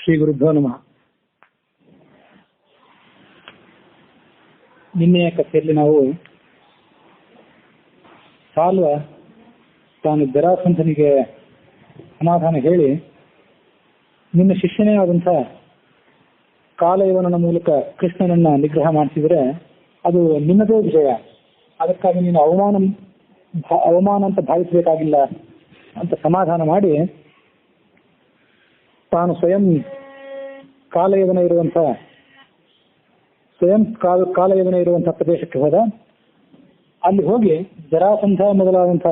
ಶ್ರೀ ಗುರುಭ್ಯೋ ನಮಃ. ನಿನ್ನೆಯ ಕಥೆಯಲ್ಲಿ ನಾವು ಸಾಲ್ವ ತಾನು ಜರಾಸಂಧನಿಗೆ ಸಮಾಧಾನ ಹೇಳಿ ನಿನ್ನ ಶಿಷ್ಯನೇ ಆದಂಥ ಕಾಲಯವನ ಮೂಲಕ ಕೃಷ್ಣನನ್ನ ನಿಗ್ರಹ ಮಾಡಿಸಿದ್ರೆ ಅದು ನಿನ್ನದೇ ವಿಜಯ, ಅದಕ್ಕಾಗಿ ನೀನು ಅವಮಾನ ಅಂತ ಭಾವಿಸಬೇಕಾಗಿಲ್ಲ ಅಂತ ಸಮಾಧಾನ ಮಾಡಿ ತಾನು ಸ್ವಯಂ ಕಾಲಯವನ ಇರುವಂತಹ ಪ್ರದೇಶಕ್ಕೆ ಹೋದ. ಅಲ್ಲಿ ಹೋಗಿ ಜರಾಸಂಧ ಮೊದಲಾದಂಥ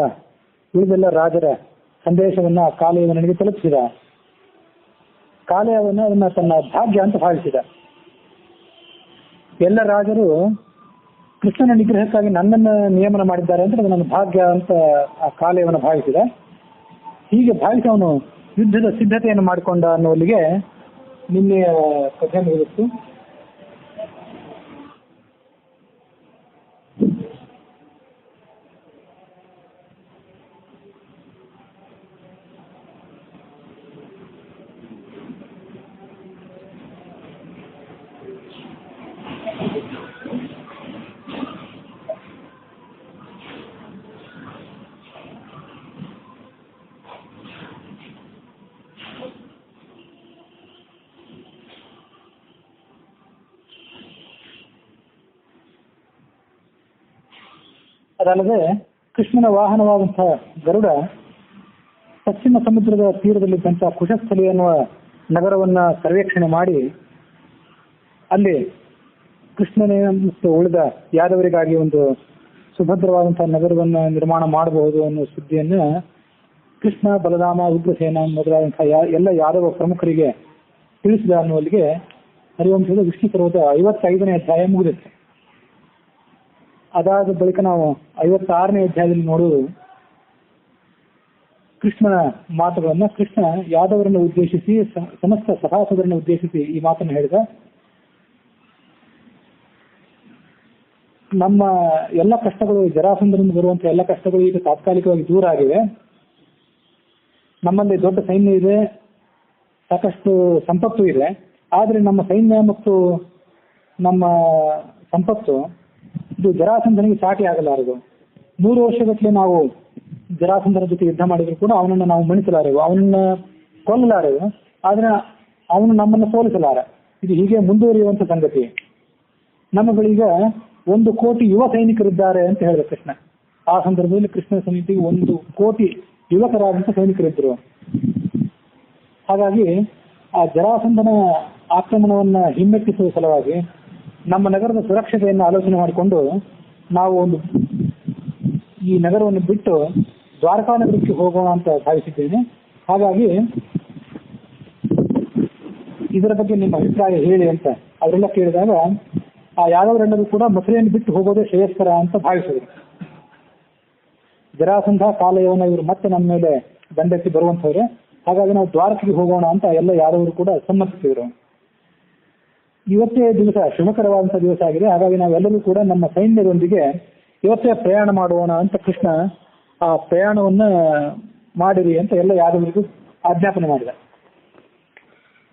ಉಳಿದೆಲ್ಲ ರಾಜರ ಸಂದೇಶವನ್ನ ಕಾಲಯವನಿಗೆ ತಲುಪಿಸಿದ. ಕಾಲಯವನ ಅದನ್ನ ತನ್ನ ಭಾಗ್ಯ ಅಂತ ಭಾವಿಸಿದ. ಎಲ್ಲ ರಾಜರು ಕೃಷ್ಣನ ನಿಗ್ರಹಕ್ಕಾಗಿ ನನ್ನನ್ನು ನಿಯಮನ ಮಾಡಿದ್ದಾರೆ ಅಂತ ಅದು ನನ್ನ ಭಾಗ್ಯ ಅಂತ ಆ ಕಾಲಯವನ ಭಾವಿಸಿದ. ಹೀಗೆ ಭಾವಿಸಿ ಅವನು ಯುದ್ಧದ ಸಿದ್ಧತೆಯನ್ನು ಮಾಡಿಕೊಂಡ ಅನ್ನುವಲ್ಲಿಗೆ ನಿನ್ನೆಯ ಕಥೆ ಮುಗಿದಿತ್ತು. ಅದಲ್ಲದೆ ಕೃಷ್ಣನ ವಾಹನವಾದಂತಹ ಗರುಡ ಪಶ್ಚಿಮ ಸಮುದ್ರದ ತೀರದಲ್ಲಿದ್ದಂತಹ ಕುಶಸ್ಥಲಿ ಎನ್ನುವ ನಗರವನ್ನ ಸರ್ವೇಕ್ಷಣೆ ಮಾಡಿ ಅಲ್ಲಿ ಕೃಷ್ಣನೇ ಮತ್ತು ಉಳಿದ ಯಾದವರಿಗಾಗಿ ಒಂದು ಸುಭದ್ರವಾದಂತಹ ನಗರವನ್ನ ನಿರ್ಮಾಣ ಮಾಡಬಹುದು ಅನ್ನೋ ಸುದ್ದಿಯನ್ನ ಕೃಷ್ಣ, ಬಲರಾಮ, ಉಗ್ರಸೇನ ಮೊದಲಾದಂತಹ ಎಲ್ಲ ಯಾದವ ಪ್ರಮುಖರಿಗೆ ತಿಳಿಸಿದ ಅನ್ನುವಲ್ಲಿಗೆ ಹರಿವಂಶದ ವಿಷ್ಣು ಪರ್ವದ 55ನೇ ಅಧ್ಯಾಯ ಮುಗಿದಿತ್ತು. ಅದಾದ ಬಳಿಕ ನಾವು 56ನೇ ಅಧ್ಯಾಯದಲ್ಲಿ ನೋಡುವುದು ಕೃಷ್ಣನ ಮಾತುಗಳನ್ನ. ಕೃಷ್ಣ ಯಾದವರನ್ನು ಉದ್ದೇಶಿಸಿ, ಸಮಸ್ತ ಸಭಾಸದರನ್ನು ಉದ್ದೇಶಿಸಿ ಈ ಮಾತನ್ನು ಹೇಳಿದ. ನಮ್ಮ ಎಲ್ಲ ಕಷ್ಟಗಳು, ಜರಾಸಂಧರಿಂದ ಬರುವಂತಹ ಎಲ್ಲ ಕಷ್ಟಗಳು ಈಗ ತಾತ್ಕಾಲಿಕವಾಗಿ ದೂರ ಆಗಿವೆ. ನಮ್ಮಲ್ಲಿ ದೊಡ್ಡ ಸೈನ್ಯ ಇದೆ, ಸಾಕಷ್ಟು ಸಂಪತ್ತು ಇದೆ. ಆದರೆ ನಮ್ಮ ಸೈನ್ಯ ಮತ್ತು ನಮ್ಮ ಸಂಪತ್ತು ಇದು ಜರಾಸಂಧನಿಗೆ ಸಾಟಿ ಆಗಲಾರದು. 100 ವರ್ಷಗಟ್ಟಲೆ ನಾವು ಜರಾಸಂಧನ ಜೊತೆ ಯುದ್ಧ ಮಾಡಿದ್ರು ಕೂಡ ಅವನನ್ನು ನಾವು ಮಣಿಸಲಾರೆವು, ಅವನನ್ನ ಕೊಲ್ಲಲಾರೆವು. ಆದ್ರೆ ಅವನು ನಮ್ಮನ್ನು ಸೋಲಿಸಲಾರ. ಇದು ಹೀಗೆ ಮುಂದುವರಿಯುವಂತ ಸಂಗತಿ. ನಮ್ಮ ಬಳಿಗ 1 ಕೋಟಿ ಯುವ ಸೈನಿಕರಿದ್ದಾರೆ ಅಂತ ಹೇಳಿದ ಕೃಷ್ಣ. ಆ ಸಂದರ್ಭದಲ್ಲಿ ಕೃಷ್ಣನ ಸಮಿತಿಗೆ 1 ಕೋಟಿ ಯುವಕರಾದಂಥ ಸೈನಿಕರಿದ್ದರು. ಹಾಗಾಗಿ ಆ ಜರಾಸಂಧನ ಆಕ್ರಮಣವನ್ನ ಹಿಮ್ಮೆಟ್ಟಿಸುವ ಸಲುವಾಗಿ ನಮ್ಮ ನಗರದ ಸುರಕ್ಷತೆಯನ್ನು ಆಲೋಚನೆ ಮಾಡಿಕೊಂಡು ನಾವು ಈ ನಗರವನ್ನು ಬಿಟ್ಟು ದ್ವಾರಕಾ ನಗರಕ್ಕೆ ಹೋಗೋಣ ಅಂತ ಭಾವಿಸಿದ್ದೇನೆ. ಹಾಗಾಗಿ ಇದರ ಬಗ್ಗೆ ನಿಮ್ಮ ಅಭಿಪ್ರಾಯ ಹೇಳಿ ಅಂತ ಅವರೆಲ್ಲ ಕೇಳಿದಾಗ ಆ ಯಾದವರೆಲ್ಲರೂ ಕೂಡ ಮಥುರೆಯನ್ನು ಬಿಟ್ಟು ಹೋಗೋದೇ ಶ್ರೇಯಸ್ಕರ ಅಂತ ಭಾವಿಸಿದರು. ಜರಾಸಂಧ, ಕಾಲಯವನ ಇವರು ಮತ್ತೆ ನಮ್ಮ ಮೇಲೆ ದಂಡೆತ್ತಿ ಬರುವಂತವ್ರೆ. ಹಾಗಾಗಿ ನಾವು ದ್ವಾರಕೆಗೆ ಹೋಗೋಣ ಅಂತ ಎಲ್ಲ ಯಾದವರು ಕೂಡ ಸಮ್ಮತಿಸಿದರು. ಇವತ್ತೇ ದಿವಸ ಶುಭಕರವಾದಂತಹ ದಿವಸ ಆಗಿದೆ. ಹಾಗಾಗಿ ನಾವೆಲ್ಲರೂ ಕೂಡ ನಮ್ಮ ಸೈನ್ಯದೊಂದಿಗೆ ಇವತ್ತೇ ಪ್ರಯಾಣ ಮಾಡೋಣ ಅಂತ ಕೃಷ್ಣ ಆ ಪ್ರಯಾಣವನ್ನ ಮಾಡಿರಿ ಅಂತ ಎಲ್ಲ ಯಾದವರಿಗೂ ಆಜ್ಞಾಪನೆ ಮಾಡಿದ.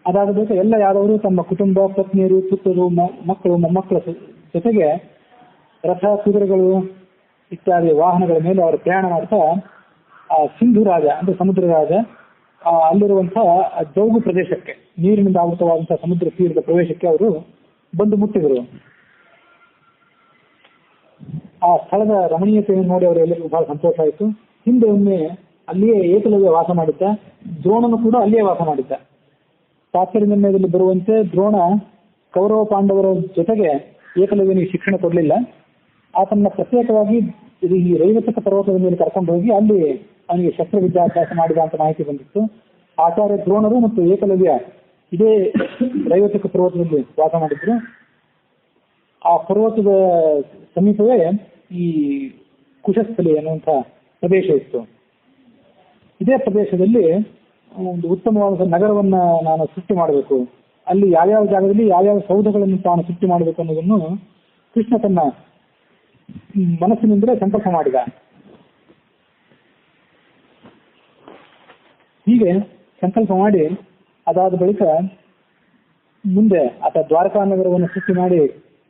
ಅದಾದ ಬಳಿಕ ಎಲ್ಲ ಯಾದವರು ತಮ್ಮ ಕುಟುಂಬ, ಪತ್ನಿಯರು, ಪುತ್ರರು, ಮಕ್ಕಳು, ಮೊಮ್ಮಕ್ಕಳ ಜೊತೆಗೆ ರಥ, ಕುದುರೆಗಳು ಇತ್ಯಾದಿ ವಾಹನಗಳ ಮೇಲೆ ಅವರು ಪ್ರಯಾಣ ಮಾಡ್ತಾ ಆ ಸಿಂಧು ರಾಜ ಅಂದ್ರೆ ಸಮುದ್ರ ರಾಜ ಅಲ್ಲಿರುವಂತಹ ಜೌಗು ಪ್ರದೇಶಕ್ಕೆ, ನೀರಿನಿಂದ ಆವೃತವಾದಂತಹ ಸಮುದ್ರ ತೀರದ ಪ್ರವೇಶಕ್ಕೆ ಅವರು ಬಂದು ಮುಟ್ಟಿದರು. ಆ ಸ್ಥಳದ ರಮಣೀಯತೆಯನ್ನು ನೋಡಿ ಅವರೆಲ್ಲರಿಗೂ ಬಹಳ ಸಂತೋಷ ಆಯಿತು. ಹಿಂದೆ ಒಮ್ಮೆ ಅಲ್ಲಿಯೇ ಏಕಲವ್ಯ ವಾಸ ಮಾಡಿದ್ದ, ದ್ರೋಣನು ಕೂಡ ಅಲ್ಲಿಯೇ ವಾಸ ಮಾಡಿದ್ದ. ತಾತ್ಪರ್ಯದಲ್ಲಿ ಬರುವಂತೆ ದ್ರೋಣ ಕೌರವ ಪಾಂಡವರ ಜೊತೆಗೆ ಏಕಲವ್ಯನಿಗೆ ಶಿಕ್ಷಣ ಕೊಡಲಿಲ್ಲ. ಆತನ ಪ್ರತ್ಯೇಕವಾಗಿ ಈ ರೈವತಕ ಪರ್ವತದ ಮೇಲೆ ಕರ್ಕೊಂಡು ಹೋಗಿ ಅಲ್ಲಿ ಅವನಿಗೆ ಶಸ್ತ್ರವಿದ್ಯಾಭ್ಯಾಸ ಮಾಡಿದ ಅಂತ ಮಾಹಿತಿ ಬಂದಿತ್ತು. ಆಚಾರ್ಯ ದ್ರೋಣರು ಮತ್ತು ಏಕಲವ್ಯ ಇದೇ ರೈವತಕ ಪರ್ವತದಲ್ಲಿ ವಾಸ ಮಾಡಿದ್ರು. ಆ ಪರ್ವತದ ಸಮೀಪವೇ ಈ ಕುಶಸ್ಥಲಿ ಅನ್ನುವಂಥ ಪ್ರದೇಶ ಇತ್ತು. ಇದೇ ಪ್ರದೇಶದಲ್ಲಿ ಒಂದು ಉತ್ತಮವಾದ ನಗರವನ್ನ ನಾನು ಸೃಷ್ಟಿ ಮಾಡಬೇಕು, ಅಲ್ಲಿ ಯಾವ್ಯಾವ ಜಾಗದಲ್ಲಿ ಯಾವ್ಯಾವ ಸೌಧಗಳನ್ನು ತಾನು ಸೃಷ್ಟಿ ಮಾಡಬೇಕು ಅನ್ನೋದನ್ನು ಕೃಷ್ಣ ತನ್ನ ಮನಸ್ಸಿನಿಂದಲೇ ಸಂಕಲ್ಪ ಮಾಡಿದ. ಹೀಗೆ ಸಂಕಲ್ಪ ಮಾಡಿ ಅದಾದ ಬಳಿಕ ಮುಂದೆ ಆತ ದ್ವಾರಕಾ ನಗರವನ್ನು ಸೃಷ್ಟಿ ಮಾಡಿ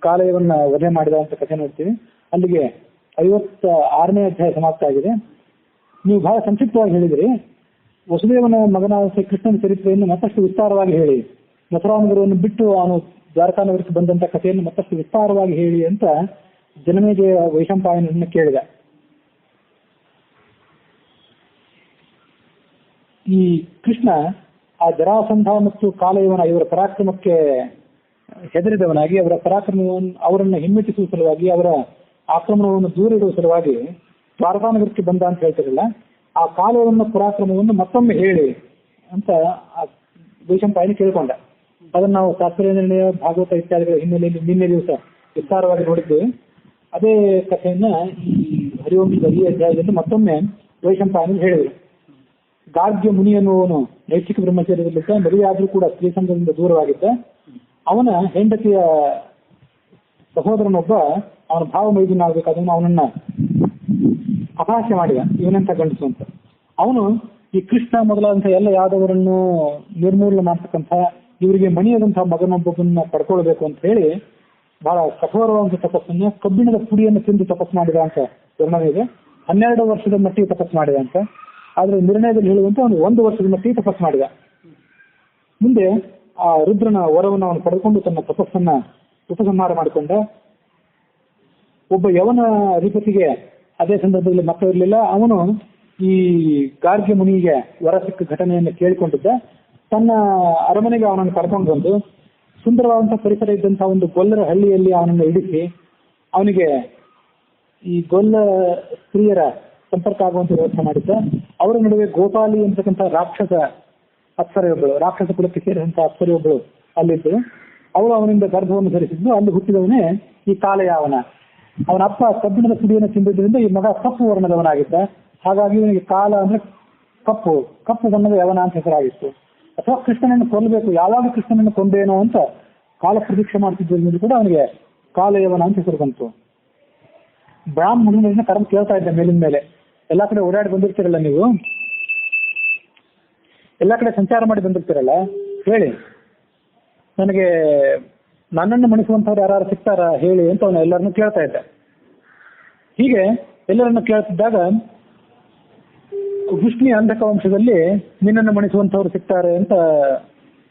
ಕಾಲಯವನ್ನ ವಧೆ ಮಾಡಿದ ಅಂತ ಕಥೆ ನೋಡ್ತೀವಿ. ಅಲ್ಲಿಗೆ 56ನೇ ಅಧ್ಯಾಯ ಸಮಾಪ್ತ ಆಗಿದೆ. ನೀವು ಬಹಳ ಸಂಕ್ಷಿಪ್ತವಾಗಿ ಹೇಳಿದ್ರಿ. ವಸುದೇವನ ಮಗನಾದ ಶ್ರೀಕೃಷ್ಣನ ಚರಿತ್ರೆಯನ್ನು ಮತ್ತಷ್ಟು ವಿಸ್ತಾರವಾಗಿ ಹೇಳಿ, ಮಥುರಾ ನಗರವನ್ನು ಬಿಟ್ಟು ಅವನು ದ್ವಾರಕಾ ನಗರಕ್ಕೆ ಬಂದಂತ ಕಥೆಯನ್ನು ಮತ್ತಷ್ಟು ವಿಸ್ತಾರವಾಗಿ ಹೇಳಿ ಅಂತ ಜನಮೇಜಯ ವೈಶಂಪಾಯನನ್ನು ಕೇಳಿದ. ಈ ಕೃಷ್ಣ ಆ ಜರಾಸಂಧ ಮತ್ತು ಕಾಲಯವನ ಇವರ ಪರಾಕ್ರಮಕ್ಕೆ ಹೆದರಿದವನಾಗಿ ಅವರ ಪರಾಕ್ರಮವನ್ನು ಅವರನ್ನು ಹಿಮ್ಮೆಟ್ಟಿಸುವ ಸಲುವಾಗಿ ಅವರ ಆಕ್ರಮಣವನ್ನು ದೂರ ಇಡುವ ಸಲುವಾಗಿ ದ್ವಾರಕಾನಗರಕ್ಕೆ ಬಂದ ಅಂತ ಹೇಳ್ತಿರಲ್ಲ, ಆ ಕಾಲಯವನ್ನ ಪರಾಕ್ರಮವನ್ನು ಮತ್ತೊಮ್ಮೆ ಹೇಳಿ ಅಂತ ವೈಶಂಪಾಯನ ಕೇಳ್ಕೊಂಡ. ಅದನ್ನು ನಾವು ಶಾಸ್ತ್ರೀಯ ನಿರ್ಣಯ ಭಾಗವತ ಇತ್ಯಾದಿಗಳ ಹಿನ್ನೆಲೆಯಲ್ಲಿ ನಿನ್ನೆ ದಿವಸ ವಿಸ್ತಾರವಾಗಿ ನೋಡಿದ್ದೇವೆ. ಅದೇ ಕಥೆಯನ್ನ ಈ ಹರಿವಂಶದ ಈ ಅಧ್ಯಾಯದಲ್ಲಿ ಮತ್ತೊಮ್ಮೆ ವೈಶಂಪಾಯನ ಹೇಳಿದರು. ಗಾರ್ಗ್ಯ ಮುನಿ ಅನ್ನುವನು ನೈಷ್ಠಿಕ ಬ್ರಹ್ಮಚರ್ಯದಲ್ಲಿದ್ದ, ಮದುವೆ ಆದ್ರೂ ಕೂಡ ಸ್ತ್ರೀ ಸಂಘದಿಂದ ದೂರವಾಗಿದ್ದ. ಅವನ ಹೆಂಡತಿಯ ಸಹೋದರನೊಬ್ಬ ಅವನ ಭಾವ ಮೈದುನ ಆಗ್ಬೇಕಾದ್ರೆ ಅವನನ್ನ ಅಪಹಾಸ್ಯ ಮಾಡಿದ, ಇವನಂತ ಗಂಡಸು ಅಂತ. ಅವನು ಈ ಕೃಷ್ಣ ಮೊದಲಾದಂತಹ ಎಲ್ಲ ಯಾದವರನ್ನು ನಿರ್ಮೂಲನೆ ಮಾಡ್ತಕ್ಕಂಥ, ಇವರಿಗೆ ಮಣಿಯದಂತಹ ಮಗನೊಬ್ಬರನ್ನ ಪಡ್ಕೊಳ್ಬೇಕು ಅಂತ ಹೇಳಿ ಬಹಳ ಕಠೋರವಾದ ತಪಸ್ಸನ್ನ, ಕಬ್ಬಿಣದ ಪುಡಿಯನ್ನು ತಿಂದು ತಪಸ್ಸು ಮಾಡಿದ ಅಂತ ವರ್ಣನೆ ಇದೆ. 12 ವರ್ಷದ ಮಟ್ಟಿಗೆ ತಪಸ್ಸು ಮಾಡಿದ ಅಂತ. ಆದ್ರೆ ನಿರ್ಣಯದಲ್ಲಿ ಹೇಳುವಂತೆ ಅವನು 1 ವರ್ಷದ ಮಟ್ಟಿಗೆ ತಪಸ್ಸು ಮಾಡಿದ. ಮುಂದೆ ಆ ರುದ್ರನ ವರವನ್ನು ಅವನು ಪಡೆದುಕೊಂಡು ತನ್ನ ತಪಸ್ಸನ್ನ ಉಪಸಂಹಾರ ಮಾಡಿಕೊಂಡ. ಒಬ್ಬ ಯವನ ಅಧಿಪತಿಗೆ ಅದೇ ಸಂದರ್ಭದಲ್ಲಿ ಮಕ್ಕಳಿರಲಿಲ್ಲ. ಅವನು ಈ ಗಾರ್ಗ್ಯ ಮುನಿಗೆ ವರ ಸಿಕ್ಕ ಘಟನೆಯನ್ನು ಕೇಳಿಕೊಂಡಿದ್ದ. ತನ್ನ ಅರಮನೆಗೆ ಅವನನ್ನು ಕರ್ಕೊಂಡು ಬಂದು ಸುಂದರವಾದಂತಹ ಪರಿಸರ ಇದ್ದಂತಹ ಒಂದು ಗೊಲ್ಲರ ಹಳ್ಳಿಯಲ್ಲಿ ಅವನನ್ನು ಇಳಿಸಿ ಅವನಿಗೆ ಈ ಗೊಲ್ಲ ಸ್ತ್ರೀಯರ ಸಂಪರ್ಕ ಆಗುವಂತ ವ್ಯವಸ್ಥೆ ಮಾಡಿದ್ದ. ಅವರ ನಡುವೆ ಗೋಪಾಲಿ ಅಂತಕ್ಕಂಥ ರಾಕ್ಷಸ ಅಪ್ಸರೆಯೊಬ್ಬಳು, ರಾಕ್ಷಸ ಕುಲಕ್ಕೆ ಸೇರಿದಂತಹ ಅಪ್ಸರೆಯೊಬ್ಬಳು ಅಲ್ಲಿದ್ದು, ಅವಳು ಅವನಿಂದ ಗರ್ಭವನ್ನು ಧರಿಸಿದ್ದು. ಅಲ್ಲಿ ಹುಟ್ಟಿದವನೇ ಈ ಕಾಲಯಾವನ. ಅವನ ಅಪ್ಪ ಕಬ್ಬಿಣದ ಪುಡಿಯನ್ನು ತಿಂದಿದ್ದರಿಂದ ಈ ಮಗ ಕಪ್ಪು ವರ್ಣದವನಾಗಿದ್ದ. ಹಾಗಾಗಿ ಇವನಿಗೆ ಕಾಲ ಅಂದ್ರೆ ಕಪ್ಪು ಬಣ್ಣದ ಯವನ ಅಂತ ಹೆಸರಾಗಿತ್ತು. ಅಥವಾ ಕೃಷ್ಣನನ್ನು ಕೊಲ್ಲಬೇಕು, ಯಾವಾಗ ಕೃಷ್ಣನನ್ನು ಕೊಂದೇನೋ ಅಂತ ಕಾಲ ಪ್ರತೀಕ್ಷೆ ಮಾಡ್ತಿದ್ದರಿಂದ ಕೂಡ ಅವನಿಗೆ ಕಾಲಯವನ ಅಂತ ಹೆಸರು ಬಂತು. ಬ್ರಾಹ್ಮಣನ ಕರ್ಮ ಕೇಳ್ತಾ ಇದ್ದ ಮೇಲಿನ ಮೇಲೆ. ಎಲ್ಲಾ ಕಡೆ ಓಡಾಡಿ ಬಂದಿರ್ತೀರಲ್ಲ ನೀವು, ಎಲ್ಲಾ ಕಡೆ ಸಂಚಾರ ಮಾಡಿ ಬಂದಿರ್ತೀರಲ್ಲ, ಹೇಳಿ ನನಗೆ ನನ್ನನ್ನು ಮಣಿಸುವಂತವ್ರು ಯಾರು ಸಿಗ್ತಾರ ಹೇಳಿ ಅಂತ ಅವನು ಎಲ್ಲರನ್ನು ಕೇಳ್ತಾ ಇದ್ದ. ಹೀಗೆ ಎಲ್ಲರನ್ನು ಕೇಳ್ತಿದ್ದಾಗ ವಿಷ್ಣು ಅಂಧಕ ವಂಶದಲ್ಲಿ ನಿನ್ನನ್ನು ಮಣಿಸುವಂತವ್ರು ಸಿಗ್ತಾರೆ ಅಂತ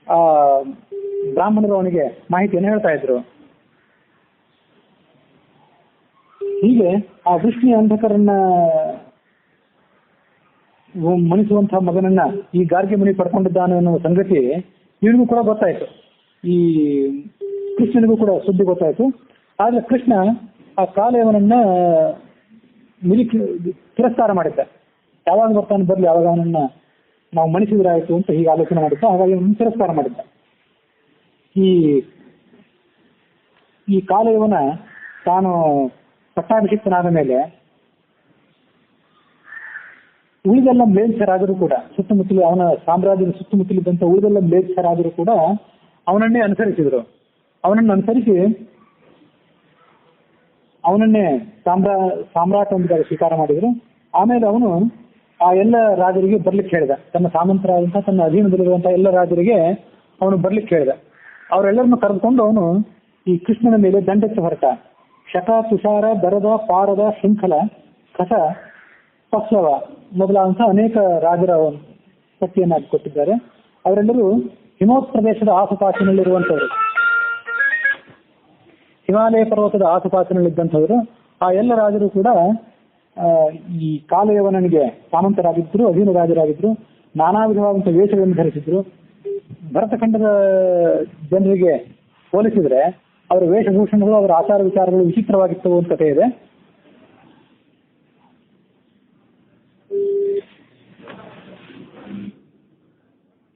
ಆ ಬ್ರಾಹ್ಮಣರು ಅವನಿಗೆ ಮಾಹಿತಿಯನ್ನು ಹೇಳ್ತಾ ಇದ್ರು. ಹೀಗೆ ಆ ವಿಷ್ಣು ಅಂಧಕರನ್ನ ಮಣಿಸುವಂತಹ ಮಗನನ್ನ ಈ ಗಾರ್ಗ್ಯ ಮುನಿ ಪಡ್ಕೊಂಡಿದ್ದಾನೆ ಅನ್ನುವ ಸಂಗತಿ ಇವನಿಗೂ ಕೂಡ ಗೊತ್ತಾಯ್ತು. ಈ ಕೃಷ್ಣನಿಗೂ ಕೂಡ ಸುದ್ದಿ ಗೊತ್ತಾಯ್ತು. ಆದ್ರೆ ಕೃಷ್ಣ ಆ ಕಾಲಯವನನ್ನ ತಿರಸ್ಕಾರ ಮಾಡಿದ್ದ. ಯಾವಾಗ ಬರ್ತಾನೆ ಬರ್ಲಿ, ಯಾವಾಗ ಅವನನ್ನ ನಾವು ಮಣಿಸಿದ್ರಾಯ್ತು ಅಂತ ಹೀಗೆ ಆಲೋಚನೆ ಮಾಡಿದ್ದ. ಹಾಗಾಗಿ ಅವನನ್ನು ತಿರಸ್ಕಾರ ಮಾಡಿದ್ದ. ಈ ಕಾಲಯವನ ತಾನು ಪಟ್ಟಾಭಿಷಿಕ್ತನಾದ ಮೇಲೆ ಉಳಿದೆಲ್ಲ ಮ್ಲೇಚ್ಛರಾದರೂ ಕೂಡ, ಸುತ್ತಮುತ್ತಲು ಅವನ ಸಾಮ್ರಾಜ್ಯದ ಸುತ್ತಮುತ್ತಲಿದ್ದಂತ ಉಳಿದೆಲ್ಲ ಮ್ಲೇಚ್ಛರಾದರೂ ಕೂಡ ಅವನನ್ನೇ ಅನುಸರಿಸಿದ್ರು. ಅವನನ್ನು ಅನುಸರಿಸಿ ಅವನನ್ನೇ ಸಾಮ್ರಾಟ ಎಂಬುದಾಗಿ ಸ್ವೀಕಾರ ಮಾಡಿದ್ರು. ಆಮೇಲೆ ಅವನು ಆ ಎಲ್ಲ ರಾಜರಿಗೆ ಬರ್ಲಿಕ್ಕೆ ಹೇಳಿದ. ತನ್ನ ಸಾಮಂತರಾದಂತಹ, ತನ್ನ ಅಧೀನದಲ್ಲಿರುವಂತಹ ಎಲ್ಲ ರಾಜರಿಗೆ ಅವನು ಬರ್ಲಿಕ್ಕೆ ಹೇಳಿದ. ಅವರೆಲ್ಲರನ್ನು ಕರೆದುಕೊಂಡು ಅವನು ಈ ಕೃಷ್ಣನ ಮೇಲೆ ದಂಡೆತ್ತು ಹೊರಟ. ಶಕ, ತುಷಾರ, ದರದ, ಪಾರದ, ಶೃಂಖಲ, ಕಸ, ಪಕ್ಷವ ಮೊದಲಾದಂತಹ ಅನೇಕ ರಾಜರ ಪಟ್ಟಿಯನ್ನು ಕೊಟ್ಟಿದ್ದಾರೆ. ಅವರೆಲ್ಲರೂ ಹಿಮೋತ್ ಪ್ರದೇಶದ ಆಸುಪಾಸಿನಲ್ಲಿರುವಂತವರು, ಹಿಮಾಲಯ ಪರ್ವತದ ಆಸುಪಾಸಿನಲ್ಲಿದ್ದಂಥವರು. ಆ ಎಲ್ಲ ರಾಜರು ಕೂಡ ಈ ಕಾಲಯವನಿಗೆ ಸಾಮಂತರಾಗಿದ್ರು, ಅಧೀನ ರಾಜರಾಗಿದ್ರು. ನಾನಾ ವಿಧವಾದಂತಹ ವೇಷಗಳನ್ನು ಧರಿಸಿದ್ರು. ಭರತಖಂಡದ ಜನರಿಗೆ ಹೋಲಿಸಿದ್ರೆ ಅವರ ವೇಷಭೂಷಣಗಳು, ಅವರ ಆಚಾರ ವಿಚಾರಗಳು ವಿಚಿತ್ರವಾಗಿತ್ತು ಅಂತ ಕಥೆ ಇದೆ.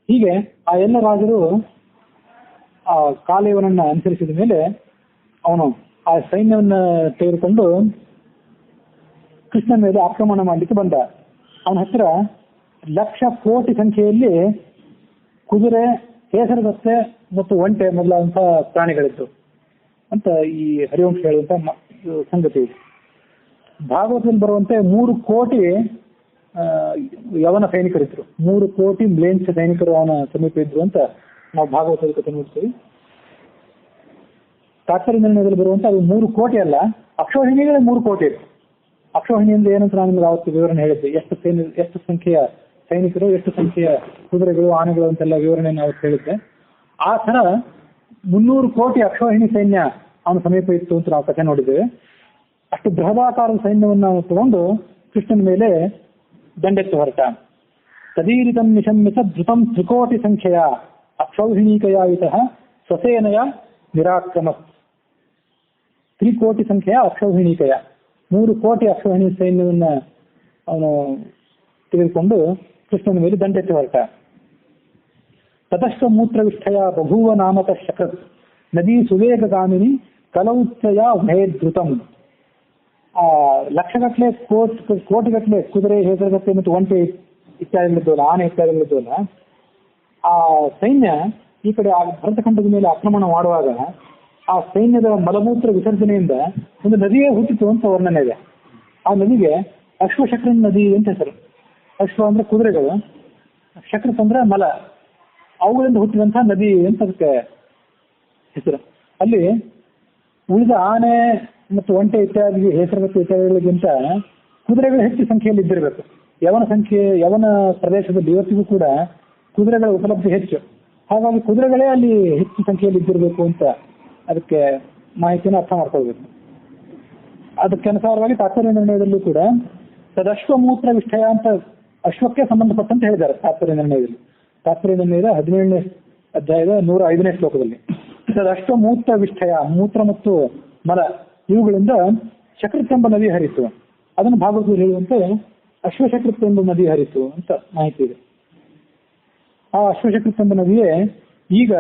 ಹೀಗೆ ಆ ಎಲ್ಲ ರಾಜರು ಆ ಕಾಲಯವನನ್ನ ಅನುಸರಿಸಿದ ಮೇಲೆ ಅವನು ಆ ಸೈನ್ಯವನ್ನ ತೆಗೆದುಕೊಂಡು ಕೃಷ್ಣನ ಮೇಲೆ ಆಕ್ರಮಣ ಮಾಡಲಿಕ್ಕೆ ಬಂದ. ಅವನ ಹತ್ರ ಲಕ್ಷ ಕೋಟಿ ಸಂಖ್ಯೆಯಲ್ಲಿ ಕುದುರೆ, ಹೇಸರಗತ್ತೆ ಮತ್ತು ಒಂಟೆ ಮೊದಲಾದಂತಹ ಪ್ರಾಣಿಗಳಿತ್ತು ಅಂತ ಈ ಹರಿವಂಶ ಹೇಳುವಂತ ಸಂಗತಿ. ಭಾಗವತದಲ್ಲಿ ಬರುವಂತೆ 3 ಕೋಟಿ ಯವನ ಸೈನಿಕರಿದ್ರು. 3 ಕೋಟಿ ಮ್ಲೇಚ್ಛ ಸೈನಿಕರು ಅವನ ಸಮೀಪ ಇದ್ರು ಅಂತ ನಾವು ಭಾಗವತದ ಕಥೆ ನೋಡ್ತೀವಿ. ತಾತ್ಪರ್ಯ ನಿರ್ಣಯದಲ್ಲಿ ಬರುವಂತ ಅದು 3 ಕೋಟಿ ಅಲ್ಲ, ಅಕ್ಷೋಹಿಣಿಗಳೇ 3 ಕೋಟಿ ಇತ್ತು. ಅಕ್ಷೋಹಿಣಿ ಅಂದ್ರೆ ಏನಂತ ನಾನು ನಿಮ್ಗೆ ಅವತ್ತು ವಿವರಣೆ ಹೇಳಿದ್ದೆ, ಎಷ್ಟು ಸಂಖ್ಯೆಯ ಸೈನಿಕರು, ಎಷ್ಟು ಸಂಖ್ಯೆಯ ಕುದುರೆಗಳು, ಆನೆಗಳು ಅಂತೆಲ್ಲ ವಿವರಣೆಯನ್ನು ಅವತ್ತು ಹೇಳಿದ್ದೆ. ಆ ತರ 300 ಕೋಟಿ ಅಕ್ಷೋಹಿಣಿ ಸೈನ್ಯ ಅವನ ಸಮೀಪ ಇತ್ತು ಅಂತ ನಾವು ಕಥೆ ನೋಡಿದ್ದೇವೆ. ಅಷ್ಟು ಬೃಹದಾಕಾರದ ಸೈನ್ಯವನ್ನು ತಗೊಂಡು ಕೃಷ್ಣನ ಮೇಲೆ ದಂಡೆತ್ತು ಹೊರಟ. ತದೀರಿತಂ ನಿಶಮ್ಮಿತ ಧೃತಂ ತ್ರಿಕೋಟಿ ಸಂಖ್ಯೆಯ ಅಕ್ಷೌಹಿಣೀಕಯಾಯುತ ಸ್ವಸೇನೆಯ ನಿರಾಕ್ರಮ. 3 ಕೋಟಿ ಸಂಖ್ಯೆಯ ಅಕ್ಷೌಹಿಣೀಕಯ, 3 ಕೋಟಿ ಅಕ್ಷೌಹಿಣಿ ಸೈನ್ಯವನ್ನ ಅವನು ತೆಗೆದುಕೊಂಡು ಕೃಷ್ಣನ ಮೇಲೆ ದಂಡೆತ್ತು ಹೊರಟ. ತತಶ್ವ ಮೂತ್ರವಿಷ್ಠಯ ಬಭೂವ ನಾಮಕ ಶಕೃತ್ ನದಿ ಸುವೇಗಗಾಮಿನಿ ಕಲೌತ್ಯ ಭಯಧೃತಂ. ಲಕ್ಷಗಟ್ಟಲೆ ಕೋಟಿಗಟ್ಟಲೆ ಕುದುರೆ, ಹೇಸರಗಟ್ಟಲೆ ಮತ್ತು ಒಂಟೆ ಇತ್ಯಾದಿಗಳಿದ್ದವಲ್ಲ, ಆನೆ ಇತ್ಯಾದಿಗಳಿದ್ದವಲ್ಲ, ಆ ಸೈನ್ಯ ಈ ಕಡೆ ಭರತಖಂಡದ ಮೇಲೆ ಆಕ್ರಮಣ ಮಾಡುವಾಗ ಆ ಸೈನ್ಯದ ಮಲಮೂತ್ರ ವಿಸರ್ಜನೆಯಿಂದ ಒಂದು ನದಿಯೇ ಹುಟ್ಟಿತು ಅಂತ ವರ್ಣನೆ ಇದೆ. ಆ ನದಿಗೆ ಅಶ್ವಶಕ್ರನ್ ನದಿ ಅಂತ ಹೆಸರು. ಅಶ್ವ ಅಂದ್ರೆ ಕುದುರೆಗಳು, ಶಕ್ರಸ್ ಅಂದ್ರೆ ಮಲ, ಅವುಗಳಿಂದ ಹುಟ್ಟಿದಂತಹ ನದಿ ಅಂತ ಅದಕ್ಕೆ ಹೆಸರು. ಅಲ್ಲಿ ಉಳಿದ ಆನೆ ಮತ್ತು ಒಂಟೆ ಇತ್ಯಾದಿ ಹೆಸರುಗತ್ತು ಇತ್ಯಾದಿಗಳಿಗಿಂತ ಕುದುರೆಗಳು ಹೆಚ್ಚು ಸಂಖ್ಯೆಯಲ್ಲಿ ಇದ್ದಿರಬೇಕು. ಯವನ ಪ್ರದೇಶದಲ್ಲಿ ಇವತ್ತಿಗೂ ಕೂಡ ಕುದುರೆಗಳ ಉಪಲಬ್ಧಿ ಹೆಚ್ಚು. ಹಾಗಾಗಿ ಕುದುರೆಗಳೇ ಅಲ್ಲಿ ಹೆಚ್ಚು ಸಂಖ್ಯೆಯಲ್ಲಿ ಇದ್ದಿರಬೇಕು ಅಂತ ಅದಕ್ಕೆ ಮಾಹಿತಿಯನ್ನು ಅರ್ಥ ಮಾಡ್ಕೊಳ್ಬೇಕು. ಅದಕ್ಕೆ ಅನುಸಾರವಾಗಿ ತಾತ್ಪರ್ಯ ನಿರ್ಣಯದಲ್ಲೂ ಕೂಡ ತದಶ್ವಮೂತ್ರ ವಿಷ್ಠಯ ಅಂತ ಅಶ್ವಕ್ಕೆ ಸಂಬಂಧಪಟ್ಟಂತೆ ಹೇಳಿದ್ದಾರೆ ತಾತ್ಪರ್ಯ ನಿರ್ಣಯದಲ್ಲಿ. ತಾತ್ಪರ್ಯ ನಿರ್ಣಯದ 17ನೇ ಅಧ್ಯಾಯದ 105ನೇ ಶ್ಲೋಕದಲ್ಲಿ ತದಶ್ವಮೂತ್ರ ವಿಷ್ಠಯ, ಮೂತ್ರ ಮತ್ತು ಮಲ ಇವುಗಳಿಂದ ಶಕೃತ್ ಎಂಬ ನದಿ ಹರಿತು. ಅದನ್ನು ಭಾಗವತರು ಹೇಳುವಂತೆ ಅಶ್ವಶಕೃತ್ ಎಂಬ ನದಿ ಹರಿತು ಅಂತ ಮಾಹಿತಿ ಇದೆ. ಆ ಅಶ್ವಶಕೃತ್ ಎಂಬ ನದಿಯೇ ಈಗ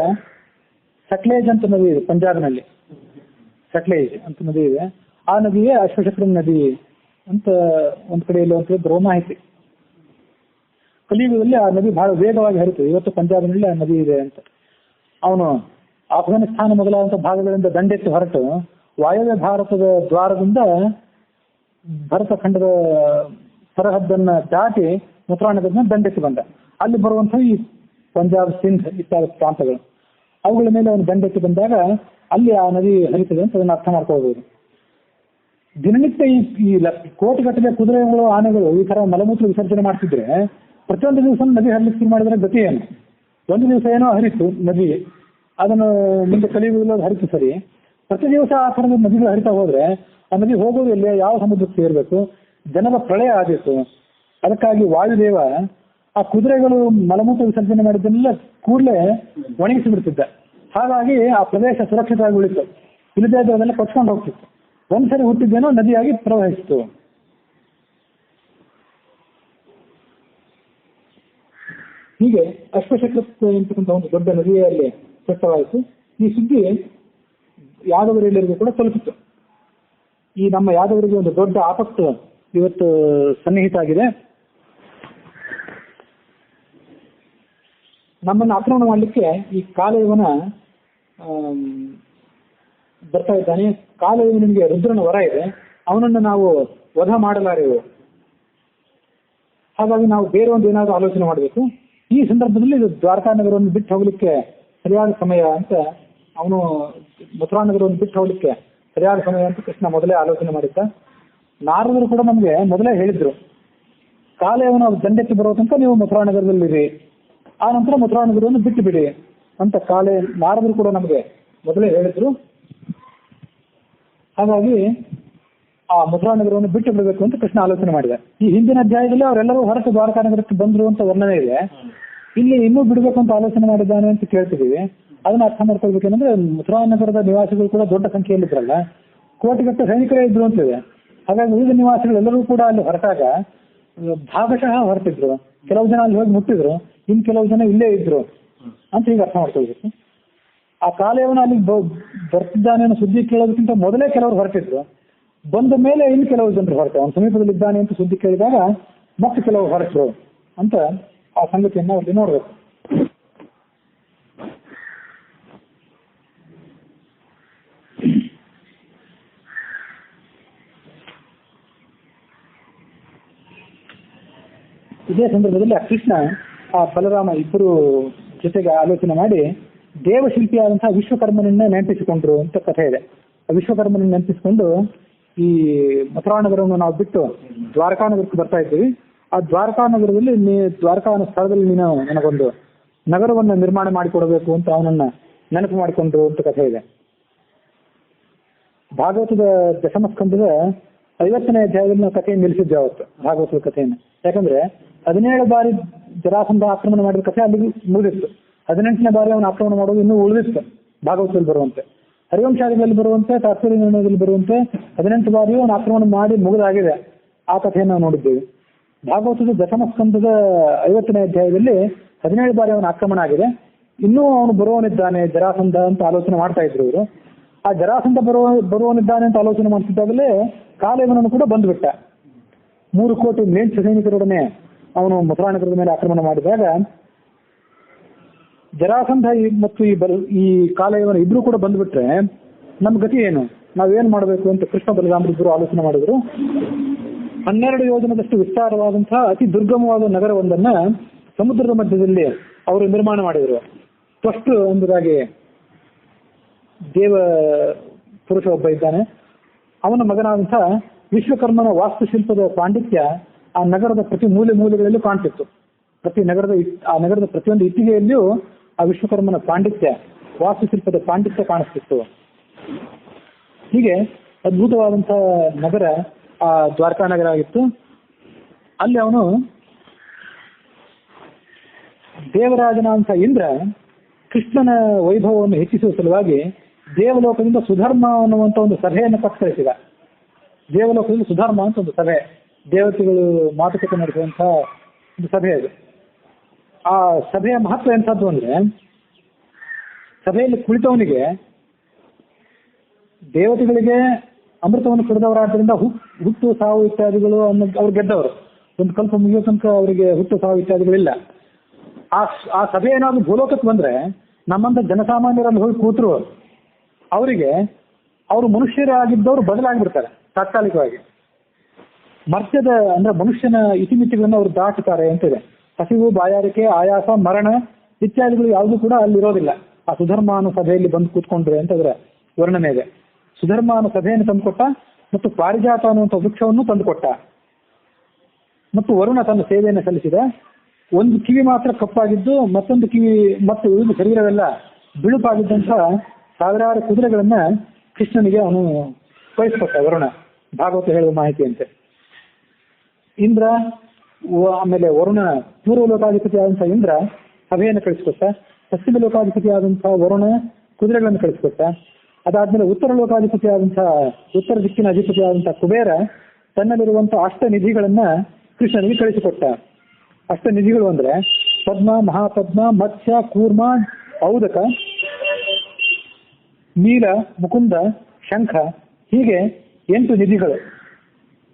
ಸಟ್ಲೇಜ್ ಅಂತ ನದಿ ಇದೆ ಪಂಜಾಬ್ನಲ್ಲಿ, ಸಟ್ಲೇಜ್ ಅಂತ ನದಿ ಇದೆ. ಆ ನದಿಯೇ ಅಶ್ವಶಕೃತ್ ನದಿ ಅಂತ ಒಂದ್ ಕಡೆ ಇಲ್ಲ ಅಂತ ಬರೋ ಮಾಹಿತಿ. ಕಲಿಯುಗದಲ್ಲಿ ಆ ನದಿ ಬಹಳ ವೇಗವಾಗಿ ಹರಿತು. ಇವತ್ತು ಪಂಜಾಬ್ನಲ್ಲಿ ಆ ನದಿ ಇದೆ ಅಂತ. ಅವನು ಆಫ್ಘಾನಿಸ್ತಾನ ಮೊದಲಾದಂತಹ ಭಾಗಗಳಿಂದ ದಂಡೆತ್ತು ಹೊರಟು ವಾಯವ್ಯ ಭಾರತದ ದ್ವಾರದಿಂದ ಭರತ ಖಂಡದ ಸರಹದ್ದನ್ನ ದಾಟಿ ಮುತ್ರಾನಗರನ ದಂಡೆತ್ತು ಬಂದ. ಅಲ್ಲಿ ಬರುವಂತಹ ಈ ಪಂಜಾಬ್, ಸಿಂಧ್ ಇತ್ಯಾದಿ ಪ್ರಾಂತಗಳು, ಅವುಗಳ ಮೇಲೆ ಅವನು ದಂಡೆತ್ತು ಬಂದಾಗ ಅಲ್ಲಿ ಆ ನದಿ ಹರಿತದೆ ಅಂತ ಅದನ್ನು ಅರ್ಥ ಮಾಡ್ಕೊಳ್ಬಹುದು. ದಿನನಿತ್ಯ ಈ ಕೋಟಿಗಟ್ಟಲೆ ಕುದುರೆಗಳು, ಆನೆಗಳು ಈ ತರ ಮಲಮೂತ್ರ ವಿಸರ್ಜನೆ ಮಾಡ್ತಿದ್ರೆ ಪ್ರತಿಯೊಂದು ದಿವಸ ನದಿ ಹರಿಲಿಕ್ಕೆ ಶುರು ಮಾಡಿದ್ರೆ ಗತಿ ಏನು? ಒಂದು ದಿವಸ ಏನೋ ಹರಿತು ನದಿ, ಅದನ್ನು ಮುಂದೆ ಕಲಿಯುವುದಿಲ್ಲ ಹರಿತು ಸರಿ. ಪ್ರತಿ ದಿವಸ ಆ ಥರದ ನದಿಗಳು ಹರಿತಾ ಹೋದ್ರೆ ಆ ನದಿ ಹೋಗೋದು ಎಲ್ಲಿ, ಯಾವ ಸಮುದ್ರಕ್ಕೆ ಸೇರ್ಬೇಕು? ಜನರ ಪ್ರಳಯ ಆಗಿತ್ತು. ಅದಕ್ಕಾಗಿ ವಾಯುದೇವ ಆ ಕುದುರೆಗಳು ಮಲಮೂತ್ರ ವಿಸರ್ಜನೆ ಮಾಡಿದ್ದನ್ನೆಲ್ಲ ಕೂಡಲೇ ಒಣಗಿಸಿ ಬಿಡ್ತಿದ್ದ. ಹಾಗಾಗಿ ಆ ಪ್ರದೇಶ ಸುರಕ್ಷಿತವಾಗಿ ಉಳಿತು. ಇಲ್ಲದೆ ಅದನ್ನೆಲ್ಲ ಕೊಚ್ಕೊಂಡು ಹೋಗ್ತಿತ್ತು. ಒಂದ್ಸರಿ ಹುಟ್ಟಿದ್ದೇನೋ ನದಿಯಾಗಿ ಪ್ರವಹಿಸಿತು. ಹೀಗೆ ಅಶ್ವಶಕೃತ್ ಎಂತಕ್ಕಂಥ ಒಂದು ದೊಡ್ಡ ನದಿಯಲ್ಲಿ ಸೃಷ್ಟವಾಯಿತು. ಈ ಸುದ್ದಿ ಯಾದವರೆಲ್ಲರಿಗೂ ಕೂಡ ತಲುಪಿತು. ಈ ನಮ್ಮ ಯಾದವರಿಗೆ ಒಂದು ದೊಡ್ಡ ಆಪತ್ತು ಇವತ್ತು ಸನ್ನಿಹಿತ ಆಗಿದೆ. ನಮ್ಮನ್ನು ಆಕ್ರಮಣ ಮಾಡಲಿಕ್ಕೆ ಈ ಕಾಲಯವನ ಬರ್ತಾ ಇದ್ದಾನೆ. ಕಾಲಯವನಿಗೆ ರುದ್ರನ ವರ ಇದೆ, ಅವನನ್ನು ನಾವು ವಧ ಮಾಡಲಾರೆವು. ಹಾಗಾಗಿ ನಾವು ಬೇರೆ ಒಂದು ಏನಾದರೂ ಆಲೋಚನೆ ಮಾಡಬೇಕು. ಈ ಸಂದರ್ಭದಲ್ಲಿ ಇದು ದ್ವಾರಕಾ ನಗರವನ್ನು ಬಿಟ್ಟು ಹೋಗ್ಲಿಕ್ಕೆ ಸರಿಯಾದ ಸಮಯ ಅಂತ, ಅವನು ಮಥುರಾ ನಗರವನ್ನು ಬಿಟ್ಟು ಹೋಗ್ಲಿಕ್ಕೆ ಸರಿಯಾದ ಸಮಯ ಅಂತ ಕೃಷ್ಣ ಮೊದಲೇ ಆಲೋಚನೆ ಮಾಡಿದ್ದ. ನಾರದರು ಕೂಡ ನಮಗೆ ಮೊದಲೇ ಹೇಳಿದ್ರು, ಕಾಲಯವನ ದಂಡೆತ್ತಿ ಬರೋ ತನಕ ನೀವು ಮಥುರಾ ನಗರದಲ್ಲಿರಿ, ಆ ನಂತರ ಮಥುರಾ ನಗರವನ್ನು ಬಿಟ್ಟು ಬಿಡಿ ಅಂತ ನಾರದರು ಕೂಡ ನಮಗೆ ಮೊದಲೇ ಹೇಳಿದ್ರು. ಹಾಗಾಗಿ ಆ ಮಥುರಾ ನಗರವನ್ನು ಬಿಟ್ಟು ಬಿಡಬೇಕು ಅಂತ ಕೃಷ್ಣ ಆಲೋಚನೆ ಮಾಡಿದ. ಈ ಹಿಂದಿನ ಅಧ್ಯಾಯದಲ್ಲಿ ಅವರೆಲ್ಲರೂ ಹೊರಟು ದ್ವಾರಕಾ ನಗರಕ್ಕೆ ಬಂದ್ರು ಅಂತ ವರ್ಣನೆ ಇದೆ. ಇಲ್ಲಿ ಇನ್ನೂ ಬಿಡಬೇಕು ಅಂತ ಆಲೋಚನೆ ಮಾಡಿದ್ದಾನೆ ಅಂತ ಕೇಳ್ತಿದ್ದೀವಿ. ಅದನ್ನ ಅರ್ಥ ಮಾಡ್ಕೊಳ್ಬೇಕೇನಂದ್ರೆ ಮಥುರಾ ನಗರದ ನಿವಾಸಿಗಳು ಕೂಡ ದೊಡ್ಡ ಸಂಖ್ಯೆಯಲ್ಲಿದ್ರಲ್ಲ, ಕೋಟಿಗಟ್ಟಲೆ ಸೈನಿಕರೇ ಇದ್ರು ಅಂತಿದೆ. ಹಾಗಾಗಿ ಉಳಿದ ನಿವಾಸಿಗಳೆಲ್ಲರೂ ಕೂಡ ಅಲ್ಲಿ ಹೊರಟಾಗ ಭಾಗಶಃ ಹೊರಟಿದ್ರು. ಕೆಲವು ಜನ ಅಲ್ಲಿ ಹೋಗಿ ಮುಟ್ಟಿದ್ರು, ಇನ್ನು ಕೆಲವು ಜನ ಇಲ್ಲೇ ಇದ್ರು ಅಂತ ಈಗ ಅರ್ಥ ಮಾಡ್ಕೊಳ್ಬೇಕು. ಆ ಕಾಲಯವನ ಅಲ್ಲಿ ಬರ್ತಿದ್ದಾನೆ ಅನ್ನೋ ಸುದ್ದಿ ಕೇಳೋದಕ್ಕಿಂತ ಮೊದಲೇ ಕೆಲವರು ಹೊರಟಿದ್ರು. ಬಂದ ಮೇಲೆ ಇನ್ನು ಕೆಲವು ಜನರು ಹೊರಟು ಅವನ ಸಮೀಪದಲ್ಲಿ ಇದ್ದಾನೆ ಅಂತ ಸುದ್ದಿ ಕೇಳಿದಾಗ ಮತ್ತೆ ಕೆಲವರು ಹೊರಟರು ಅಂತ ಆ ಸಂಗತಿಯನ್ನು ಅಲ್ಲಿ ನೋಡ್ಬೇಕು. ಇದೇ ಸಂದರ್ಭದಲ್ಲಿ ಆ ಕೃಷ್ಣ ಆ ಬಲರಾಮ ಇಬ್ಬರು ಜೊತೆಗೆ ಆಲೋಚನೆ ಮಾಡಿ ದೇವಶಿಲ್ಪಿಯಾದಂತಹ ವಿಶ್ವಕರ್ಮನನ್ನ ನೆನಪಿಸಿಕೊಂಡ್ರು ಅಂತ ಕಥೆ ಇದೆ. ವಿಶ್ವಕರ್ಮನನ್ನ ನೆನಪಿಸಿಕೊಂಡು ಈ ಮಥುರಾ ನಗರವನ್ನು ನಾವು ಬಿಟ್ಟು ದ್ವಾರಕಾ ನಗರಕ್ಕೆ ಬರ್ತಾ ಇದ್ದೀವಿ. ಆ ದ್ವಾರಕಾ ನಗರದಲ್ಲಿ ದ್ವಾರಕಾ ಸ್ಥಳದಲ್ಲಿ ನೀನು ನನಗೊಂದು ನಗರವನ್ನು ನಿರ್ಮಾಣ ಮಾಡಿಕೊಡಬೇಕು ಅಂತ ಅವನನ್ನ ನೆನಪು ಮಾಡಿಕೊಂಡ್ರು ಅಂತ ಕಥೆ ಇದೆ. ಭಾಗವತದ ದಶಮಸ್ಕಂದದ 50ನೇ ಅಧ್ಯಾಯದಲ್ಲಿ ನಾವು ಕಥೆಯನ್ನು ನಿಲ್ಲಿಸಿದ್ವಿ ಅವತ್ತು, ಭಾಗವತದ ಕಥೆಯನ್ನು. ಯಾಕಂದ್ರೆ 17 ಬಾರಿ ಜರಾಸಂಧ ಆಕ್ರಮಣ ಮಾಡಿದ ಕಥೆ ಅಲ್ಲಿಗೆ ಮುಗಿದಿತ್ತು. 18ನೇ ಬಾರಿ ಅವನ ಆಕ್ರಮಣ ಮಾಡೋದು ಇನ್ನೂ ಉಳಿದಿತ್ತು ಭಾಗವತದಲ್ಲಿ ಬರುವಂತೆ. ಹರಿವಂಶಾದಿಗಳಲ್ಲಿ ಬರುವಂತೆ, ತಾತ್ಪರ್ಯ ನಿರ್ಣಯದಲ್ಲಿ ಬರುವಂತೆ 18 ಬಾರಿಯೂ ಅವನ ಆಕ್ರಮಣ ಮಾಡಿ ಮುಗಿದಾಗಿದೆ. ಆ ಕಥೆಯನ್ನು ನಾವು ನೋಡಿದ್ದೇವೆ. ಭಾಗವತದ ದಶಮಸ್ಕಂದದ 50ನೇ ಅಧ್ಯಾಯದಲ್ಲಿ 17 ಬಾರಿ ಅವನ ಆಕ್ರಮಣ ಆಗಿದೆ. ಇನ್ನೂ ಅವನು ಬರುವವನಿದ್ದಾನೆ ಜರಾಸಂಧ ಅಂತ ಆಲೋಚನೆ ಮಾಡ್ತಾ ಇದ್ರು ಇವರು. ಆ ಜರಾಸಂಧ ಬರುವವನಿದ್ದಾನೆ ಅಂತ ಆಲೋಚನೆ ಮಾಡ್ತಿದ್ದಾಗಲೇ ಕಾಲೇವನನ್ನು ಕೂಡ ಬಂದ್ಬಿಟ್ಟ. 3 ಕೋಟಿ ಮ್ಲೇಚ್ಛ ಸೈನಿಕರೊಡನೆ ಅವನು ಮಥುರಾ ನಗರದ ಮೇಲೆ ಆಕ್ರಮಣ ಮಾಡಿದಾಗ ಜರಾಸಂಧ ಮತ್ತು ಈ ಕಾಲೇವನ ಇಬ್ರು ಕೂಡ ಬಂದ್ಬಿಟ್ರೆ ನಮ್ ಗತಿ ಏನು, ನಾವೇನ್ ಮಾಡಬೇಕು ಅಂತ ಕೃಷ್ಣ ಬಲರಾಮರಿಬ್ಬರು ಆಲೋಚನೆ ಮಾಡಿದ್ರು. 12 ಯೋಜನದಷ್ಟು ವಿಸ್ತಾರವಾದಂತಹ ಅತಿ ದುರ್ಗಮವಾದ ನಗರವೊಂದನ್ನ ಸಮುದ್ರದ ಮಧ್ಯದಲ್ಲಿ ಅವರು ನಿರ್ಮಾಣ ಮಾಡಿದರು. ಫಸ್ಟ್ ಎಂಬುದಾಗಿ ದೇವ ಪುರುಷ ಒಬ್ಬ ಇದ್ದಾನೆ. ಅವನ ಮಗನಾದಂತಹ ವಿಶ್ವಕರ್ಮನ ವಾಸ್ತುಶಿಲ್ಪದ ಪಾಂಡಿತ್ಯ ಆ ನಗರದ ಪ್ರತಿ ಮೂಲೆಗಳಲ್ಲೂ ಕಾಣ್ತಿತ್ತು. ಆ ನಗರದ ಪ್ರತಿಯೊಂದು ಇಟ್ಟಿಗೆಯಲ್ಲಿಯೂ ಆ ವಿಶ್ವಕರ್ಮನ ಪಾಂಡಿತ್ಯ, ವಾಸ್ತುಶಿಲ್ಪದ ಪಾಂಡಿತ್ಯ ಕಾಣಿಸ್ತಿತ್ತು. ಹೀಗೆ ಅದ್ಭುತವಾದಂತಹ ನಗರ ಆ ದ್ವಾರಕಾ ನಗರ ಆಗಿತ್ತು. ಅಲ್ಲಿ ಅವನು ದೇವರಾಜನಾಂಶ ಇಂದ್ರ ಕೃಷ್ಣನ ವೈಭವವನ್ನು ಹೆಚ್ಚಿಸುವ ಸಲುವಾಗಿ ದೇವಲೋಕದಿಂದ ಸುಧರ್ಮ ಅನ್ನುವಂಥ ಒಂದು ಸಭೆಯನ್ನು ಕತ್ತರಿಸಿದ. ದೇವಲೋಕದಲ್ಲಿ ಸುಧರ್ಮ ಅಂತ ಒಂದು ಸಭೆ, ದೇವತೆಗಳು ಮಾತುಕತೆ ನಡೆಸುವಂತಹ ಒಂದು ಸಭೆ ಅದು. ಆ ಸಭೆಯ ಮಹತ್ವ ಎಂಥದ್ದು ಅಂದ್ರೆ, ಸಭೆಯಲ್ಲಿ ಕುಳಿತವನಿಗೆ ದೇವತೆಗಳಿಗೆ ಅಮೃತವನ್ನು ಕುಡಿದವರಾದ್ರಿಂದ ಹುಟ್ಟು ಸಾವು ಇತ್ಯಾದಿಗಳು ಅವ್ರು ಗೆದ್ದವರು. ಒಂದು ಕಲ್ಪ ಮುಗಿಯೋ ತನಕ ಅವರಿಗೆ ಹುಟ್ಟು ಸಾವು ಇತ್ಯಾದಿಗಳಿಲ್ಲ. ಆ ಸಭೆ ಏನಾದ್ರು ಭೂಲೋಕಕ್ಕೆ ಬಂದ್ರೆ ನಮ್ಮಂತ ಜನಸಾಮಾನ್ಯರಲ್ಲಿ ಹೋಗಿ ಕೂತರು ಅವರಿಗೆ ಅವರು ಮನುಷ್ಯರಾಗಿದ್ದವರು ಬದಲಾಗಿಬಿಡ್ತಾರೆ ತಾತ್ಕಾಲಿಕವಾಗಿ. ಮರ್ತ್ಯದ ಅಂದ್ರೆ ಮನುಷ್ಯನ ಇತಿಮಿತಿಗಳನ್ನು ಅವರು ದಾಟುತ್ತಾರೆ ಅಂತಿದೆ. ಹಸಿವು, ಬಾಯಾರಿಕೆ, ಆಯಾಸ, ಮರಣ ಇತ್ಯಾದಿಗಳು ಯಾವುದೂ ಕೂಡ ಅಲ್ಲಿ ಇರೋದಿಲ್ಲ. ಆ ಸುಧರ್ಮಾನು ಸಭೆಯಲ್ಲಿ ಬಂದು ಕೂತ್ಕೊಂಡ್ರೆ ಅಂತಂದ್ರೆ ವರ್ಣನೆ ಇದೆ. ಸುಧರ್ಮಾನು ಸಭೆಯನ್ನು ತಂದುಕೊಟ್ಟ ಮತ್ತು ಪಾರಿಜಾತ ಅನ್ನುವಂಥ ವೃಕ್ಷವನ್ನು ತಂದುಕೊಟ್ಟ ಮತ್ತು ವರುಣ ತನ್ನ ಸೇವೆಯನ್ನು ಸಲ್ಲಿಸಿದ. ಒಂದು ಕಿವಿ ಮಾತ್ರ ಕಪ್ಪಾಗಿದ್ದು ಮತ್ತೊಂದು ಕಿವಿ ಮತ್ತು ಉಳಿದ ಶರೀರವೆಲ್ಲ ಬಿಳುಪಾಗಿದ್ದಂತಹ ಸಾವಿರಾರು ಕುದುರೆಗಳನ್ನ ಕೃಷ್ಣನಿಗೆ ಅವನು ಕಳಿಸ್ಕೊಟ್ಟ ವರುಣ, ಭಾಗವತ ಹೇಳುವ ಮಾಹಿತಿಯಂತೆ. ಇಂದ್ರ ಆಮೇಲೆ ವರುಣ ಪೂರ್ವ ಲೋಕಾಧಿಪತಿ ಆದಂತಹ ಇಂದ್ರ ಸಭೆಯನ್ನು ಕಳಿಸ್ಕೊಟ್ಟ. ಪಶ್ಚಿಮ ಲೋಕಾಧಿಪತಿ ಆದಂತಹ ವರುಣ ಕುದುರೆಗಳನ್ನು ಕಳಿಸ್ಕೊಟ್ಟ. ಅದಾದ್ಮೇಲೆ ಉತ್ತರ ಲೋಕಾಧಿಪತಿ ಆದಂತಹ ಉತ್ತರ ದಿಕ್ಕಿನ ಅಧಿಪತಿ ಆದಂತಹ ಕುಬೇರ ತನ್ನಲ್ಲಿರುವಂತಹ ಅಷ್ಟನಿಧಿಗಳನ್ನ ಕೃಷ್ಣನಿಗೆ ಕಳಿಸಿಕೊಟ್ಟ. ಅಷ್ಟನಿಧಿಗಳು ಅಂದ್ರೆ ಪದ್ಮ, ಮಹಾಪದ್ಮ, ಮತ್ಸ್ಯ, ಕೂರ್ಮ, ಔದಕ, ನೀಲ, ಮುಕುಂದ, ಶಂಖ, ಹೀಗೆ 8 ನಿಧಿಗಳು.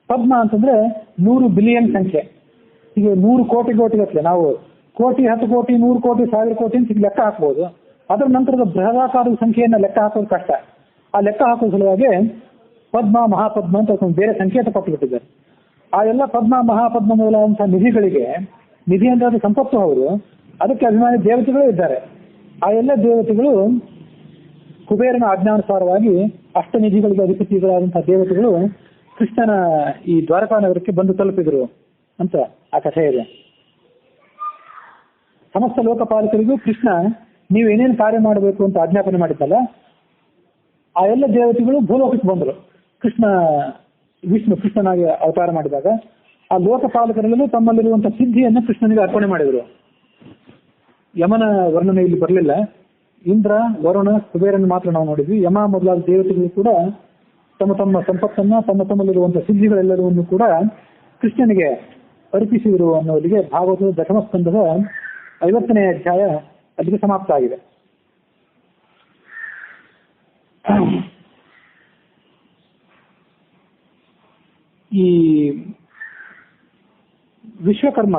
ಪದ್ಮ ಅಂತಂದ್ರೆ 100 ಬಿಲಿಯನ್ ಸಂಖ್ಯೆ. ಹೀಗೆ 100 ಕೋಟಿಗಟ್ಟಲೆ ನಾವು ಕೋಟಿ, 10 ಕೋಟಿ, 100 ಕೋಟಿ, 1000 ಕೋಟಿ ಅಂತ ಲೆಕ್ಕ ಹಾಕ್ಬೋದು. ಅದರ ನಂತರದ ಬೃಹದಾಕಾರದ ಸಂಖ್ಯೆಯನ್ನ ಲೆಕ್ಕ ಹಾಕೋದು ಕಷ್ಟ. ಆ ಲೆಕ್ಕ ಹಾಕುವ ಸಲುವಾಗಿ ಪದ್ಮ, ಮಹಾಪದ್ಮ ಅಂತ ಬೇರೆ ಸಂಕೇತ ಕೊಟ್ಟುಬಿಟ್ಟಿದ್ದಾರೆ. ಆ ಎಲ್ಲ ಪದ್ಮ, ಮಹಾಪದ್ಮ ಮೊದಲಾದಂತಹ ನಿಧಿಗಳಿಗೆ, ನಿಧಿ ಅಂದ್ರೆ ಅದು ಸಂಪತ್ತು ಹೌದು, ಅದಕ್ಕೆ ಅಭಿಮಾನಿ ದೇವತೆಗಳು ಇದ್ದಾರೆ. ಆ ಎಲ್ಲ ದೇವತೆಗಳು ಕುಬೇರನ ಆಜ್ಞಾನುಸಾರವಾಗಿ ಅಷ್ಟನಿಧಿಗಳಿಗೆ ಅಧಿಪತಿಗಳಾದಂತಹ ದೇವತೆಗಳು ಕೃಷ್ಣನ ಈ ದ್ವಾರಕಾ ನಗರಕ್ಕೆ ಬಂದು ತಲುಪಿದ್ರು ಅಂತ ಆ ಕಥೆ ಇದೆ. ಸಮಸ್ತ ಲೋಕಪಾಲಕರಿಗೂ ಕೃಷ್ಣ ನೀವೇನೇನು ಕಾರ್ಯ ಮಾಡಬೇಕು ಅಂತ ಆಜ್ಞಾಪನೆ ಮಾಡಿದ್ದಲ್ಲ, ಆ ಎಲ್ಲ ದೇವತೆಗಳು ಭೂಲೋಕಕ್ಕೆ ಬಂದರು. ವಿಷ್ಣು ಕೃಷ್ಣನಾಗಿ ಅವತಾರ ಮಾಡಿದಾಗ ಆ ಲೋಕಪಾಲಕರೆಲ್ಲರೂ ತಮ್ಮಲ್ಲಿರುವಂತಹ ಸಿದ್ಧಿಯನ್ನು ಕೃಷ್ಣನಿಗೆ ಅರ್ಪಣೆ ಮಾಡಿದರು. ಯಮನ ವರ್ಣನೆ ಇಲ್ಲಿ ಬರಲಿಲ್ಲ. ಇಂದ್ರ, ವರುಣ, ಕುಬೇರನ ಮಾತ್ರ ನಾವು ನೋಡಿದ್ವಿ. ಯಮ ಮೊದಲಾದ ದೇವತೆಗಳು ಕೂಡ ತಮ್ಮ ತಮ್ಮ ಸಂಪತ್ತನ್ನ, ತಮ್ಮಲ್ಲಿರುವಂತಹ ಸಿದ್ಧಿಗಳೆಲ್ಲವನ್ನೂ ಕೂಡ ಕೃಷ್ಣನಿಗೆ ಅರ್ಪಿಸಿದರು ಅನ್ನೋರಿಗೆ ಭಾಗವತದ ದಶಮಸ್ಕಂದದ 50ನೇ ಅಧ್ಯಾಯ ಅಲ್ಲಿಗೆ ಸಮಾಪ್ತ ಆಗಿದೆ. ಈ ವಿಶ್ವಕರ್ಮ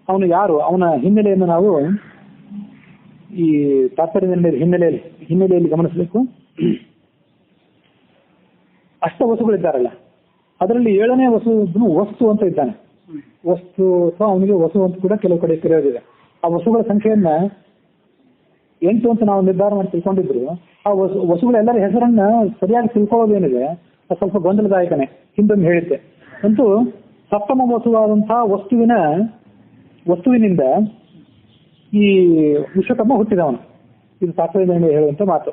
ಅವನು ಯಾರು, ಅವನ ಹಿನ್ನೆಲೆಯನ್ನು ನಾವು ಈ ತಾತ್ಪರ್ಯದ ಹಿನ್ನೆಲೆಯಲ್ಲಿ ಗಮನಿಸಬೇಕು. ಅಷ್ಟವಸುಗಳಿದ್ದಾರಲ್ಲ, ಅದರಲ್ಲಿ 7ನೇ ವಸು ಅಂತ ಇದ್ದಾನೆ. ವಸ್ತು ಅಥವಾ ಅವನಿಗೆ ವಸು ಅಂತ ಕೂಡ ಕೆಲವು ಕಡೆ ಕರೆಯೋದಿದೆ. ಆ ವಸುಗಳ ಸಂಖ್ಯೆಯನ್ನ 8 ಅಂತ ನಾವು ನಿರ್ಧಾರ ಮಾಡಿ ತಿಳ್ಕೊಂಡಿದ್ರು. ಆ ವಸುಗಳ ಎಲ್ಲರ ಹೆಸರನ್ನ ಸರಿಯಾಗಿ ತಿಳ್ಕೊಳ್ಳೋದೇನಿದೆ ಅದು ಸ್ವಲ್ಪ ಗೊಂದಲದಾಯಕನೇ. ಹಿಂದೊಮ್ಮೆ ಹೇಳಿದ್ದೆ. ಅಂತೂ ಸಪ್ತಮ ವಸುವಾದಂತಹ ವಸ್ತುವಿನಿಂದ ಈ ವಿಶ್ವಕರ್ಮ ಹುಟ್ಟಿದವನು. ಇದು ತಾತ್ಪರ್ಯದಲ್ಲಿ ಹೇಳುವಂತ ಮಾತು,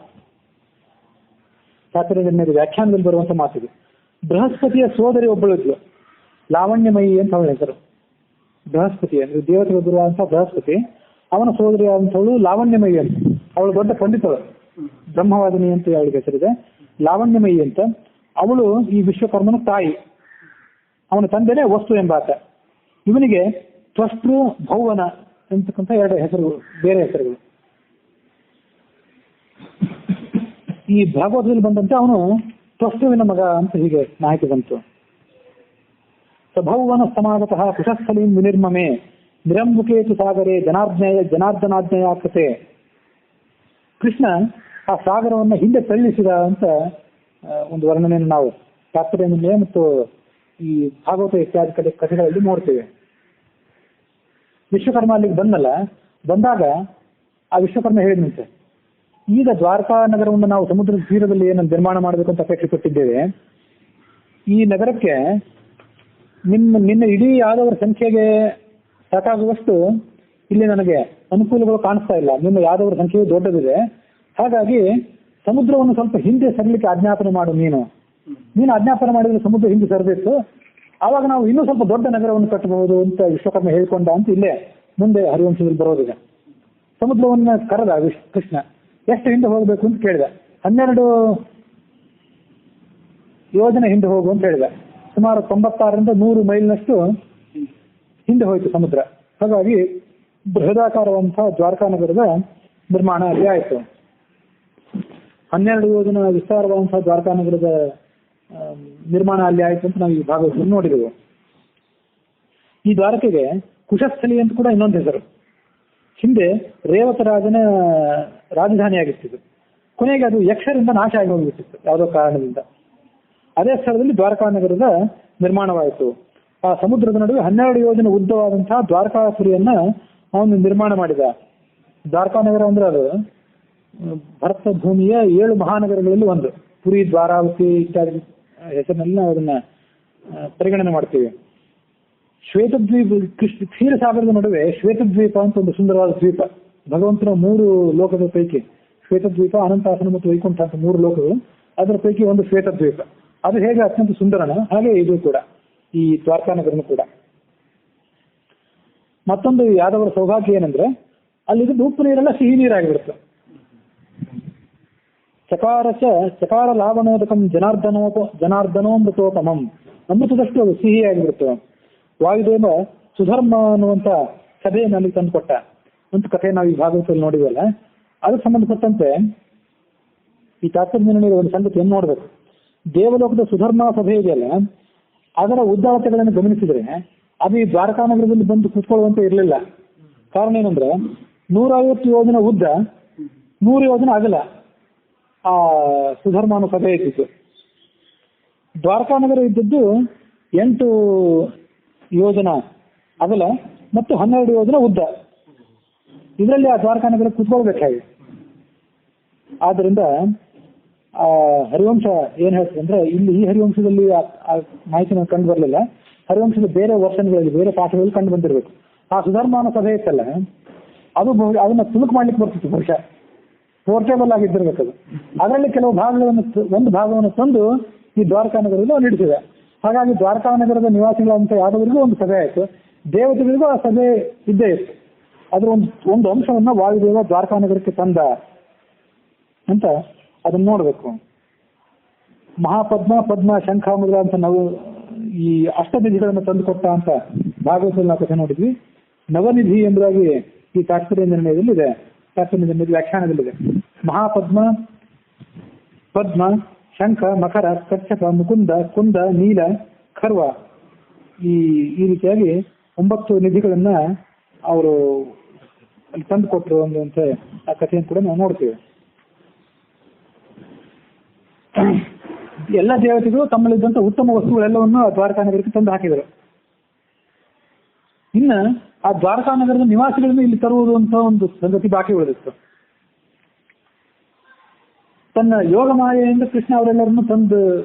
ತಾತ್ಪರ್ಯದಲ್ಲಿ ವ್ಯಾಖ್ಯಾನದಲ್ಲಿ ಬರುವಂತ ಮಾತಿದೆ. ಬೃಹಸ್ಪತಿಯ ಸೋದರಿ ಒಬ್ಬಳಿದ್ಲು, ಲಾವಣ್ಯಮಯಿ ಅಂತ ಅವಳ ಹೆಸರು. ಬೃಹಸ್ಪತಿ ಅಂದ್ರೆ ದೇವತೆಗಳ ಗುರುವಾದಂತಹ ಬೃಹಸ್ಪತಿ, ಅವನ ಸೋದರಿ ಆದಂಥವಳು ಲಾವಣ್ಯಮಯಿ ಅಂತ. ಅವಳು ದೊಡ್ಡ ಪಂಡಿತಳು, ಬ್ರಹ್ಮವಾದಿನಿ ಅಂತ ಅವಳಿಗೆ ಹೆಸರಿದೆ, ಲಾವಣ್ಯಮಯಿ ಅಂತ. ಅವಳು ಈ ವಿಶ್ವಕರ್ಮನ ತಾಯಿ, ಅವನ ತಂದೆನೇ ವಸ್ತು ಎಂಬಾತ. ಇವನಿಗೆ ತ್ವಷ್ಟೃ ಭೌವನ ಅಂತಕ್ಕಂಥ 2 ಹೆಸರುಗಳು, ಬೇರೆ ಹೆಸರುಗಳು. ಈ ಭಾಗವತದಲ್ಲಿ ಬಂದಂತೆ ಅವನು ತ್ವಷ್ಟೃವಿನ ಮಗ ಅಂತ ಹೀಗೆ ಮಾಹಿತಿ ಬಂತು. ಸಭೌವನ ಸಮಾಗತಃ ಕುಶಸ್ಥಲೀಂ ವಿನಿರ್ಮಮೆ ನಿರಂಬುಕೇತು ಸಾಗರೇ ಜನಾರ್ದನಾಜ್ಞೆಯ ಕಥೆ. ಕೃಷ್ಣ ಆ ಸಾಗರವನ್ನು ಹಿಂದೆ ತಳ್ಳಿಸಿದ ಅಂತ ಒಂದು ವರ್ಣನೆಯನ್ನು ನಾವು ತಾತ್ಪರ್ಯ ಮತ್ತು ಈ ಭಾಗವತ ಇತ್ಯಾದಿ ಕಥೆಗಳಲ್ಲಿ ನೋಡ್ತೇವೆ. ವಿಶ್ವಕರ್ಮ ಅಲ್ಲಿಗೆ ಬಂದಾಗ ಆ ವಿಶ್ವಕರ್ಮ ಹೇಳಿದಂತೆ, ಈಗ ದ್ವಾರಕಾ ನಗರವನ್ನು ನಾವು ಸಮುದ್ರದ ತೀರದಲ್ಲಿ ಏನು ನಿರ್ಮಾಣ ಮಾಡಬೇಕು ಅಂತ ಅಪೇಕ್ಷೆ ಪಟ್ಟಿದ್ದೇವೆ. ಈ ನಗರಕ್ಕೆ ನಿನ್ನ ಇಡೀ ಯಾದವರ ಸಂಖ್ಯೆಗೆ ಸಾಕಾಗುವಷ್ಟು ಇಲ್ಲಿ ನನಗೆ ಅನುಕೂಲಗಳು ಕಾಣಿಸ್ತಾ ಇಲ್ಲ. ನಿಮ್ಮ ಯಾದವರ ಸಂಖ್ಯೆಯು ದೊಡ್ಡದಿದೆ. ಹಾಗಾಗಿ ಸಮುದ್ರವನ್ನು ಸ್ವಲ್ಪ ಹಿಂದೆ ಸರಿಲಿಕ್ಕೆ ಆಜ್ಞಾಪನೆ ಮಾಡು. ನೀನು ಆಜ್ಞಾಪನೆ ಮಾಡಿದ್ರೆ ಸಮುದ್ರ ಹಿಂದೆ ಸರಿದಿತ್ತು, ಆವಾಗ ನಾವು ಇನ್ನೂ ಸ್ವಲ್ಪ ದೊಡ್ಡ ನಗರವನ್ನು ಕಟ್ಟಬಹುದು ಅಂತ ವಿಶ್ವಕರ್ಮ ಹೇಳ್ಕೊಂಡ ಅಂತ ಇಲ್ಲೇ ಮುಂದೆ ಹರಿವಂಶದಲ್ಲಿ ಬರೋದಿದೆ. ಸಮುದ್ರವನ್ನ ಕರೆದ ಕೃಷ್ಣ, ಎಷ್ಟು ಹಿಂದೆ ಹೋಗಬೇಕು ಅಂತ ಕೇಳಿದ. 12 ಯೋಜನೆ ಹಿಂದೆ ಹೋಗು ಅಂತ ಹೇಳಿದ. ಸುಮಾರು 96ರಿಂದ 100 ಮೈಲ್ನಷ್ಟು ಹಿಂದೆ ಹೋಯಿತು ಸಮುದ್ರ. ಹಾಗಾಗಿ ಬೃಹದಾಕಾರವಂತಹ ದ್ವಾರಕಾ ನಗರದ ನಿರ್ಮಾಣ ಅಲ್ಲಿ ಆಯಿತು. 12 ಯೋಜನ ವಿಸ್ತಾರವಾದಂತಹ ದ್ವಾರಕಾ ನಗರದ ನಿರ್ಮಾಣ ಅಲ್ಲಿ ಆಯಿತು ಅಂತ ನಾವು ಈ ಭಾಗವತದಲ್ಲಿ ನೋಡಿದೆವು. ಈ ದ್ವಾರಕೆಗೆ ಕುಶಸ್ಥಲಿ ಅಂತ ಕೂಡ ಇನ್ನೊಂದು ಹೆಸರು. ಹಿಂದೆ ರೇವತ ರಾಜನ ರಾಜಧಾನಿಯಾಗಿತ್ತು. ಕೊನೆಗೆ ಅದು ಯಕ್ಷರಿಂದ ನಾಶ ಆಗಿ ಹೋಗಿಬಿಟ್ಟಿತ್ತು ಯಾವುದೋ ಕಾರಣದಿಂದ. ಅದೇ ಸ್ಥಳದಲ್ಲಿ ದ್ವಾರಕಾ ನಗರದ ನಿರ್ಮಾಣವಾಯಿತು. ಆ ಸಮುದ್ರದ ನಡುವೆ 12 ಯೋಜನೆ ಉದ್ದವಾದಂತಹ ದ್ವಾರಕಾಪುರಿಯನ್ನ ಅವನು ನಿರ್ಮಾಣ ಮಾಡಿದ. ದ್ವಾರಕಾ ನಗರ ಅಂದ್ರೆ ಅದು ಭರತ ಭೂಮಿಯ 7 ಮಹಾನಗರಗಳಲ್ಲಿ ಒಂದು. ಪುರಿ, ದ್ವಾರಾವತಿ ಇತ್ಯಾದಿ ಹೆಸರಿನಲ್ಲಿ ನಾವು ಅದನ್ನ ಪರಿಗಣನೆ ಮಾಡ್ತೀವಿ. ಶ್ವೇತದ್ವೀಪ, ಕ್ಷೀರಸಾಗರದ ನಡುವೆ ಶ್ವೇತದ್ವೀಪ ಅಂತ ಒಂದು ಸುಂದರವಾದ ದ್ವೀಪ. ಭಗವಂತನ 3 ಲೋಕದ ಪೈಕಿ ಶ್ವೇತದ್ವೀಪ, ಅನಂತಾಸನ ಮತ್ತು ವೈಕುಂಠ ಅಂತ 3 ಲೋಕಗಳು. ಅದರ ಪೈಕಿ ಒಂದು ಶ್ವೇತದ್ವೀಪ. ಅದು ಹೇಗೆ ಅತ್ಯಂತ ಸುಂದರನ ಹಾಗೆ ಇದು ಕೂಡ, ಈ ದ್ವಾರಕಾ ನಗರನು ಕೂಡ. ಮತ್ತೊಂದು ಯಾದವರ ಸೌಭಾಗ್ಯ ಏನಂದ್ರೆ ಅಲ್ಲಿದ್ದು ಉಪ್ಪು ನೀರೆಲ್ಲ ಸಿಹಿ ನೀರಾಗಿಬಿಡುತ್ತೆ. ಚಕಾರ ಲಾವಣೋದಕಂ ಜನಾರ್ದನೋಮೃತೋಪಮಂ, ಅಮೃತದಷ್ಟು ಅದು ಸಿಹಿಯಾಗಿಬಿಡುತ್ತೆ. ವಾಯುದೇವ ಸುಧರ್ಮ ಅನ್ನುವಂತ ಸಭೆಯನ್ನು ಅಲ್ಲಿ ತಂದುಕೊಟ್ಟ ಅಂತ ಕಥೆ ನಾವು ಈ ಭಾಗವತದಲ್ಲಿ ನೋಡಿವಲ್ಲ. ಅದಕ್ಕೆ ಸಂಬಂಧಪಟ್ಟಂತೆ ಈ ತಾತ್ಪರ್ಯ ಒಂದು ಸಂಗತಿಯನ್ನು ನೋಡಬೇಕು. ದೇವಲೋಕದ ಸುಧರ್ಮ ಸಭೆ ಇದೆಯಲ್ಲ, ಅದರ ಉದ್ದಾಳತೆಗಳನ್ನು ಗಮನಿಸಿದ್ರೆ ಅದು ಈ ದ್ವಾರಕಾ ನಗರದಲ್ಲಿ ಬಂದು ಕೂತ್ಕೊಳ್ಳುವಂತೆ ಇರಲಿಲ್ಲ. ಕಾರಣ ಏನಂದ್ರೆ 150 ಯೋಜನ ಉದ್ದ, 100 ಯೋಜನ ಅಗಲ ಆ ಸುಧರ್ಮಾನ ಸಭೆ ಇದ್ದಿದ್ದು. ದ್ವಾರಕಾ ನಗರ ಇದ್ದದ್ದು 8 ಯೋಜನ ಅಗಲ ಮತ್ತು 12 ಯೋಜನ ಉದ್ದ. ಇದರಲ್ಲಿ ಆ ದ್ವಾರಕಾ ನಗರ ಕೂತ್ಕೊಳ್ಬೇಕಾಗಿ. ಆದ್ರಿಂದ ಆ ಹರಿವಂಶ ಏನ್ ಹೇಳ್ತದೆ ಅಂದ್ರೆ, ಇಲ್ಲಿ ಈ ಹರಿವಂಶದಲ್ಲಿ ಆ ಮಾಹಿತಿ ನಾವು ಕಂಡು ಬರಲಿಲ್ಲ. ಹರಿವಂಶದ ಬೇರೆ ವರ್ಷನ್ಗಳಲ್ಲಿ, ಬೇರೆ ಪಾಠಗಳಲ್ಲಿ ಕಂಡು ಬಂದಿರಬೇಕು. ಆ ಸುಧರ್ಮಾನ ಸಭೆ ಇತ್ತಲ್ಲ, ಅದು ಅದನ್ನ ತುಣುಕು ಮಾಡ್ಲಿಕ್ಕೆ ಬರ್ತಿತ್ತು. ಬಹುಶಃ ಪೋರ್ಟೇಬಲ್ ಆಗಿದ್ದಿರ್ಬೇಕದು. ಅದರಲ್ಲಿ ಕೆಲವು ಭಾಗಗಳನ್ನು, ಒಂದು ಭಾಗವನ್ನು ತಂದು ಈ ದ್ವಾರಕಾ ನಗರದಲ್ಲಿ ಅವ್ನು ಇಡಿಸಿದೆ. ಹಾಗಾಗಿ ದ್ವಾರಕಾ ನಗರದ ನಿವಾಸಿಗಳಂತ ಯಾದವರಿಗೂ ಒಂದು ಸಭೆ ಆಯಿತು, ದೇವತೆಗಳಿಗೂ ಆ ಸಭೆ ಇದ್ದೇ ಇತ್ತು. ಅದರ ಒಂದು ಅಂಶವನ್ನ ವಾಯುದೇವ ದ್ವಾರಕಾ ನಗರಕ್ಕೆ ತಂದ ಅಂತ ಅದನ್ನ ನೋಡ್ಬೇಕು. ಮಹಾಪದ್ಮ, ಪದ್ಮ, ಶಂಖ, ಮುದ್ರ ಅಂತ ನಾವು ಈ ಅಷ್ಟನಿಧಿಗಳನ್ನು ತಂದುಕೊಟ್ಟ ಅಂತ ಭಾಗವತದಲ್ಲಿ ನಾವು ಕಥೆ ನೋಡಿದ್ವಿ. ನವನಿಧಿ ಎಂಬುದಾಗಿ ಈ ತಾತ್ಪರ್ಯ ನಿರ್ಣಯದಲ್ಲಿದೆ, ತಾತ್ಪರ್ಯ ನಿರ್ಣಯದ ವ್ಯಾಖ್ಯಾನದಲ್ಲಿದೆ. ಮಹಾಪದ್ಮ, ಪದ್ಮ, ಶಂಖ, ಮಕರ, ಕಚ್ಚಪ, ಮುಕುಂದ, ಕುಂದ, ನೀಲ, ಖರ್ವ, ಈ ರೀತಿಯಾಗಿ 9 ನಿಧಿಗಳನ್ನ ಅವರು ಅಲ್ಲಿ ತಂದುಕೊಟ್ರು ಅನ್ನುವಂತ ಆ ಕಥೆಯನ್ನು ಕೂಡ ನಾವು ನೋಡ್ತೇವೆ. ಎಲ್ಲ ದೇವತೆಗಳು ತಮ್ಮಲ್ಲಿದ್ದಂತ ಉತ್ತಮ ವಸ್ತುಗಳೆಲ್ಲವನ್ನು ದ್ವಾರಕಾ ನಗರಕ್ಕೆ ತಂದು ಹಾಕಿದರು. ಇನ್ನು ಆ ದ್ವಾರಕಾ ನಗರದ ನಿವಾಸಿಗಳನ್ನು ಇಲ್ಲಿ ತರುವುದು ಅಂತ ಒಂದು ಸಂಗತಿ ಬಾಕಿ ಉಳಿದಿತ್ತು. ತನ್ನ ಯೋಗ ಮಾಯೆಯಿಂದ ಕೃಷ್ಣ ಅವರೆಲ್ಲರನ್ನು ತಂದು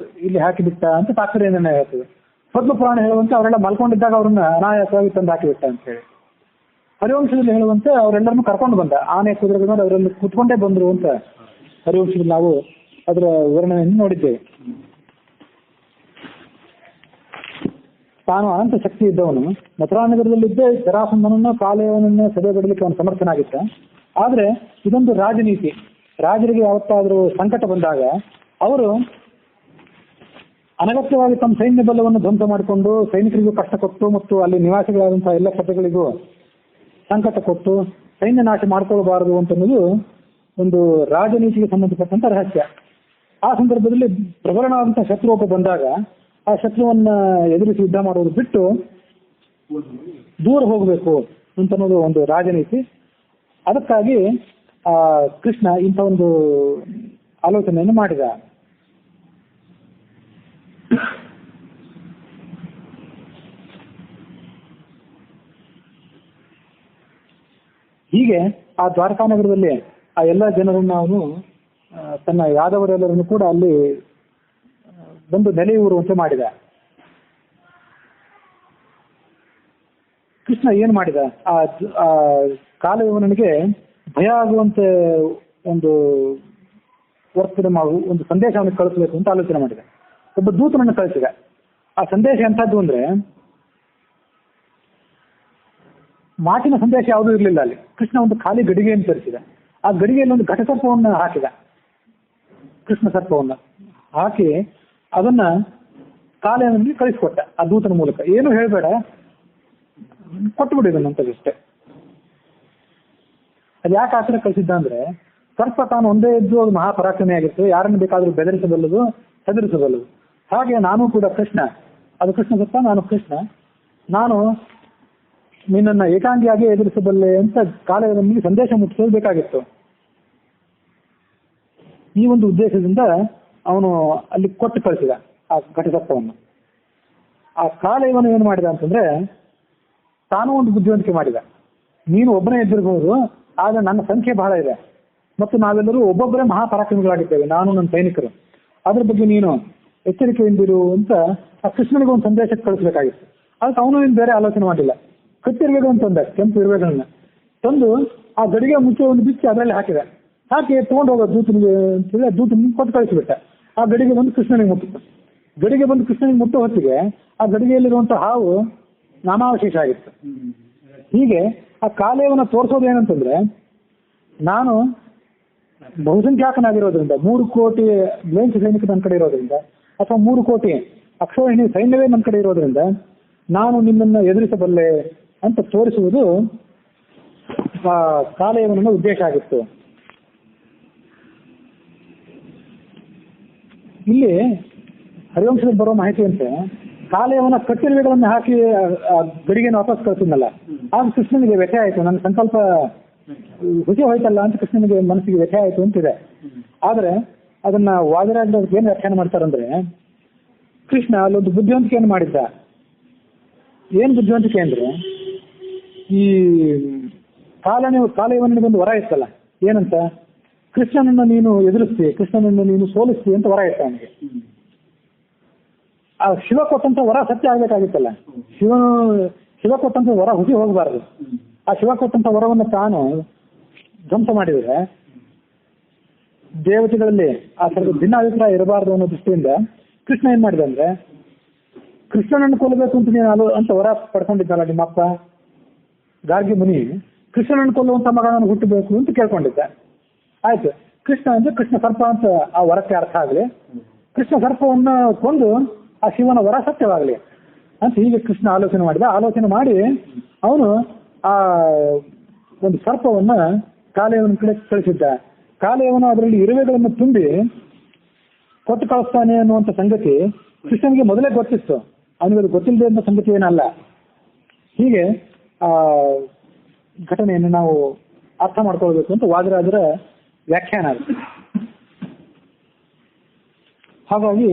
ಇಲ್ಲಿ ಹಾಕಿಬಿಟ್ಟ ಅಂತ ತಾತ್ಪರ್ಯ ಹೇಳ್ತದೆ. ಪದ್ಮ ಪುರಾಣ ಹೇಳುವಂತೆ ಅವರೆಲ್ಲ ಮಲ್ಕೊಂಡಿದ್ದಾಗ ಅವ್ರನ್ನ ಅನಾಯಾಸವಾಗಿ ತಂದು ಹಾಕಿಬಿಟ್ಟ ಅಂತ ಹೇಳಿ. ಹರಿವಂಶದಲ್ಲಿ ಹೇಳುವಂತೆ ಅವರೆಲ್ಲರನ್ನು ಕರ್ಕೊಂಡು ಬಂದ, ಆನೆ ಕುದುರೆಗಳ ಮೇಲೆ ಅವರೆಲ್ಲ ಕುತ್ಕೊಂಡೇ ಬಂದ್ರು ಅಂತ ಹರಿವಂಶದಲ್ಲಿ ನಾವು ಅದರ ವಿವರಣೆಯನ್ನು ನೋಡಿದ್ದೇವೆ. ತಾನು ಅನಂತ ಶಕ್ತಿ ಇದ್ದವನು ಮಥುರಾನಗರದಲ್ಲಿದ್ದೇ ಜರಾಸಂಧನನ್ನ ಕಾಲೇವನನ್ನ ಸದೆಬಡಲಿಕ್ಕೆ ಅವನು ಸಮರ್ಥನಾಗಿದ್ದ. ಆದ್ರೆ ಇದೊಂದು ರಾಜನೀತಿ. ರಾಜರಿಗೆ ಯಾವತ್ತಾದರೂ ಸಂಕಟ ಬಂದಾಗ ಅವರು ಅನಗತ್ಯವಾಗಿ ತಮ್ಮ ಸೈನ್ಯ ಬಲವನ್ನು ಧ್ವಂಸ ಮಾಡಿಕೊಂಡು ಸೈನಿಕರಿಗೂ ಕಷ್ಟ ಕೊಟ್ಟು ಮತ್ತು ಅಲ್ಲಿ ನಿವಾಸಿಗಳಾದಂತಹ ಎಲ್ಲ ಪ್ರಜೆಗಳಿಗೂ ಸಂಕಟ ಕೊಟ್ಟು ಸೈನ್ಯ ನಾಶ ಮಾಡ್ಕೊಳ್ಬಾರದು ಅಂತನ್ನೋದು ಒಂದು ರಾಜನೀತಿಗೆ ಸಂಬಂಧಪಟ್ಟಂತ ರಹಸ್ಯ. ಆ ಸಂದರ್ಭದಲ್ಲಿ ಪ್ರಬಲನಾದಂತಹ ಶತ್ರು ಒಬ್ಬ ಬಂದಾಗ ಆ ಶತ್ರುವನ್ನ ಎದುರಿಸಿ ಯುದ್ಧ ಮಾಡೋದು ಬಿಟ್ಟು ದೂರ ಹೋಗಬೇಕು ಅಂತನ್ನೋದು ಒಂದು ರಾಜನೀತಿ. ಅದಕ್ಕಾಗಿ ಕೃಷ್ಣ ಇಂಥ ಒಂದು ಆಲೋಚನೆಯನ್ನು ಮಾಡಿದ. ಹೀಗೆ ಆ ದ್ವಾರಕಾ ನಗರದಲ್ಲಿ ಆ ಎಲ್ಲ ಜನರನ್ನು ಅವನು ತನ್ನ ಯಾದವರೆಲ್ಲರನ್ನು ಕೂಡ ಅಲ್ಲಿ ಬಂದು ನೆಲೆಯೂರುವಂತೆ ಮಾಡಿದ. ಕೃಷ್ಣ ಏನ್ ಮಾಡಿದ, ಆ ಕಾಲಯವನಿಗೆ ಭಯ ಆಗುವಂತೆ ಒಂದು ವರ್ತನೆ ಒಂದು ಸಂದೇಶ ಅವನಿಗೆ ಕಳಿಸಬೇಕು ಅಂತ ಆಲೋಚನೆ ಮಾಡಿದ. ಒಬ್ಬ ದೂತನನ್ನು ಕಳಿಸಿದ. ಆ ಸಂದೇಶ ಎಂಥದ್ದು ಅಂದ್ರೆ ಮಾತಿನ ಸಂದೇಶ ಯಾವುದೂ ಇರಲಿಲ್ಲ ಅಲ್ಲಿ. ಕೃಷ್ಣ ಒಂದು ಖಾಲಿ ಗಡಿಗೆಯನ್ನು ತರಿಸಿದ. ಆ ಗಡಿಗೆಯಲ್ಲಿ ಒಂದು ಘಟಸರ್ಪವನ್ನು ಹಾಕಿದ. ಕೃಷ್ಣ ಸರ್ಪವನ್ನು ಹಾಕಿ ಅದನ್ನ ಕಾಲೇವನಿಗೆ ಕಳಿಸಿಕೊಟ್ಟ ಆ ದೂತನ ಮೂಲಕ. ಏನು ಹೇಳಬೇಡ, ಕೊಟ್ಟುಬಿಡಿದನಂತಷ್ಟೇ. ಅದು ಯಾಕೆ ಆ ಥರ ಕಳಿಸಿದ್ದ ಅಂದ್ರೆ ಸರ್ಪ ತಾನು ಒಂದೇ ಇದ್ದು ಅದು ಮಹಾಪರಾಕ್ರಮಿ ಆಗಿತ್ತು, ಯಾರನ್ನು ಬೇಕಾದರೂ ಬೆದರಿಸಬಲ್ಲದು, ಹೆದರಿಸಬಲ್ಲದು. ಹಾಗೆ ನಾನು ಕೂಡ ಕೃಷ್ಣ, ಅದು ಕೃಷ್ಣ ಸರ್ಪ, ನಾನು ಕೃಷ್ಣ, ನಾನು ನಿನ್ನನ್ನು ಏಕಾಂಗಿಯಾಗಿ ಎದುರಿಸಬಲ್ಲೆ ಅಂತ ಕಾಲೇವನಿಗೆ ಸಂದೇಶ ಮುಟ್ಟಿಸಬೇಕಾಗಿತ್ತು. ಈ ಒಂದು ಉದ್ದೇಶದಿಂದ ಅವನು ಅಲ್ಲಿ ಕೊಟ್ಟು ಕಳಿಸಿದ ಆ ಘಟಸರ್ಪವನ್ನು. ಆ ಕಾಲೇವನು ಏನು ಮಾಡಿದ ಅಂತಂದ್ರೆ ತಾನು ಒಂದು ಬುದ್ಧಿವಂತಿಕೆ ಮಾಡಿದ. ನೀನು ಒಬ್ಬನೇ ಎದುರಿಸಬಹುದು, ಆದ್ರೆ ನನ್ನ ಸಂಖ್ಯೆ ಬಹಳ ಇದೆ ಮತ್ತು ನಾವೆಲ್ಲರೂ ಒಬ್ಬೊಬ್ಬರೇ ಮಹಾಪರಾಕ್ರಮಿಗಳಾಗಿದ್ದೇವೆ, ನಾನು ನನ್ನ ಸೈನಿಕರು. ಅದ್ರ ಬಗ್ಗೆ ನೀನು ಎಚ್ಚರಿಕೆಯಿಂದಿರು ಅಂತ ಆ ಕೃಷ್ಣನಿಗೆ ಒಂದು ಸಂದೇಶ ಕಳಿಸ್ಬೇಕಾಗಿತ್ತು. ಅದಕ್ಕೆ ಅವನು ಏನು ಬೇರೆ ಆಲೋಚನೆ ಮಾಡಿಲ್ಲ. ಕತ್ತಿರ್ಬೇಕು ಅಂತಂದ, ಕೆಂಪು ಇರುವೆಗಳನ್ನ ತಂದು ಆ ಗಡಿಗೆ ಮುಚ್ಚವನ್ನು ಬಿಚ್ಚಿ ಅದರಲ್ಲಿ ಹಾಕಿದ. ಹಾಕಿ ತಗೊಂಡು ಹೋಗೋ ದೂತನಿಗೆ ಅಂತೇಳಿ ದೂತನಿಗೆ ಕೊಟ್ಟು ಕಳಿಸಿಬಿಟ್ಟ. ಆ ಗಡಿಗೆ ಬಂದು ಕೃಷ್ಣನಿಗೆ ಮುಟ್ಟಿತ್ತು. ಗಡಿಗೆ ಬಂದು ಕೃಷ್ಣನಿಗೆ ಮುಟ್ಟೋ ಹೊತ್ತಿಗೆ ಆ ಗಡಿಗೆಯಲ್ಲಿರುವಂತಹ ಹಾವು ನಾಮಾವಶೇಷ ಆಗಿತ್ತು. ಹೀಗೆ ಆ ಕಾಲೇವನ ತೋರಿಸೋದು ಏನಂತಂದ್ರೆ, ನಾನು ಬಹುಸಂಖ್ಯಾಕನಾಗಿರೋದ್ರಿಂದ 3 ಕೋಟಿ ಬ್ಲೇನ್ಸ್ ಸೈನಿಕರು ನನ್ನ ಕಡೆ ಇರೋದ್ರಿಂದ, ಅಥವಾ 3 ಕೋಟಿ ಅಕ್ಷೋಹಿಣಿ ಸೈನ್ಯವೇ ನನ್ನ ಕಡೆ ಇರೋದ್ರಿಂದ ನಾನು ನಿನ್ನನ್ನು ಎದುರಿಸಬಲ್ಲೆ ಅಂತ ತೋರಿಸುವುದು ಕಾಲೇವನ ಉದ್ದೇಶ ಆಗಿತ್ತು. ಇಲ್ಲಿ ಹರಿವಂಶದಲ್ಲಿ ಬರೋ ಮಾಹಿತಿ ಅಂತೆ ಕಾಲೇವನ ಕಟ್ಟಿರುವೆಗಳನ್ನು ಹಾಕಿ ಗಡಿಗೆಯನ್ನು ವಾಪಸ್ ಕಳಿಸಿದ್ನಲ್ಲ, ಆಗ ಕೃಷ್ಣನಿಗೆ ವ್ಯಥೆ ಆಯಿತು. ನನ್ನ ಸಂಕಲ್ಪ ಹುಸಿ ಹೋಯ್ತಲ್ಲ ಅಂತ ಕೃಷ್ಣನಿಗೆ ಮನಸ್ಸಿಗೆ ವ್ಯಥೆ ಆಯಿತು ಅಂತಿದೆ. ಆದರೆ ಅದನ್ನ ವಾದಿರಾಜರು ಏನು ವ್ಯಾಖ್ಯಾನ ಮಾಡ್ತಾರಂದ್ರೆ, ಕೃಷ್ಣ ಅಲ್ಲೊಂದು ಬುದ್ಧಿವಂತಿಕೆಯನ್ನು ಮಾಡಿದ್ದ. ಏನು ಬುದ್ಧಿವಂತಿಕೆ ಅಂದ್ರೆ, ಈ ಕಾಲೇವನಿಗೊಂದು ವರ ಇತ್ತಲ್ಲ, ಏನಂತ, ಕೃಷ್ಣನನ್ನು ನೀನು ಎದುರಿಸ್ತಿ, ಕೃಷ್ಣನನ್ನು ನೀನು ಸೋಲಿಸ್ತಿ ಅಂತ ವರ ಇತ್ತ ಅವನಿಗೆ. ಆ ಶಿವ ಕೊಟ್ಟಂತ ವರ ಸತ್ಯ ಆಗ್ಬೇಕಾಗಿತ್ತಲ್ಲ. ಶಿವ ಕೊಟ್ಟಂತ ವರ ಹುಸಿ ಹೋಗಬಾರದು. ಆ ಶಿವ ಕೊಟ್ಟಂತ ವರವನ್ನು ತಾನು ಧ್ವಂಸ ಮಾಡಿದರೆ ದೇವತೆಗಳಲ್ಲಿ ಆ ಸ್ವಲ್ಪ ಭಿನ್ನಾಭಿಪ್ರಾಯ ಇರಬಾರದು ಅನ್ನೋ ದೃಷ್ಟಿಯಿಂದ ಕೃಷ್ಣ ಏನ್ ಮಾಡಿದ ಅಂದ್ರೆ, ಕೃಷ್ಣನನ್ನು ಕೊಲ್ಲಬೇಕು ಅಂತ ನೀನು ಅಂತ ವರ ಪಡ್ಕೊಂಡಿದ್ದಲ್ಲ ನಿಮ್ಮಪ್ಪ ಗಾರ್ಗಿ ಮುನಿ, ಕೃಷ್ಣನನ್ನು ಕೊಲ್ಲುವಂತ ಮಗನನ್ನು ಹುಟ್ಟಬೇಕು ಅಂತ ಕೇಳ್ಕೊಂಡಿದ್ದ. ಆಯ್ತು, ಕೃಷ್ಣ ಅಂದ್ರೆ ಕೃಷ್ಣ ಸರ್ಪ ಅಂತ ಆ ವರಕ್ಕೆ ಅರ್ಥ ಆಗಲಿ, ಕೃಷ್ಣ ಸರ್ಪವನ್ನು ಕೊಂದು ಆ ಶಿವನ ವರ ಸತ್ಯವಾಗಲಿ ಅಂತ ಹೀಗೆ ಕೃಷ್ಣ ಆಲೋಚನೆ ಮಾಡಿದ. ಆಲೋಚನೆ ಮಾಡಿ ಅವನು ಆ ಒಂದು ಸರ್ಪವನ್ನ ಕಾಲೇವನ ಕಡೆ ಕಳಿಸಿದ್ದ. ಕಾಲೇವನು ಅದರಲ್ಲಿ ಇರುವೆಗಳನ್ನು ತುಂಬಿ ಕೊಟ್ಟು ಕಳಿಸ್ತಾನೆ ಅನ್ನುವಂಥ ಸಂಗತಿ ಕೃಷ್ಣನಿಗೆ ಮೊದಲೇ ಗೊತ್ತಿತ್ತು. ಅವನಿಗೆ ಗೊತ್ತಿಲ್ಲದೆ ಅನ್ನೋ ಸಂಗತಿ ಏನಲ್ಲ. ಹೀಗೆ ಆ ಘಟನೆಯನ್ನು ನಾವು ಅರ್ಥ ಮಾಡ್ಕೊಳ್ಬೇಕು ಅಂತ ವಾದಿರಾಜರ ವ್ಯಾಖ್ಯಾನ ಅದು. ಹಾಗಾಗಿ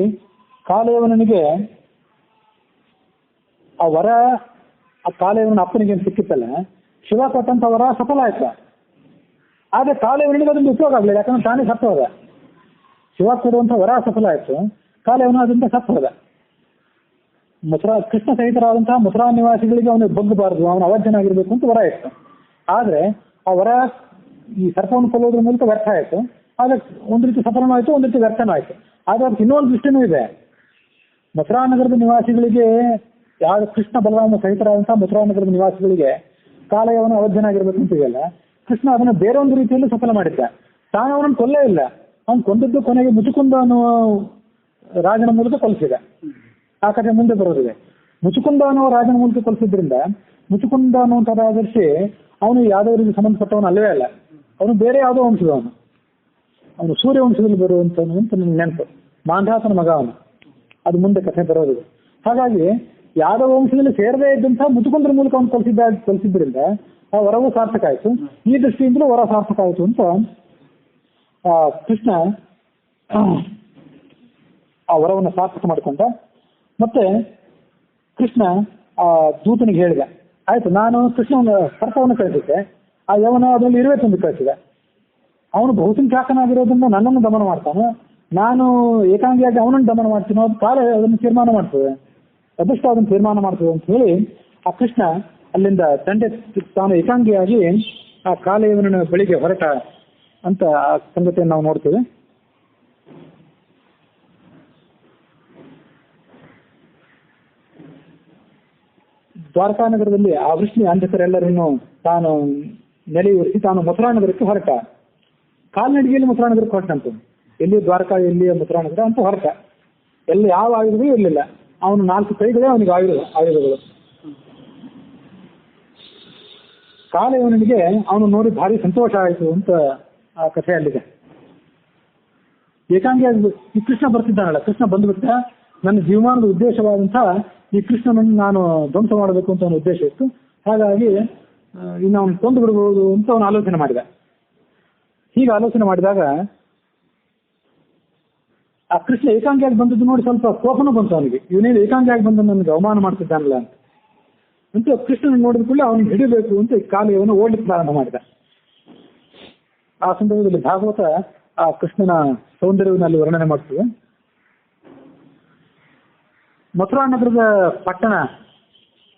ಕಾಲೇವನಿಗೆ ಆ ವರ ಆ ಕಾಲಯವನ ಅಪ್ಪನಿಗೆ ಸಿಕ್ಕಿತ್ತಲ್ಲ, ಶಿವ ಕೊಟ್ಟಂತ ವರ ಸಫಲ ಆಯ್ತು. ಆದ್ರೆ ಕಾಲಯವನಿಗೆ ಅದೊಂದು ಉಪಯೋಗ ಆಗಲಿಲ್ಲ, ಯಾಕಂದ್ರೆ ತಾನೇ ಸತ್ತೋದ. ಶಿವ ಕೊಡುವಂತ ವರ ಸಫಲ ಆಯ್ತು, ಕಾಲಯವನು ಅದರಿಂದ ಸತ್ತೋದ. ಕೃಷ್ಣ ಸಹಿತರಾದಂತಹ ಮಥುರಾ ನಿವಾಸಿಗಳಿಗೆ ಅವನು ಬಗ್ಗಬಾರದು, ಅವನು ಅವಧ್ಯನಾಗಿರ್ಬೇಕು ಅಂತ ವರ ಇತ್ತು. ಆದ್ರೆ ಆ ವರ ಈ ಸರ್ಪವನ್ನು ಕೊಲ್ಲೋದ್ರ ಮೂಲಕ ವ್ಯರ್ಥ ಆಯ್ತು. ಆದ್ರೆ ಒಂದು ರೀತಿ ಸಫಲನೂ ಆಯ್ತು, ಒಂದು ರೀತಿ ವ್ಯರ್ಥನೂ ಆಯ್ತು. ಆದ್ರೆ ಅದಕ್ಕೆ ಇನ್ನೊಂದು ದೃಷ್ಟಿನೂ ಇದೆ. ಮಥುರಾ ನಗರದ ನಿವಾಸಿಗಳಿಗೆ, ಯಾವ ಕೃಷ್ಣ ಬಲರಾಮ ಸಹಿತರಾದಂತಹ ಮಥುರಾ ನಗರದ ನಿವಾಸಿಗಳಿಗೆ ಕಾಲಯವನು ಅವಧ್ಯನಾಗಿರ್ಬೇಕು ಅಂತಿದೆಯಲ್ಲ, ಕೃಷ್ಣ ಅದನ್ನು ಬೇರೆ ಒಂದು ರೀತಿಯಲ್ಲಿ ಸಫಲ ಮಾಡಿದ್ದ. ತಾನು ಅವನನ್ನು ಕೊಲ್ಲೇ ಇಲ್ಲ, ಅವನು ಕೊಂದದ್ದು ಕೊನೆಗೆ ಮುಚುಕುಂದ ಅನ್ನುವ ರಾಜನ ಮೂಲಕ ಕೊಲಿಸಿದ. ಆ ಕಥೆ ಮುಂದೆ ಬರೋದಿದೆ. ಮುಚುಕುಂದ ಅನ್ನುವ ರಾಜನ ಮೂಲಕ ಕೊಲಿಸಿದ್ರಿಂದ ಮುಚುಕುಂದ ಅನ್ನುವಂಥ ರಾಜರ್ಷಿ ಅವನು ಯಾದವರಿಗೆ ಸಂಬಂಧಪಟ್ಟವನು ಅಲ್ಲವೇ ಅಲ್ಲ, ಅವನು ಬೇರೆ ಯಾವುದೋ ವಂಶದವನು. ಅವನು ಸೂರ್ಯ ವಂಶದಲ್ಲಿ ಬರುವಂತವನು ಅಂತ ನನ್ನ ನೆನಪು. ಮಾಂಧಾತನ ಮಗ ಅವನು. ಅದು ಮುಂದೆ ಕಥೆ ಬರೋದಿದೆ. ಹಾಗಾಗಿ ಯಾದವ ವಂಶದಲ್ಲಿ ಸೇರದೇ ಇದ್ದಂತಹ ಮುಚುಕುಂದರ ಮೂಲಕ ಅವನು ಕೊಲಿಸಿದ್ರಿಂದ ಆ ವರವು ಸಾರ್ಥಕ ಆಯಿತು. ಈ ದೃಷ್ಟಿಯಿಂದಲೂ ವರ ಸಾರ್ಥಕ ಆಯಿತು ಅಂತ ಕೃಷ್ಣ ಆ ವರವನ್ನು ಸಾರ್ಥಕ ಮಾಡಿಕೊಂಡ. ಮತ್ತೆ ಕೃಷ್ಣ ಆ ದೂತನಿಗೆ ಹೇಳಿದ, ಆಯ್ತು ನಾನು ಕೃಷ್ಣನ ಸರ್ಪವನ್ನು ಕಳಿಸಿದ್ದೆ, ಆ ಯವನ ಅದರಲ್ಲಿ ಇರುವೆ ತುಂಬಿ ಕಳಿಸಿದೆ. ಅವನು ಬಹುಸಂಖ್ಯಾಕನಾಗಿರೋದ್ರಿಂದ ನನ್ನನ್ನು ದಮನ ಮಾಡ್ತಾನೆ, ನಾನು ಏಕಾಂಗಿಯಾಗಿ ಅವನನ್ನು ದಮನ ಮಾಡ್ತೀನಿ, ಅದು ಕಾಲ ಅದನ್ನು ತೀರ್ಮಾನ ಮಾಡ್ತದೆ, ಅದೃಷ್ಟ ಅದನ್ನು ತೀರ್ಮಾನ ಮಾಡ್ತದೆ ಅಂತ ಹೇಳಿ ಆ ಕೃಷ್ಣ ಅಲ್ಲಿಂದ ದಂಡೆ ತಾನು ಏಕಾಂಗಿಯಾಗಿ ಆ ಕಾಲಯವನ ಬಳಿಗೆ ಹೊರಟ ಅಂತ ಆ ಸಂಗತಿಯನ್ನು ನಾವು ನೋಡ್ತೇವೆ. ದ್ವಾರಕಾನಗರದಲ್ಲಿ ಆ ವೃಷ್ಣಿ ಅಂಧಕರೆಲ್ಲರನ್ನು ತಾನು ನೆಲೆಯೂರಿಸಿ ತಾನು ಮಥುರಾ ನಗರಕ್ಕೆ ಹೊರಟ. ಕಾಲ್ನಡಿಗೆಯಲ್ಲಿ ಮಥುರಾ ನಗರಕ್ಕೆ ಹೊರಟಂತು. ಎಲ್ಲಿ ದ್ವಾರಕಾ, ಎಲ್ಲಿ ಮಥುರಾ ನಗರ ಅಂತ ಹೊರಟ. ಎಲ್ಲಿ ಯಾವ ಆಯುಧಗಳು ಇರಲಿಲ್ಲ. ಅವನು 4 ಕೈಗಳೇ ಅವನಿಗೆ ಆಯುಧಗಳು. ಕಾಲಯವನಿಗೆ ಅವನು ನೋಡಿ ಭಾರಿ ಸಂತೋಷ ಆಯಿತು ಅಂತ ಆ ಕಥೆ ಅಲ್ಲಿದೆ. ಏಕಾಂಗಿಯಾಗಿ ಈ ಕೃಷ್ಣ ಬರ್ತಿದ್ದಾನಲ್ಲ, ಕೃಷ್ಣ ಬಂದುಬಿಟ್ಟ. ನನ್ನ ಜೀವಮಾನದ ಉದ್ದೇಶವಾದಂತಹ ಈ ಕೃಷ್ಣನನ್ನು ನಾನು ಧ್ವಂಸ ಮಾಡಬೇಕು ಅಂತ ಅವನ ಉದ್ದೇಶ ಇತ್ತು. ಹಾಗಾಗಿ ಇನ್ನು ಅವನು ಕೊಂದು ಬಿಡಬಹುದು ಅಂತ ಅವನು ಆಲೋಚನೆ ಮಾಡಿದ. ಹೀಗೆ ಆಲೋಚನೆ ಮಾಡಿದಾಗ ಆ ಕೃಷ್ಣ ಏಕಾಂಗಿಯಾಗಿ ಬಂದದ್ದು ನೋಡಿ ಸ್ವಲ್ಪ ಕೋಪನೂ ಬಂತು ಅವನಿಗೆ. ಇವನೇನು ಏಕಾಂಗಿಯಾಗಿ ಬಂದು ನನಗೆ ಅವಮಾನ ಮಾಡ್ತಿದ್ದಾನಲ್ಲ ಅಂತ ಕೃಷ್ಣನ ನೋಡಿದ ಕೂಡಲೇ ಅವನಿಗೆ ಹಿಡಿಬೇಕು ಅಂತ ಕಾಲಯವನು ಓಡ್ಲಿಕ್ಕೆ ಪ್ರಾರಂಭ ಮಾಡಿದ. ಆ ಸಂದರ್ಭದಲ್ಲಿ ಭಾಗವತ ಆ ಕೃಷ್ಣನ ಸೌಂದರ್ಯವನ್ನು ವರ್ಣನೆ ಮಾಡ್ತದೆ. ಮಥುರಾ ನಗರದ ಪಟ್ಟಣ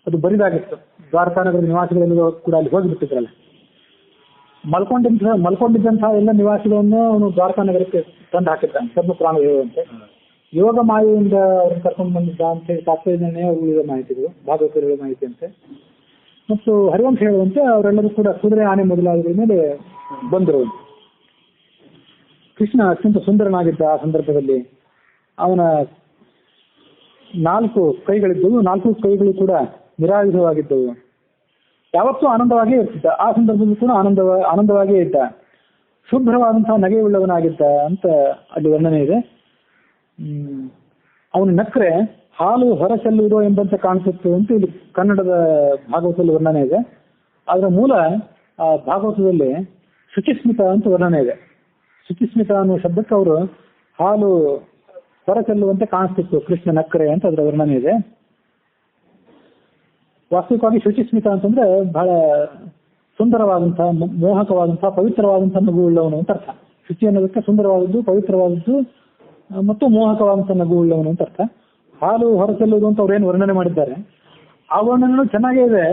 ಅದು ಬರಿದಾಗಿತ್ತು. ದ್ವಾರಕಾ ನಗರದ ನಿವಾಸಿಗಳೆಲ್ಲ ಕೂಡ ಅಲ್ಲಿ ಹೋಗಿಬಿಟ್ಟಿದ್ರಲ್ಲ. ಮಲ್ಕೊಂಡಿದ್ದಂತಹ ಎಲ್ಲ ನಿವಾಸಿಗಳನ್ನು ಅವನು ದ್ವಾರಕಾ ನಗರಕ್ಕೆ ತಂದು ಹಾಕಿದ್ದ. ಪದ್ಮಪುರಾಣ ಹೇಳುವಂತೆ ಯೋಗ ಮಾಯೆಯಿಂದ ಅವ್ರನ್ನ ಕರ್ಕೊಂಡು ಬಂದಿದ್ದ ಅಂತ ತಾತ್ಪರ್ಯನೇ ಉಳಿದ ಮಾಹಿತಿಗಳು, ಭಾಗವತ ಹೇಳುವ ಮಾಹಿತಿ ಅಂತೆ. ಮತ್ತು ಹರಿವಂಶ ಹೇಳುವಂತೆ ಅವರೆಲ್ಲರೂ ಕೂಡ ಕುದುರೆ, ಆನೆ ಮೊದಲಾದಗಳ ಮೇಲೆ ಬಂದರು. ಕೃಷ್ಣ ಅತ್ಯಂತ ಸುಂದರನಾಗಿದ್ದ. ಆ ಸಂದರ್ಭದಲ್ಲಿ ಅವನ 4 ಕೈಗಳಿದ್ದವು. 4 ಕೈಗಳು ಕೂಡ ನಿರಾಯುಧವಾಗಿದ್ದವು. ಯಾವತ್ತೂ ಆನಂದವಾಗಿಯೇ ಇರ್ತಿದ್ದ. ಆ ಸಂದರ್ಭದಲ್ಲಿ ಕೂಡ ಆನಂದವಾಗಿಯೇ ಇದ್ದ. ಶುಭ್ರವಾದಂತಹ ನಗೆಯುಳ್ಳವನಾಗಿದ್ದ ಅಂತ ಅಲ್ಲಿ ವರ್ಣನೆ ಇದೆ. ಅವನು ನಕ್ರೆ ಹಾಲು ಹೊರಚೆಲ್ಲುವುದು ಎಂಬಂತೆ ಕಾಣಿಸುತ್ತೆ ಅಂತ ಇಲ್ಲಿ ಕನ್ನಡದ ಭಾಗವತದಲ್ಲಿ ವರ್ಣನೆ ಇದೆ. ಅದರ ಮೂಲ ಭಾಗವತದಲ್ಲಿ ಶುಚಿಸ್ಮಿತ ಅಂತ ವರ್ಣನೆ ಇದೆ. ಶುಚಿಸ್ಮಿತ ಅನ್ನುವ ಶಬ್ದಕ್ಕೆ ಅವರು ಹಾಲು ಹೊರಚೆಲ್ಲುವಂತೆ ಕಾಣಿಸ್ತಿತ್ತು ಕೃಷ್ಣ ನಕ್ರೆ ಅಂತ ಅದರ ವರ್ಣನೆ ಇದೆ. ವಾಸ್ತವಿಕವಾಗಿ ಶುಚಿಸ್ಮಿತ ಅಂತಂದ್ರೆ ಬಹಳ ಸುಂದರವಾದಂತಹ, ಮೋಹಕವಾದಂತಹ, ಪವಿತ್ರವಾದಂತಹ ನಗು ಉಳ್ಳವನು ಅಂತ ಅರ್ಥ. ಶುಚಿ ಅನ್ನೋದಕ್ಕೆ ಸುಂದರವಾದದ್ದು, ಪವಿತ್ರವಾದದ್ದು ಮತ್ತು ಮೋಹಕವಾದಂತಹ ನಗು ಉಳ್ಳವನು ಅಂತ ಅರ್ಥ. ಹಾಲು ಹೊರಚೆಲ್ಲುವುದು ಅಂತ ಅವ್ರೇನು ವರ್ಣನೆ ಮಾಡಿದ್ದಾರೆ, ಆ ವರ್ಣನೆ ಚೆನ್ನಾಗೇ ಇದೆ.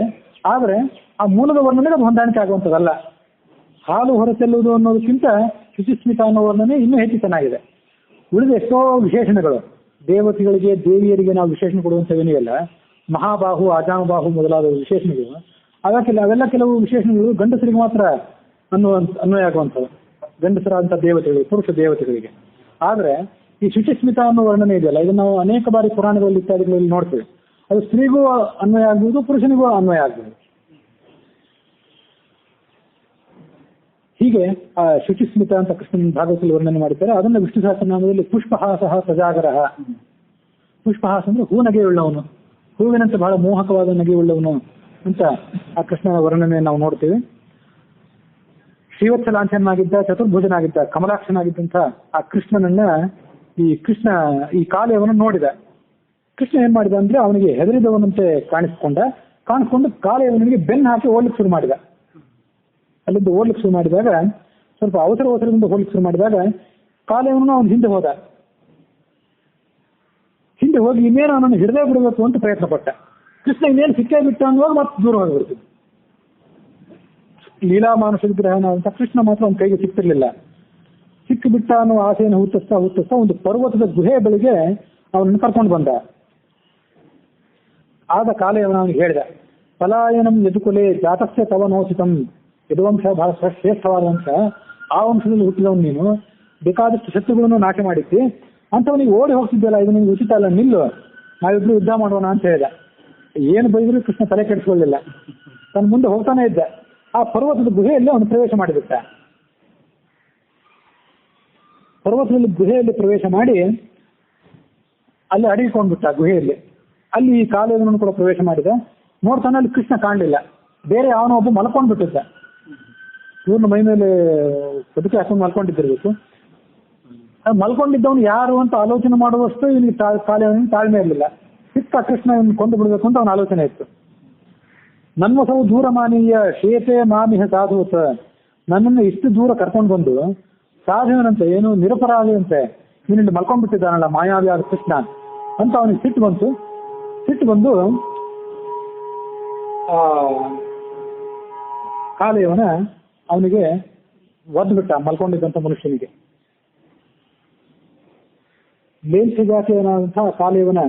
ಆದರೆ ಆ ಮೂಲದ ವರ್ಣನೆಗೆ ಅದು ಹೊಂದಾಣಿಕೆ ಆಗುವಂಥದ್ದಲ್ಲ. ಹಾಲು ಹೊರಚೆಲ್ಲುವುದು ಅನ್ನೋದಕ್ಕಿಂತ ಶುಚಿಸ್ಮಿತ ಅನ್ನೋ ವರ್ಣನೆ ಇನ್ನೂ ಹೆಚ್ಚು ಚೆನ್ನಾಗಿದೆ. ಉಳಿದ ಎಷ್ಟೋ ವಿಶೇಷಣಗಳು, ದೇವತೆಗಳಿಗೆ, ದೇವಿಯರಿಗೆ ನಾವು ವಿಶೇಷಣ ಕೊಡುವಂಥವೇನಿಲ್ಲ, ಮಹಾಬಾಹು, ಅಜಾಮಬಾಹು ಮೊದಲಾದ ವಿಶೇಷಣಗಳು, ಅವೆಲ್ಲ ಕೆಲವು ವಿಶೇಷಣಗಳು ಗಂಡಸರಿಗೆ ಮಾತ್ರ ಅನ್ವಯ ಆಗುವಂಥದ್ದು, ಗಂಡಸರಾದಂಥ ದೇವತೆಗಳಿಗೆ, ಪುರುಷ ದೇವತೆಗಳಿಗೆ. ಆದರೆ ಈ ಶುಚಿಸ್ಮಿತ ಅನ್ನೋ ವರ್ಣನೆ ಇದೆಯಲ್ಲ, ಇದನ್ನು ನಾವು ಅನೇಕ ಬಾರಿ ಪುರಾಣಗಳಲ್ಲಿ ಇತ್ಯಾದಿಗಳಲ್ಲಿ ನೋಡ್ತೇವೆ. ಅದು ಸ್ತ್ರೀಗೂ ಅನ್ವಯ ಆಗ್ಬೋದು, ಪುರುಷನಿಗೂ ಅನ್ವಯ ಆಗ್ಬೋದು. ಹೀಗೆ ಆ ಶುಚಿಸ್ಮಿತ ಅಂತ ಕೃಷ್ಣನ ಭಾಗವತದಲ್ಲಿ ವರ್ಣನೆ ಮಾಡಿದ್ದಾರೆ. ಅದನ್ನು ವಿಷ್ಣು ಸಹಸ್ರನಾಮದಲ್ಲಿ ಪುಷ್ಪಹಾಸ ಸಜಾಗರ. ಪುಷ್ಪಹಾಸ ಅಂದ್ರೆ ಹೂ ನಗೆಯುಳ್ಳವನು, ಹೂವಿನಂತೆ ಬಹಳ ಮೋಹಕವಾದ ನಗೆಯುಳ್ಳವನು ಅಂತ ಆ ಕೃಷ್ಣನ ವರ್ಣನೆ ನಾವು ನೋಡ್ತೀವಿ. ಶ್ರೀವತ್ಸಲಾಂಛನಾಗಿದ್ದ, ಚತುರ್ಭುಜನಾಗಿದ್ದ, ಕಮಲಾಕ್ಷನಾಗಿದ್ದಂಥ ಆ ಕೃಷ್ಣನನ್ನ ಈ ಕಾಲಯವನು ನೋಡಿದ. ಕೃಷ್ಣ ಏನ್ ಮಾಡಿದ ಅಂದ್ರೆ ಅವನಿಗೆ ಹೆದರಿದವನಂತೆ ಕಾಣಿಸಿಕೊಂಡ. ಕಾಣಿಸ್ಕೊಂಡು ಕಾಲಯವನಿಗೆ ಬೆನ್ನು ಹಾಕಿ ಓಡ್ಲಿಕ್ಕೆ ಶುರು ಮಾಡಿದ. ಅಲ್ಲಿಂದ ಓಡ್ಲಿಕ್ಕೆ ಶುರು ಮಾಡಿದಾಗ ಸ್ವಲ್ಪ ಅವಸರದಿಂದ ಓಡ್ಲಿಕ್ಕೆ ಶುರು ಮಾಡಿದಾಗ ಕಾಲಯವನು ಅವನು ಹಿಂದೆ ಹೋದ. ಹಿಂದೆ ಹೋಗಿ ಇನ್ನೇನು ಅವನನ್ನು ಹಿಡಿದೇ ಬಿಡಬೇಕು ಅಂತ ಪ್ರಯತ್ನ ಪಟ್ಟ. ಕೃಷ್ಣ ಇನ್ನೇನು ಸಿಕ್ಕೇ ಬಿಟ್ಟ ಅನ್ನುವಾಗ ಮತ್ತೆ ದೂರ ಹೋಗಿಬಿಡ್ತಿದ್ದ. ಲೀಲಾ ಮಾನುಷ ವಿಗ್ರಹನ ಅಂತ ಕೃಷ್ಣ ಮಾತ್ರ ಅವನ ಕೈಗೆ ಸಿಕ್ತಿರ್ಲಿಲ್ಲ. ಸಿಕ್ಕಿಬಿಟ್ಟ ಅನ್ನೋ ಆಸೆಯನ್ನು ಹುಟ್ಟಿಸ್ತಾ ಒಂದು ಪರ್ವತದ ಗುಹೆ ಬಳಿಗೆ ಅವನನ್ನು ಕರ್ಕೊಂಡು ಬಂದ. ಆಗ ಕಾಲಯವನ ಅವನಿಗೆ ಹೇಳಿದ, ಪಲಾಯನಂ ಯದುಕುಲೆ ಜಾತಸ್ಯ ತವನೋಚಿತಂ. ಯದುವಂಶ ಬಹಳ ಶ್ರೇಷ್ಠವಾದ ವಂಶ, ಆ ವಂಶದಲ್ಲಿ ಹುಟ್ಟಿದವನು ನೀನು, ಬೇಕಾದಷ್ಟು ಶತ್ರುಗಳನ್ನು ನಾಶ ಮಾಡಿದ್ದಿ, ಅಂತವನಿಗೆ ಓಡಿ ಹೋಗ್ತಿದ್ದಲ್ಲ, ಇದು ನಿಮ್ಗೆ ಉಚಿತ ಅಲ್ಲ, ನಿಲ್ಲು, ನಾವಿಬ್ರು ಯುದ್ಧ ಮಾಡೋಣ ಅಂತ ಹೇಳಿದ. ಏನು ಬೈದ್ರು ಕೃಷ್ಣ ತಲೆ ಕೆಡಿಸ್ಕೊಳ್ಳಿಲ್ಲ, ತನ್ನ ಮುಂದೆ ಹೋಗ್ತಾನೆ ಇದ್ದ. ಆ ಪರ್ವತದ ಗುಹೆಯಲ್ಲಿ ಅವನು ಪ್ರವೇಶ ಮಾಡಿಬಿಟ್ಟ. ಪರ್ವತದಲ್ಲಿ ಗುಹೆಯಲ್ಲಿ ಪ್ರವೇಶ ಮಾಡಿ ಅಲ್ಲಿ ಅಡಗಿಕೊಂಡ್ಬಿಟ್ಟ ಗುಹೆಯಲ್ಲಿ. ಅಲ್ಲಿ ಕಾಲಯವನನ್ನು ಕೂಡ ಪ್ರವೇಶ ಮಾಡಿದ. ನೋಡ್ತಾನೆ ಅಲ್ಲಿ ಕೃಷ್ಣ ಕಾಣಲಿಲ್ಲ, ಬೇರೆ ಅವನ ಒಬ್ಬ ಮಲ್ಕೊಂಡ್ಬಿಟ್ಟಿದ್ದ. ಇವ್ರನ್ನ ಮೈ ಮೇಲೆ ಬದುಕಿ ಹಾಕೊಂಡು ಮಲ್ಕೊಂಡಿದ್ದಿರ್ಬೇಕು. ಮಲ್ಕೊಂಡಿದ್ದವನು ಯಾರು ಅಂತ ಆಲೋಚನೆ ಮಾಡುವಷ್ಟು ಇವನಿಗೆ ಕಾಲಯವನಿಗೆ ತಾಳ್ಮೆ ಇರಲಿಲ್ಲ. ಸಿಕ್ಕ ಕೃಷ್ಣ ಇವನು ಕೊಂದು ಬಿಡಬೇಕು ಅಂತ ಅವನ ಆಲೋಚನೆ ಇತ್ತು. ನನ್ನ ಸವು ದೂರ ಮಾನೀಯ ಶೇತೆ ಮಾಮಿಹ ಸಾಧುತ, ನನ್ನನ್ನು ಇಷ್ಟು ದೂರ ಕರ್ಕೊಂಡು ಬಂದು ಸಾಧುವನಂತೆ, ಏನು ನಿರಪರಾಧಿಯಂತೆ ನೀನಿಂದ ಮಲ್ಕೊಂಡ್ಬಿಟ್ಟಿದ್ದಾನಲ್ಲ ಮಾಯಾವಿಯಾದ ಕೃಷ್ಣ ಅಂತ ಅವನಿಗೆ ಸಿಟ್ಟು ಬಂದು ಕಾಲಯವನ ಅವನಿಗೆ ಒದ್ಬಿಟ್ಟ ಮಲ್ಕೊಂಡಿದ್ದಂಥ ಮನುಷ್ಯನಿಗೆ. ಮೇಲ್ಸಿಗಾಕೆಯನಾದಂತಹ ಕಾಲಯವನ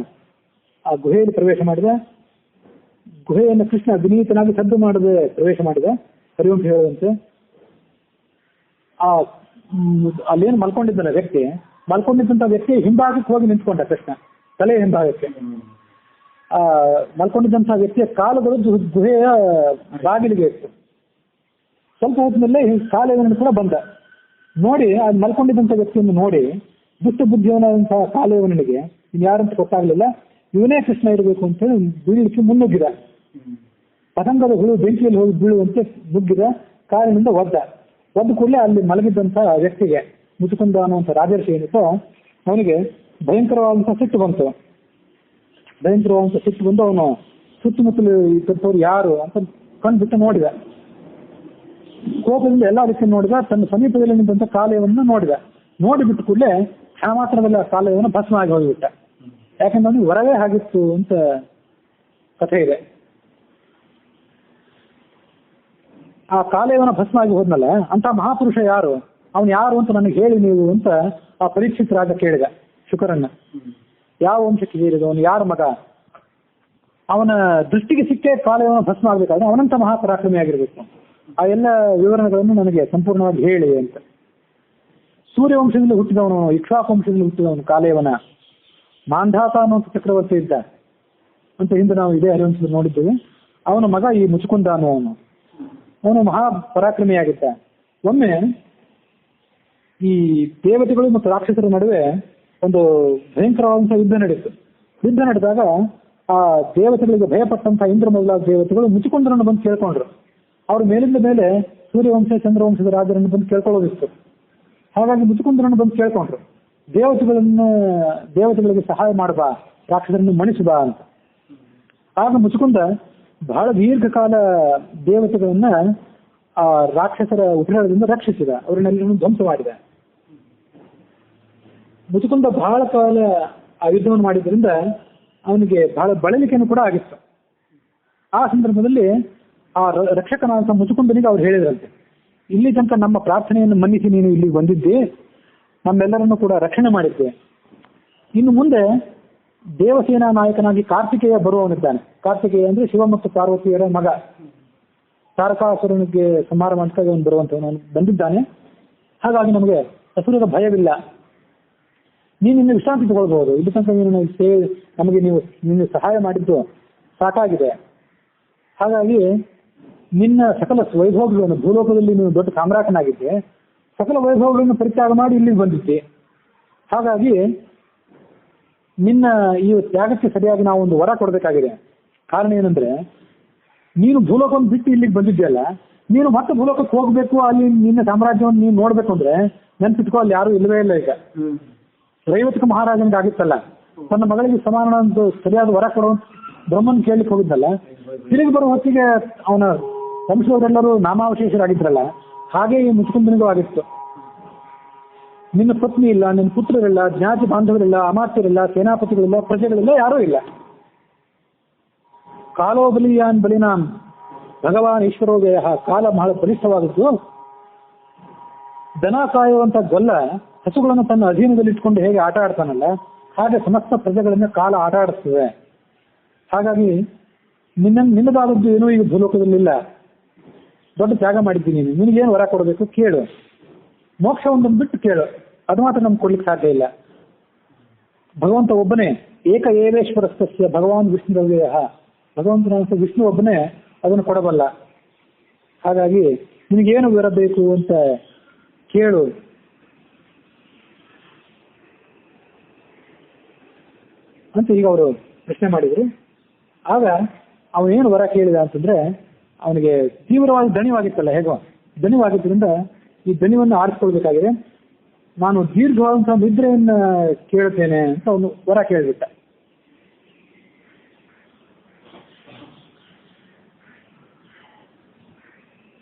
ಆ ಗುಹೆಯಲ್ಲಿ ಪ್ರವೇಶ ಮಾಡಿದ. ಗುಹೆಯನ್ನು ಕೃಷ್ಣ ವಿನೀತನಾಗಿ ಸದ್ದು ಮಾಡದೆ ಪ್ರವೇಶ ಮಾಡಿದ. ಹರಿವಂಶ ಹೇಳುವಂತೆ ಅಲ್ಲೇನು ಮಲ್ಕೊಂಡಿದ್ದಲ್ಲ ಮಲ್ಕೊಂಡಿದ್ದಂಥ ವ್ಯಕ್ತಿ ಹಿಂಭಾಗಕ್ಕೆ ಹೋಗಿ ನಿಂತ್ಕೊಂಡ ಕೃಷ್ಣ, ತಲೆ ಹಿಂಭಾಗಕ್ಕೆ. ಮಲ್ಕೊಂಡಿದ್ದಂಥ ವ್ಯಕ್ತಿಯ ಕಾಲುಗಳು ಗುಹೆಯ ಬಾಗಿಲಿಗೆ ಇತ್ತು. ಸ್ವಲ್ಪ ಹೊತ್ತಿನಲ್ಲೇ ಕಾಲಯವನನ್ನು ಕೂಡ ಬಂದ. ನೋಡಿ ಅದು ಮಲ್ಕೊಂಡಿದ್ದಂಥ ವ್ಯಕ್ತಿಯನ್ನು ನೋಡಿ ದುಷ್ಟ ಬುದ್ಧಿಯವನಾದಂತಹ ಕಾಲಯವನಿಗೆ ಇನ್ಯಾರಂತ ಗೊತ್ತಾಗ್ಲಿಲ್ಲ, ಇವನೇ ಕೃಷ್ಣ ಇರಬೇಕು ಅಂತ ಹೇಳಿ ಬೀಳಲಿಕ್ಕೆ ಮುನ್ನುಗ್ಗಿದ. ಪತಂಗದ ಹುಳು ಬೆಂಕಿಯಲ್ಲಿ ಹೋಗಿ ಬೀಳುವಂತೆ ನುಗ್ಗಿದ. ಕಾಲಿನಿಂದ ಒದ್ದ ಕೂಡಲೇ ಅಲ್ಲಿ ಮಲಗಿದ್ದಂತಹ ವ್ಯಕ್ತಿಗೆ ಮುಚುಕುಂದ ಅನ್ನುವಂಥ ರಾಜರ್ಷಿ ಏನಿತ್ತು ಅವನಿಗೆ ಭಯಂಕರವಾದಂತಹ ಸಿಟ್ಟು ಬಂತು. ಅವನು ಸುತ್ತಮುತ್ತಲು ಇದ್ದವರು ಯಾರು ಅಂತ ಕಣ್ಬಿಟ್ಟು ನೋಡಿದ. ಕೋಪದಿಂದ ಎಲ್ಲ ರೀತಿ ನೋಡಿದ. ತನ್ನ ಸಮೀಪದಲ್ಲಿ ನಿಂತ ಕಾಲಯವನ್ನು ನೋಡಿಬಿಟ್ಟು ಕೂಡಲೇ ಕ್ಷಣ ಮಾತ್ರದಲ್ಲಿ ಆ ಕಾಲಯವನ್ನು ಭಸ್ಮ ಆಗಿ ಹೋಗಿಬಿಟ್ಟ. ಯಾಕಂದ್ರೆ ಅವನಿಗೆ ವರವೇ ಆಗಿತ್ತು ಅಂತ ಕಥೆ ಇದೆ. ಆ ಕಾಲಯವನ ಭಸ್ಮ ಆಗಿ ಹೋದ್ನಲ್ಲ, ಅಂತ ಮಹಾಪುರುಷ ಯಾರು, ಅವನು ಯಾರು ಅಂತ ನನಗೆ ಹೇಳಿ ನೀವು ಅಂತ ಆ ಪರೀಕ್ಷಿತ ರಾಜ ಕೇಳಿದ ಶುಕರನ್ನ. ಯಾವ ವಂಶಕ್ಕೆ ಸೇರಿದವನು, ಯಾರ ಮಗ, ಅವನ ದೃಷ್ಟಿಗೆ ಸಿಕ್ಕೇ ಕಾಲಯವನ ಭಸ್ಮ ಆಗ್ಬೇಕಾದ್ರೆ ಅವನಂತ ಮಹಾಪರಾಕ್ರಮಿ ಆಗಿರ್ಬೇಕು. ಆ ಎಲ್ಲ ವಿವರಣೆಗಳನ್ನು ನನಗೆ ಸಂಪೂರ್ಣವಾಗಿ ಹೇಳಿ ಅಂತ. ಸೂರ್ಯವಂಶದಲ್ಲಿ ಹುಟ್ಟಿದವನು, ಇಕ್ಷ್ವಾಕು ವಂಶದಲ್ಲಿ ಹುಟ್ಟಿದವನು ಕಾಲಯವನ. ಮಾಂಧಾತ ಅನ್ನುವಂಥ ಚಕ್ರವರ್ತಿ ಇದ್ದ ಅಂತ ಹಿಂದೆ ನಾವು ಇದೇ ಹರಿವಂಶದಲ್ಲಿ ನೋಡಿದ್ದೇವೆ. ಅವನ ಮಗ ಈ ಮುಚುಕುಂದ ಅನ್ನುವನು. ಅವನು ಮಹಾಪರಾಕ್ರಮಿಯಾಗಿದ್ದ. ಒಮ್ಮೆ ಈ ದೇವತೆಗಳು ಮತ್ತು ರಾಕ್ಷಸರ ನಡುವೆ ಒಂದು ಭಯಂಕರವಾದಂತಹ ಯುದ್ಧ ನಡೀತು. ಯುದ್ಧ ನಡೆದಾಗ ಆ ದೇವತೆಗಳಿಗೆ ಭಯಪಟ್ಟಂತಹ ಇಂದ್ರ ಮೊದಲಾದ ದೇವತೆಗಳು ಮುಚುಕುಂದರನ್ನು ಬಂದು ಕೇಳ್ಕೊಂಡ್ರು. ಅವ್ರ ಮೇಲಿಂದ ಮೇಲೆ ಸೂರ್ಯವಂಶ ಚಂದ್ರವಂಶದ ರಾಜರನ್ನು ಬಂದು ಕೇಳ್ಕೊಳ್ಳೋದಿತ್ತು. ಹಾಗಾಗಿ ಮುಚುಕುಂದರನ್ನು ಬಂದು ಕೇಳ್ಕೊಂಡ್ರು, ದೇವತೆಗಳಿಗೆ ಸಹಾಯ ಮಾಡಬಾ, ರಾಕ್ಷಸರನ್ನು ಮಣಿಸಬಾ ಅಂತ. ಆಗ ಮುಚುಕುಂದ ಬಹಳ ದೀರ್ಘಕಾಲ ದೇವತೆಗಳನ್ನ ಆ ರಾಕ್ಷಸರ ಉಪಟಳದಿಂದ ರಕ್ಷಿಸಿದ, ಅವರನ್ನೆಲ್ಲರನ್ನು ಧ್ವಂಸ ಮಾಡಿದ. ಮುಚುಕುಂದ ಬಹಳ ಕಾಲ ಆ ಯುದ್ಧವನ್ನು ಮಾಡಿದ್ರಿಂದ ಅವನಿಗೆ ಬಹಳ ಬಳಲಿಕೆಯನ್ನು ಕೂಡ ಆಗಿತ್ತು. ಆ ಸಂದರ್ಭದಲ್ಲಿ ಆ ರಕ್ಷಕನಾದ ಮುಚುಕುಂದನಿಗೆ ಅವ್ರು ಹೇಳಿದ್ರಂತೆ, ಇಲ್ಲಿ ತನಕ ನಮ್ಮ ಪ್ರಾರ್ಥನೆಯನ್ನು ಮನ್ನಿಸಿ ನೀನು ಇಲ್ಲಿಗೆ ಬಂದಿದ್ದೆ, ನಮ್ಮೆಲ್ಲರನ್ನು ಕೂಡ ರಕ್ಷಣೆ ಮಾಡಿದ್ದೆ. ಇನ್ನು ಮುಂದೆ ದೇವಸೇನಾ ನಾಯಕನಾಗಿ ಕಾರ್ತಿಕೇಯ ಬರುವವನಿದ್ದಾನೆ. ಕಾರ್ತಿಕೇಯ ಅಂದ್ರೆ ಶಿವ ಮತ್ತು ಪಾರ್ವತಿಯರ ಮಗ. ತಾರಕಾಸುರನಿಗೆ ಸಂಹಾರ ಮಾಡ್ಕೊಂಡು ಅವನು ಬರುವಂತವನು ಬಂದಿದ್ದಾನೆ. ಹಾಗಾಗಿ ನಮಗೆ ಅಸುರರ ಭಯವಿಲ್ಲ. ನೀನು ಇನ್ನು ವಿಶ್ರಾಂತಿ ತಗೊಳ್ಬಹುದು. ಇಲ್ಲಿ ತನಕ ನಮಗೆ ನಿನ್ನ ಸಹಾಯ ಮಾಡಿದ್ದು ಸಾಕಾಗಿದೆ. ಹಾಗಾಗಿ ನಿನ್ನ ಸಕಲ ವೈಭೋಗಗಳನ್ನು, ಭೂಲೋಕದಲ್ಲಿ ನೀನು ದೊಡ್ಡ ಸಾಮ್ರಾಟನಾಗಿದ್ದೆ, ಸಕಲ ವೈಭವಗಳನ್ನು ಪರಿತ್ಯಾಗ ಮಾಡಿ ಇಲ್ಲಿಗೆ ಬಂದಿದ್ದೆ. ಹಾಗಾಗಿ ನಿನ್ನ ಈ ತ್ಯಾಗಕ್ಕೆ ಸರಿಯಾಗಿ ನಾವು ಒಂದು ವರ ಕೊಡಬೇಕಾಗಿದೆ. ಕಾರಣ ಏನಂದ್ರೆ, ನೀನು ಭೂಲೋಕವನ್ನು ಬಿಟ್ಟು ಇಲ್ಲಿಗೆ ಬಂದಿದ್ಯಲ್ಲ, ನೀನು ಮತ್ತೆ ಭೂಲೋಕಕ್ಕೆ ಹೋಗ್ಬೇಕು, ಅಲ್ಲಿ ನಿನ್ನ ಸಾಮ್ರಾಜ್ಯವನ್ನು ನೀನು ನೋಡ್ಬೇಕು ಅಂದ್ರೆ ನೆನ್ಪಿಟ್ಕೋ, ಅಲ್ಲಿ ಯಾರು ಇಲ್ಲವೇ ಇಲ್ಲ. ಈಗ ರೈವತಿಕ ಮಹಾರಾಜನಿಗೆ ಆಗಿತ್ತಲ್ಲ, ತನ್ನ ಮಗಳಿಗೆ ಸಮಾನ ಸರಿಯಾದ ವರ ಬ್ರಹ್ಮನ್ ಕೇಳಲಿಕ್ಕೆ ಹೋಗಿದ್ದಲ್ಲ, ತಿರುಗಿ ಬರೋ ಹೊತ್ತಿಗೆ ಅವನ ವಂಶದವರೆಲ್ಲರೂ ನಾಮಾವಶೇಷರಾಗಿದ್ರಲ್ಲ, ಹಾಗೆ ಈ ಮುಚುಕುಂದನಿಗೂ ಆಗಿತ್ತು. ನಿನ್ನ ಪತ್ನಿ ಇಲ್ಲ, ನಿನ್ನ ಪುತ್ರರಿಲ್ಲ, ಜ್ಞಾತಿ ಬಾಂಧವರಿಲ್ಲ, ಅಮಾತ್ಯರಿಲ್ಲ, ಸೇನಾಪತಿಗಳಿಲ್ಲ, ಪ್ರಜೆಗಳಿಲ್ಲ, ಯಾರೂ ಇಲ್ಲ. ಕಾಲೋ ಬಲಿಯಾನ್ ಬಲಿನಾಂ ಭಗವಾನ್ ಈಶ್ವರೋದಯ. ಕಾಲ ಬಹಳ ಬಲಿಷ್ಠವಾದದ್ದು. ದನ ಕಾಯುವಂತ ಗೊಲ್ಲ ಹಸುಗಳನ್ನು ತನ್ನ ಅಧೀನದಲ್ಲಿ ಇಟ್ಕೊಂಡು ಹೇಗೆ ಆಟ ಆಡ್ತಾನಲ್ಲ, ಹಾಗೆ ಸಮಸ್ತ ಪ್ರಜೆಗಳನ್ನ ಕಾಲ ಆಟ ಆಡಿಸ್ತದೆ. ಹಾಗಾಗಿ ನಿನ್ನದಾದದ್ದು ಏನೂ ಈಗ ಭೂಲೋಕದಲ್ಲಿಲ್ಲ, ದೊಡ್ಡ ತ್ಯಾಗ ಮಾಡಿದ್ದೀನಿ, ನಿನಗೇನು ವರ ಕೊಡಬೇಕು ಕೇಳು, ಮೋಕ್ಷ ಒಂದನ್ನು ಬಿಟ್ಟು ಕೇಳು, ಅದು ಮಾತ್ರ ನಮ್ಗೆ ಕೊಡ್ಲಿಕ್ಕೆ ಸಾಧ್ಯ ಇಲ್ಲ. ಭಗವಂತ ಒಬ್ಬನೇ, ಏಕ ಏವೇಶ್ವರಸ್ಯ ಭಗವಾನ್ ವಿಷ್ಣುರವ್ಯಯ. ಭಗವಂತನ ವಿಷ್ಣು ಒಬ್ಬನೇ ಅದನ್ನು ಕೊಡಬಲ್ಲ. ಹಾಗಾಗಿ ನಿನಗೇನು ವರ ಬೇಕು ಅಂತ ಕೇಳು ಅಂತ ಈಗ ಅವರು ಪ್ರಶ್ನೆ ಮಾಡಿದ್ರು. ಆಗ ಅವನೇನು ವರ ಕೇಳಿದ ಅಂತಂದ್ರೆ, ಅವನಿಗೆ ತೀವ್ರವಾದ ದಣಿವಾಗಿತ್ತಲ್ಲ, ಹೇಗೋ ದಣಿವಾಗಿದ್ದರಿಂದ ಈ ದಣಿವನ್ನು ಆರಿಸ್ಕೊಳ್ಬೇಕಾಗಿದೆ. ನಾನು ದೀರ್ಘವಾದಂತಹ ನಿದ್ರೆಯನ್ನ ಕೇಳುತ್ತೇನೆ ಅಂತ ಅವನು ವರ ಕೇಳಿಬಿಟ್ಟ.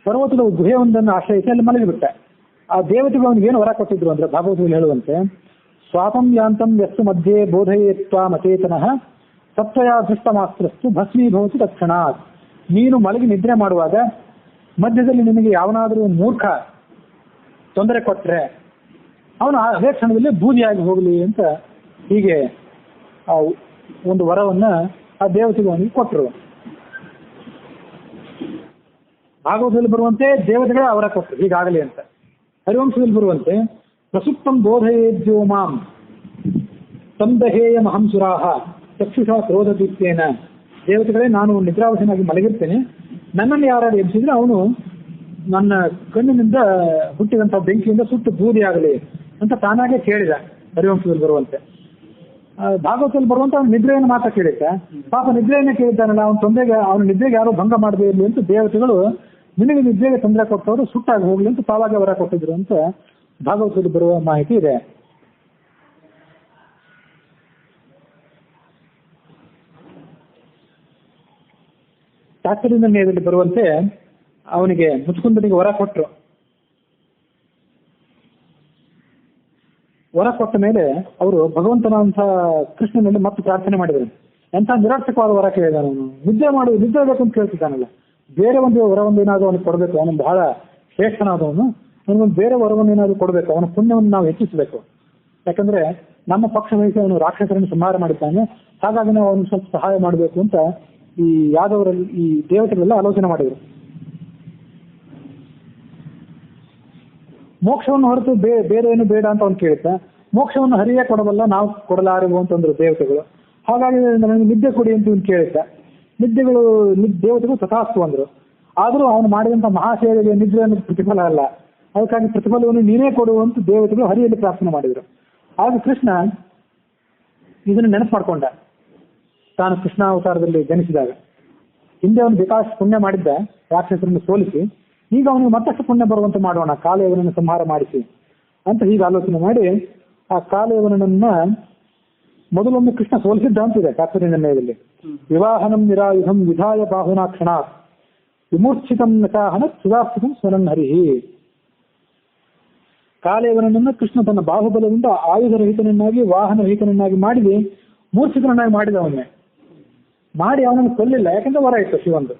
ಪರ್ವತದ ಗುಹೆಯೊಂದನ್ನು ಆಶ್ರಯಿಸಿ ಅಲ್ಲಿ ಮಲಗಿಬಿಟ್ಟ. ಆ ದೇವತೆಗಳು ಅವನಿಗೆ ಏನು ವರ ಕೊಟ್ಟಿದ್ರು ಅಂದ್ರೆ, ಭಾಗವತದಲ್ಲಿ ಹೇಳುವಂತೆ, ಸ್ವಾಪಂ ಯಾಂತಂ ಯಸ್ತು ಮಧ್ಯೆ ಬೋಧಯೇತ್ವ ಮಚೇತನಃ ಸತ್ವಯ ದೃಷ್ಟಮಾಸ್ತ್ರಸ್ತು ಭಸ್ಮೀಭವತಿ ತಕ್ಷಣಾತ್. ನೀನು ಮಲಗಿ ನಿದ್ರೆ ಮಾಡುವಾಗ ಮಧ್ಯದಲ್ಲಿ ನಿನಗೆ ಯಾವನಾದರೂ ಮೂರ್ಖ ತೊಂದರೆ ಕೊಟ್ಟರೆ ಅವನು ಅದೇ ಕ್ಷಣದಲ್ಲಿ ಬೂದಿಯಾಗಿ ಹೋಗಲಿ ಅಂತ ಹೀಗೆ ಆ ಒಂದು ವರವನ್ನ ಆ ದೇವತೆಗೆ ಅವನಿಗೆ ಕೊಟ್ಟರು. ಭಾಗವತದಲ್ಲಿ ಬರುವಂತೆ ದೇವತೆಗಳೇ ಅವರ ಕೊಟ್ಟರು ಹೀಗಾಗಲಿ ಅಂತ. ಹರಿವಂಶದಲ್ಲಿ ಬರುವಂತೆ ಪ್ರಸುಪ್ತಂ ಬೋಧಯೇದ್ಯೋ ಮಾಂ ಸಂದಹೇಯ ಮಹಂಸುರಾಹ ಚಕ್ಷುಷಾ ಕ್ರೋಧದೀಪ್ತೇನ. ದೇವತೆಗಳೇ, ನಾನು ನಿದ್ರಾವಶನಾಗಿ ಮಲಗಿರ್ತೇನೆ, ನನ್ನನ್ನು ಯಾರು ಎಬ್ಬಿಸಿದ್ರೆ ಅವನು ನನ್ನ ಕಣ್ಣಿನಿಂದ ಹುಟ್ಟಿದಂತಹ ಬೆಂಕಿಯಿಂದ ಸುಟ್ಟು ಬೂದಿಯಾಗಲಿ ಅಂತ ತಾನಾಗೆ ಕೇಳಿದ. ಹರಿವಂಶದಲ್ಲಿ ಬರುವಂತೆ. ಭಾಗವತದಲ್ಲಿ ಬರುವಂತ ಅವನ ನಿದ್ರೆಯನ್ನು ಮಾತ್ರ ಕೇಳಿದ್ದ. ಪಾಪ ನಿದ್ರೆಯನ್ನೇ ಕೇಳಿದ್ದಾನಲ್ಲ, ಅವನ ನಿದ್ರೆಗೆ ಯಾರು ಭಂಗ ಮಾಡದೇ ಇರಲಿ ಅಂತ ದೇವತೆಗಳು ನಿನಗೆ ನಿದ್ರೆಗೆ ತೊಂದರೆ ಕೊಟ್ಟವರು ಸುಟ್ಟಾಗಿ ಹೋಗ್ಲಿ ಅಂತ ತಾವಾಗ ವರ ಕೊಟ್ಟಿದ್ರು ಅಂತ ಭಾಗವತದಲ್ಲಿ ಬರುವ ಮಾಹಿತಿ ಇದೆ. ಶಾಸ್ತ್ರದಿಂದ ನ್ಯಾಯದಲ್ಲಿ ಬರುವಂತೆ ಅವನಿಗೆ ಮುಚುಕುಂದನಿಗೆ ವರ ಕೊಟ್ಟರು. ವರ ಕೊಟ್ಟ ಮೇಲೆ ಅವರು ಭಗವಂತನಂತ ಕೃಷ್ಣನಲ್ಲಿ ಮತ್ತೆ ಪ್ರಾರ್ಥನೆ ಮಾಡಿದರು. ಎಂಥ ನಿರಾರ್ಥಕವಾದ ವರ ಕೇಳಿದ ಅವನು. ನಿದ್ದೆ ಬೇಕು ಅಂತ ಕೇಳ್ತಿದ್ದಾನಲ್ಲ, ಬೇರೆ ಒಂದು ವರವನ್ನು ಏನಾದರೂ ಅವನಿಗೆ ಕೊಡಬೇಕು. ಅವನು ಬಹಳ ಶ್ರೇಷ್ಠನಾದವನು, ಅವನಿಗೊಂದು ಬೇರೆ ವರವನ್ನು ಏನಾದರೂ ಕೊಡಬೇಕು. ಅವನ ಪುಣ್ಯವನ್ನು ನಾವು ಹೆಚ್ಚಿಸಬೇಕು. ಯಾಕಂದ್ರೆ ನಮ್ಮ ಪಕ್ಷ ವಹಿಸಿ ಅವನು ರಾಕ್ಷಸರನ್ನು ಸಂಹಾರ ಮಾಡಿದ್ದಾನೆ, ಹಾಗಾಗಿ ನಾವು ಅವನು ಸ್ವಲ್ಪ ಸಹಾಯ ಮಾಡಬೇಕು ಅಂತ ಈ ಯಾದವರಲ್ಲಿ ಈ ದೇವತೆಗಳೆಲ್ಲ ಆಲೋಚನೆ ಮಾಡಿದರು. ಮೋಕ್ಷವನ್ನು ಹೊರತು ಬೇರೆ ಏನು ಬೇಡ ಅಂತ ಅವನು ಕೇಳಿದ್ದ. ಮೋಕ್ಷವನ್ನು ಹರಿಯೇ ಕೊಡಬಲ್ಲ, ನಾವು ಕೊಡಲಾರೆವು ಅಂತಂದ್ರು ದೇವತೆಗಳು. ಹಾಗಾಗಿ ನನಗೆ ನಿದ್ದೆ ಕೊಡಿ ಅಂತ ಇವನು ಕೇಳಿದ್ದ. ದೇವತೆಗಳು ತಥಾಸ್ತು ಅಂದ್ರು. ಆದರೂ ಅವನು ಮಾಡಿದಂಥ ಮಹಾಸೇವೆಗೆ ನಿದ್ರೆಯನ್ನು ಪ್ರತಿಫಲ ಅಲ್ಲ, ಅದಕ್ಕಾಗಿ ಪ್ರತಿಫಲವನ್ನು ನೀನೇ ಕೊಡುವಂತ ದೇವತೆಗಳು ಹರಿಯಲ್ಲಿ ಪ್ರಾರ್ಥನೆ ಮಾಡಿದರು. ಆಗ ಕೃಷ್ಣ ಇದನ್ನು ನೆನಪು ಮಾಡ್ಕೊಂಡ. ತಾನು ಕೃಷ್ಣಾವತಾರದಲ್ಲಿ ಜನಿಸಿದಾಗ ಹಿಂದೆ ಅವನು ಬೇಕಾದಷ್ಟು ಪುಣ್ಯ ಮಾಡಿದ್ದ, ರಾಕ್ಷಸರನ್ನು ಸೋಲಿಸಿ. ಈಗ ಅವನಿಗೆ ಮತ್ತಷ್ಟು ಪುಣ್ಯ ಬರುವಂತೆ ಮಾಡೋಣ, ಕಾಲಯವನನ್ನು ಸಂಹಾರ ಮಾಡಿಸಿ ಅಂತ ಹೀಗೆ ಆಲೋಚನೆ ಮಾಡಿ ಆ ಕಾಲಯವನನ್ನ ಮೊದಲೊಮ್ಮೆ ಕೃಷ್ಣ ಸೋಲಿಸಿದ್ದ ಅಂತಿದೆ ಶಾಸ್ತ್ರೀಯ ನಿರ್ಣಯದಲ್ಲಿ. ವಿವಾಹನಂ ನಿರಾಯುಧಂ ವಿಧಾಯ ಬಾಹುನಾ ಕ್ಷಣಾತ್ ವಿಮೂರ್ಛಿತಂ ನಚಾಹನ ಸುಧಾರ್ಥಿತಂ ಸ್ವರನ್ ಹರಿಹಿ. ಕಾಲಯವನನ್ನ ಕೃಷ್ಣ ತನ್ನ ಬಾಹುಬಲದಿಂದ ಆಯುಧರಹಿತನನ್ನಾಗಿ ವಾಹನರಹಿತನನ್ನಾಗಿ ಮಾಡಿ ಮೂರ್ಛಿತನನ್ನಾಗಿ ಮಾಡಿದ. ಅವನ್ನೇ ಮಾಡಿ ಅವನನ್ನು ಕೊಲ್ಲಿಲ್ಲ, ಯಾಕಂದ್ರೆ ವರ ಇತ್ತು ಶಿವಂದು.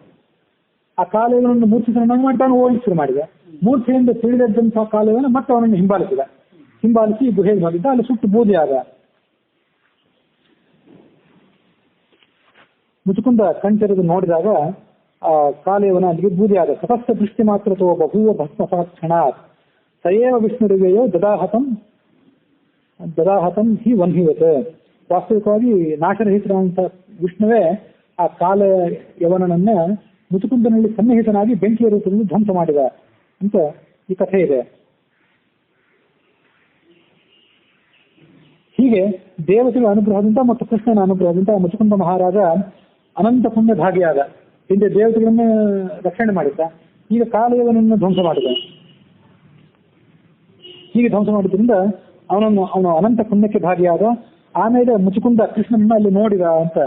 ಆ ಕಾಲಯವನನ್ನು ಮೂರ್ಛಿತನನ್ನಾಗಿ ಮಾಡಿ ತಾನು ಓಡಿಸಿ ಶುರು ಮಾಡಿದ. ಮೂರ್ಛೆಯಿಂದ ತಿಳಿದಂತಹ ಕಾಲಯವನ ಮತ್ತೆ ಅವನನ್ನು ಹಿಂಬಾಲಿಸಿ ಗುಹೆಗೆ ಮಾಡಿದ್ದ. ಅಲ್ಲಿ ಸುಟ್ಟು ಬೂದಿ ಆದ. ಮುಚುಕುಂದ ಕಣ್ತೆರೆದು ನೋಡಿದಾಗ ಆ ಕಾಲಯವನ ಅಲ್ಲಿಗೆ ಬೂದಿ ಆದ. ಸತಸ್ಥ ದೃಷ್ಟಿ ಮಾತ್ರ ತೋ ಬಭೂವ ಭಸ್ಮಸಾತ್ ಕ್ಷಣಾತ್ ಸಯೇವ ವಿಷ್ಣುರಿಗೆಯೋ ದದಾಹತಂ ಹಿ ವನ್ಹಿವತ್. ವಾಸ್ತವಿಕವಾಗಿ ನಾಶರಹಿತರಾದಂಥ ವಿಷ್ಣುವೇ ಆ ಕಾಲ ಯವನನ್ನ ಮುಚುಕುಂದನಲ್ಲಿ ಸನ್ನಿಹಿತನಾಗಿ ಬೆಂಕಿಯ ರೂಪದಲ್ಲಿ ಧ್ವಂಸ ಮಾಡಿದ ಅಂತ ಈ ಕಥೆ ಇದೆ. ಹೀಗೆ ದೇವತೆಗಳ ಅನುಗ್ರಹದಿಂದ ಮತ್ತು ಕೃಷ್ಣನ ಅನುಗ್ರಹದಿಂದ ಮುಚುಕುಂದ ಮಹಾರಾಜ ಅನಂತ ಪುಣ್ಯಭಾಗಿಯಾದ. ಹಿಂದೆ ದೇವತೆಗಳನ್ನ ರಕ್ಷಣೆ ಮಾಡಿದ್ದ, ಈಗ ಕಾಲಯವನನ್ನು ಧ್ವಂಸ ಮಾಡಿದ. ಹೀಗೆ ಧ್ವಂಸ ಮಾಡಿದ್ರಿಂದ ಅವನು ಅನಂತ ಪುಣ್ಯಕ್ಕೆ ಭಾಗಿಯಾದ. ಆಮೇಲೆ ಮುಚುಕುಂದ ಕೃಷ್ಣನನ್ನ ಅಲ್ಲಿ ನೋಡಿದ ಅಂತ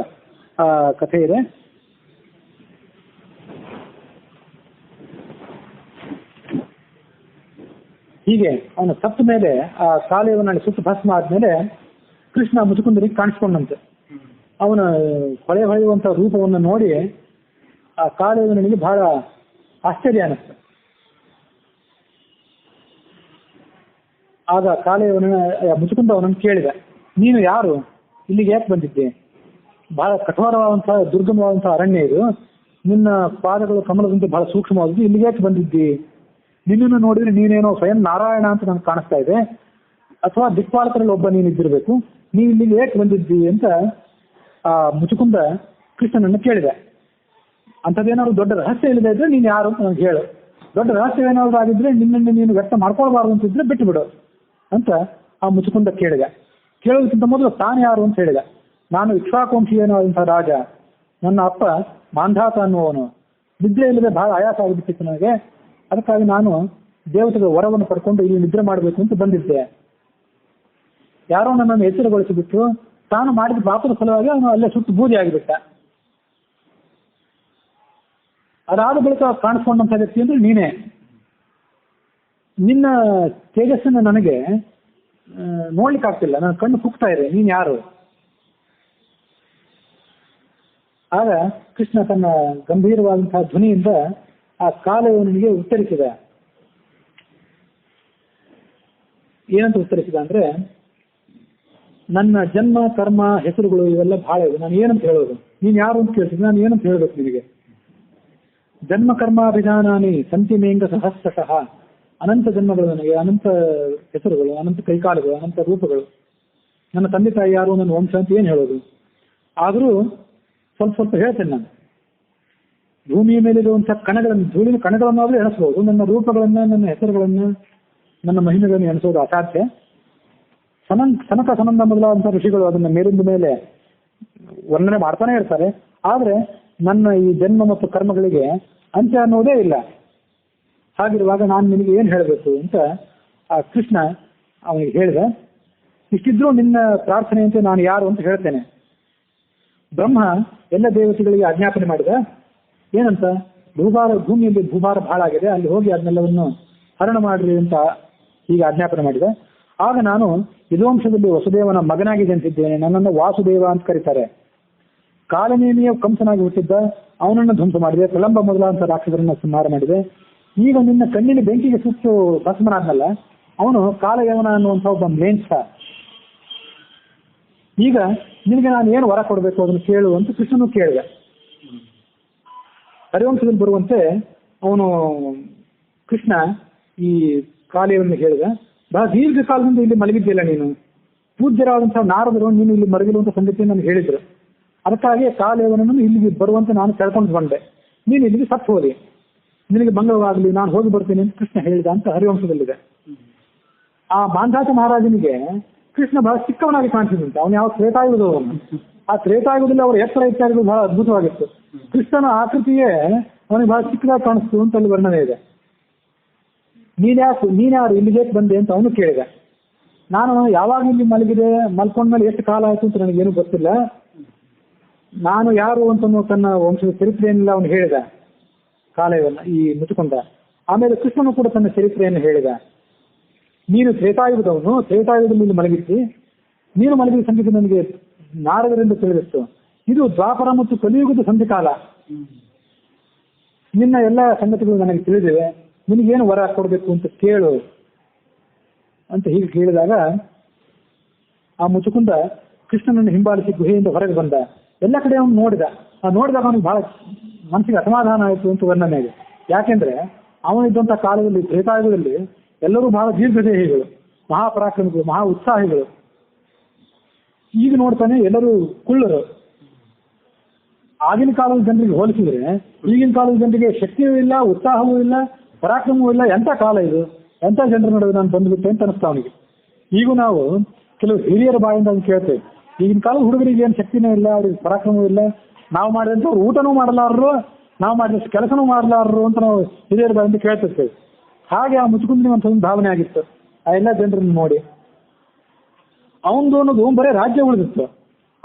ಕಥೆ ಇದೆ. ಹೀಗೆ ಅವನು ಸತ್ತ ಮೇಲೆ ಆ ಕಾಲೇವನಲ್ಲಿ ಸುಟ್ಟು ಭಸ್ಮ ಆದ್ಮೇಲೆ ಕೃಷ್ಣ ಮುಚುಕುಂದನಿಗೆ ಕಾಣಿಸ್ಕೊಂಡಂತೆ. ಅವನ ಹೊಳೆಯುವಂತ ರೂಪವನ್ನು ನೋಡಿ ಆ ಕಾಲೇವನಿಗೆ ಬಹಳ ಆಶ್ಚರ್ಯ ಅನ್ನಿಸ್ತು. ಆಗ ಕಾಲೇವನ ಮುಚುಕುಂದ ಅವನನ್ನು ಕೇಳಿದ, ನೀನು ಯಾರು, ಇಲ್ಲಿಗೆ ಯಾಕೆ ಬಂದಿದ್ದೆ? ಬಹಳ ಕಠೋರವಾದಂತಹ ದುರ್ಗಮವಾದಂತಹ ಅರಣ್ಯ ಇದು, ನಿನ್ನ ಪಾದಗಳು ಕಮಲದಂತೆ ಬಹಳ ಸೂಕ್ಷ್ಮವಾದದ್ದು, ಇಲ್ಲಿಗೆ ಯಾಕೆ ಬಂದಿದ್ದಿ? ನಿನ್ನನ್ನು ನೋಡಿದ್ರೆ ನೀನೇನೋ ಸ್ವಯಂ ನಾರಾಯಣ ಅಂತ ನನಗೆ ಕಾಣಿಸ್ತಾ ಇದೆ, ಅಥವಾ ದಿಕ್ಪಾಲಕರಲ್ಲಿ ಒಬ್ಬ ನೀನು ಇದ್ದಿರಬೇಕು, ನೀನು ಇಲ್ಲಿಗೆ ಏಕೆ ಬಂದಿದ್ದಿ ಅಂತ ಆ ಮುಚುಕುಂದ ಕೃಷ್ಣನನ್ನು ಕೇಳಿದೆ. ಅಂಥದ್ದೇನಾದ್ರು ದೊಡ್ಡ ರಹಸ್ಯ ಇಲ್ಲದೆ ಇದ್ರೆ ನೀನು ಯಾರು ಅಂತ ನನಗೆ ಹೇಳು, ದೊಡ್ಡ ರಹಸ್ಯ ಏನಾದ್ರು ಆಗಿದ್ರೆ ನಿನ್ನನ್ನು ನೀನು ವ್ಯಕ್ತ ಮಾಡ್ಕೊಳ್ಬಾರ್ದು ಅಂತಿದ್ರೆ ಬಿಟ್ಟು ಬಿಡು ಅಂತ ಆ ಮುಚುಕುಂದ ಕೇಳಿದ. ಕೇಳೋದಕ್ಕಿಂತ ಮೊದಲು ತಾನು ಯಾರು ಅಂತ ಹೇಳಿದ. ನಾನು ಇಕ್ಷ್ವಾಕುವಂಶೀಯನಾದಂತಹ ರಾಜ, ನನ್ನ ಅಪ್ಪ ಮಾಂಧಾತ ಅನ್ನುವವನು, ನಿದ್ರೆ ಇಲ್ಲದೆ ಬಹಳ ಆಯಾಸ ಆಗಿಬಿಟ್ಟಿತ್ತು ನನಗೆ, ಅದಕ್ಕಾಗಿ ನಾನು ದೇವತೆಗಳ ವರವನ್ನು ಪಡ್ಕೊಂಡು ಇಲ್ಲಿ ನಿದ್ರೆ ಮಾಡಬೇಕು ಅಂತ ಬಂದಿದ್ದೆ. ಯಾರೋ ನನ್ನನ್ನು ಎಚ್ಚರಗೊಳಿಸಿಬಿಟ್ಟು ತಾನು ಮಾಡಿದ ಪಾಪದ ಫಲವಾಗಿ ಅವನು ಅಲ್ಲೇ ಸುಟ್ಟು ಬೂದಿ ಆಗಿಬಿಟ್ಟ. ಅದಾದ ಬಳಿಕ ಕಾಣಿಸ್ಕೊಂಡಂಥ ವ್ಯಕ್ತಿ ಅಂದ್ರೆ ನೀನೇ. ನಿನ್ನ ತೇಜಸ್ಸನ್ನು ನನಗೆ ನೋಡ್ಲಿಕ್ಕಾಗ್ತಿಲ್ಲ, ನನ್ನ ಕಣ್ಣು ಕುಗ್ತಾ ಇದೆ, ನೀನು ಯಾರು? ಆಗ ಕೃಷ್ಣ ತನ್ನ ಗಂಭೀರವಾದಂತಹ ಧ್ವನಿಯಿಂದ ಆ ಕಾಲೇವನಿಗೆ ಉತ್ತರಿಸಿದ. ಏನಂತ ಉತ್ತರಿಸಿದ ಅಂದ್ರೆ, ನನ್ನ ಜನ್ಮ ಕರ್ಮ ಹೆಸರುಗಳು ಇವೆಲ್ಲ ಬಹಳ ಇದೆ, ನಾನು ಏನಂತ ಹೇಳೋದು? ನೀನು ಯಾರು ಅಂತ ಕೇಳ್ತಿದ್ದೆ, ನಾನು ಏನಂತ ಹೇಳ್ಬೇಕು ನಿನಗೆ? ಜನ್ಮ ಕರ್ಮಾಭಿಧಾನಾನಿ ಸಂತಿಮೇಂಗ ಸಹಸ್ರಶಃ, ಅನಂತ ಜನ್ಮಗಳು ನನಗೆ, ಅನಂತ ಹೆಸರುಗಳು, ಅನಂತ ಕೈಕಾಲುಗಳು, ಅನಂತ ರೂಪಗಳು. ನನ್ನ ತಂದೆ ತಾಯಿ ಯಾರು, ನನ್ನ ವಂಶ ಅಂತ ಏನು ಹೇಳೋದು? ಆದರೂ ಸ್ವಲ್ಪ ಸ್ವಲ್ಪ ಹೇಳ್ತೇನೆ ನಾನು. ಭೂಮಿಯ ಮೇಲಿರುವಂತಹ ಕಣಗಳನ್ನು, ಧೂಳಿನ ಕಣಗಳನ್ನಾದರೂ ಎಣಿಸ್ಬೋದು, ನನ್ನ ರೂಪಗಳನ್ನ, ನನ್ನ ಹೆಸರುಗಳನ್ನ, ನನ್ನ ಮಹಿಮೆಗಳನ್ನು ಎಣಿಸೋದು ಅಸಾಧ್ಯ. ಸನಕ ಸನಂದ ಮೊದಲಾದಂತಹ ಋಷಿಗಳು ಅದನ್ನ ಮೇಲಿಂದ ಮೇಲೆ ವರ್ಣನೆ ಮಾಡ್ತಾನೆ ಇರ್ತಾರೆ. ಆದ್ರೆ ನನ್ನ ಈ ಜನ್ಮ ಮತ್ತು ಕರ್ಮಗಳಿಗೆ ಅಂತ್ಯ ಅನ್ನೋದೇ ಇಲ್ಲ. ಹಾಗಿರುವಾಗ ನಾನು ನಿನಗೆ ಏನು ಹೇಳಬೇಕು ಅಂತ ಆ ಕೃಷ್ಣ ಅವನಿಗೆ ಹೇಳಿದ. ಇಷ್ಟಿದ್ರೂ ನಿನ್ನ ಪ್ರಾರ್ಥನೆಯಂತೆ ನಾನು ಯಾರು ಅಂತ ಹೇಳ್ತೇನೆ. ಬ್ರಹ್ಮ ಎಲ್ಲ ದೇವತೆಗಳಿಗೆ ಆಜ್ಞಾಪನೆ ಮಾಡಿದ. ಏನಂತ? ಭೂಮಿಯಲ್ಲಿ ಭೂಭಾರ ಬಹಳ ಆಗಿದೆ, ಅಲ್ಲಿ ಹೋಗಿ ಅದನ್ನೆಲ್ಲವನ್ನು ಹರಣ ಮಾಡ್ರಿ ಅಂತ ಹೀಗೆ ಆಜ್ಞಾಪನೆ ಮಾಡಿದೆ. ಆಗ ನಾನು ಯದುವಂಶದಲ್ಲಿ ವಸುದೇವನ ಮಗನಾಗಿ ಜನಿಸಿದ್ದೇನೆ, ನನ್ನನ್ನು ವಾಸುದೇವ ಅಂತ ಕರೀತಾರೆ. ಕಾಲನೇಮಿಯ ಕಂಸನಾಗಿ ಹುಟ್ಟಿದ್ದ, ಅವನನ್ನು ಧ್ವಂಸ ಮಾಡಿದೆ. ಪ್ರಲಂಬ ಮೊದಲಾದಂಥ ರಾಕ್ಷಸರನ್ನ ಸಂಹಾರ ಮಾಡಿದೆ. ಈಗ ನಿನ್ನ ಕಣ್ಣಿನ ಬೆಂಕಿಗೆ ಸುಟ್ಟು ಭಸ್ಮನಾದ್ನಲ್ಲ, ಅವನು ಕಾಲಯವನ ಅನ್ನುವಂಥ ಒಬ್ಬ ಮ್ಲೇಚ್ಛ. ಈಗ ನಿನಗೆ ನಾನು ಏನು ವರ ಕೊಡಬೇಕು ಅದನ್ನು ಕೇಳು ಅಂತ ಕೃಷ್ಣನು ಕೇಳಿದೆ. ಹರಿವಂಶದಲ್ಲಿ ಬರುವಂತೆ ಅವನು ಕೃಷ್ಣ ಈ ಕಾಲೇವನ್ನು ಹೇಳಿದ. ಬಹಳ ದೀರ್ಘಕಾಲದಿಂದ ಇಲ್ಲಿ ಮಲಗಿದ್ದಿಲ್ಲ ನೀನು, ಪೂಜ್ಯರಾದಂತಹ ನಾರದರು ನೀನು ಇಲ್ಲಿ ಮಲಗಿರುವಂಥ ಸಂಗತಿಯನ್ನು ನನಗೆ ಹೇಳಿದ್ರು. ಅದಕ್ಕಾಗಿ ಕಾಲೇವನನ್ನು ಇಲ್ಲಿಗೆ ಬರುವಂತೆ ನಾನು ಕರ್ಕೊಂಡು ಬಂದೆ. ನೀನು ಇಲ್ಲಿಗೆ ಸತ್ತು ಹೋದಿ, ನಿನಗೆ ಭಂಗವಾಗಲಿ, ನಾನು ಹೋಗಿ ಬರ್ತೀನಿ ಅಂತ ಕೃಷ್ಣ ಹೇಳಿದ ಅಂತ ಹರಿವಂಶದಲ್ಲಿದೆ. ಆ ಮಾಂಧಾತ ಮಹಾರಾಜನಿಗೆ ಕೃಷ್ಣ ಬಹಳ ಚಿಕ್ಕವನಾಗಿ ಕಾಣಿಸಿದಂತೆ. ಅವನು ಯಾವ ತ್ರೇತಾಯುಗದವನು. ಆ ತ್ರೇತಾಯುಗದಲ್ಲಿ ಅವರ ಎತ್ತರ ಇತ್ಯಾದಿಗಳು ಬಹಳ ಅದ್ಭುತವಾಗಿತ್ತು. ಕೃಷ್ಣನ ಆಕೃತಿಯೇ ಅವನಿಗೆ ಬಹಳ ಚಿಕ್ಕದಾಗಿ ಕಾಣಿಸ್ತು ಅಂತ ಅಲ್ಲಿ ವರ್ಣನೆ ಇದೆ. ನೀನ್ಯಾರು ಇಲ್ಲಿಗೆ ಬಂದೆ ಅಂತ ಅವನು ಕೇಳಿದ. ನಾನು ಯಾವಾಗ ಇಲ್ಲಿ ಮಲಗಿದೆ, ಮಲ್ಕೊಂಡ್ಮೇಲೆ ಎಷ್ಟು ಕಾಲ ಆಯ್ತು ಅಂತ ನನಗೇನು ಗೊತ್ತಿಲ್ಲ. ನಾನು ಯಾರು ಅಂತ ತನ್ನ ವಂಶದ ಚರಿತ್ರೆಯನ್ನೆಲ್ಲ ಅವನು ಹೇಳಿದ ಕಾಲೇವನ್ನ ಈ ಮುಚ್ಚುಕೊಂಡ. ಆಮೇಲೆ ಕೃಷ್ಣನು ಕೂಡ ತನ್ನ ಚರಿತ್ರೆಯನ್ನು ಹೇಳಿದ. ನೀನು ತ್ರೇತಾಯುಗದವನು, ತ್ರೇತಾಯುಗದಲ್ಲಿ ಇಲ್ಲಿ ಮಲಗಿದ್ದಿ, ನೀನು ಮಲಗಿದ ಸಂಗತಿ ನನಗೆ ನಾರದರಿಂದ ತಿಳಿದಿತ್ತು. ಇದು ದ್ವಾಪರ ಮತ್ತು ಕಲಿಯುಗದ ಸಂಧಿಕಾಲ, ನಿನ್ನ ಎಲ್ಲ ಸಂಗತಿಗಳು ನನಗೆ ತಿಳಿದಿವೆ, ನಿನಗೇನು ವರ ಕೊಡಬೇಕು ಅಂತ ಕೇಳು ಅಂತ ಹೀಗೆ ಕೇಳಿದಾಗ ಆ ಮುಚುಕುಂದ ಕೃಷ್ಣನನ್ನು ಹಿಂಬಾಲಿಸಿ ಗುಹೆಯಿಂದ ಹೊರಗೆ ಬಂದ. ಎಲ್ಲ ಕಡೆ ಅವನು ನೋಡಿದ. ನೋಡಿದಾಗ ಅವನಿಗೆ ಬಹಳ ಮನಸ್ಸಿಗೆ ಅಸಮಾಧಾನ ಆಯಿತು ಅಂತ ವರ್ಣನೆ ಇದೆ. ಯಾಕೆಂದ್ರೆ ಅವನಿದ್ದಂಥ ಕಾಲದಲ್ಲಿ ತ್ರೇತಾಯುಗದಲ್ಲಿ ಎಲ್ಲರೂ ಬಹಳ ದೀರ್ಘದೇಹಿಗಳು, ಮಹಾಪರಾಕ್ರಮಿಗಳು, ಮಹಾ ಉತ್ಸಾಹಿಗಳು. ಈಗ ನೋಡ್ತಾನೆ ಎಲ್ಲರೂ ಕುಳ್ಳರು. ಆಗಿನ ಕಾಲದ ಜನರಿಗೆ ಹೋಲಿಸಿದ್ರೆ ಈಗಿನ ಕಾಲದ ಜನರಿಗೆ ಶಕ್ತಿಯೂ ಇಲ್ಲ, ಉತ್ಸಾಹವೂ ಇಲ್ಲ, ಪರಾಕ್ರಮವೂ ಇಲ್ಲ. ಎಂಥ ಕಾಲ ಇದು, ಎಂಥ ಜನರ ನಡುವೆ ನಾನು ಬಂದ್ಬಿಟ್ಟೆ ಅಂತ ಅನಿಸ್ತಾ ಅವನಿಗೆ. ಈಗೂ ನಾವು ಕೆಲವು ಹಿರಿಯರ ಬಾಯಿಂದ ಅದನ್ನು ಕೇಳ್ತೇವೆ. ಈಗಿನ ಕಾಲದ ಹುಡುಗರಿಗೆ ಏನು ಶಕ್ತಿನೇ ಇಲ್ಲ, ಅವ್ರಿಗೆ ಪರಾಕ್ರಮವೂ ಇಲ್ಲ, ನಾವು ಮಾಡಿದಂಥವ್ರು ಊಟನೂ ಮಾಡಲಾರರು, ನಾವು ಮಾಡಿದಷ್ಟು ಕೆಲಸನೂ ಮಾಡಲಾರರು ಅಂತ ನಾವು ಹಿರಿಯರ ಬಾಯಿಂದ ಕೇಳ್ತಿರ್ತೇವೆ. ಹಾಗೆ ಆ ಮುಚುಕುಂದಿನ ಒಂದು ಭಾವನೆ ಆಗಿತ್ತು ಆ ಎಲ್ಲ ಜನರನ್ನು ನೋಡಿ. ಅವನದು ಅನ್ನೋದು ಬರೀ ರಾಜ್ಯ ಉಳಿದಿತ್ತು.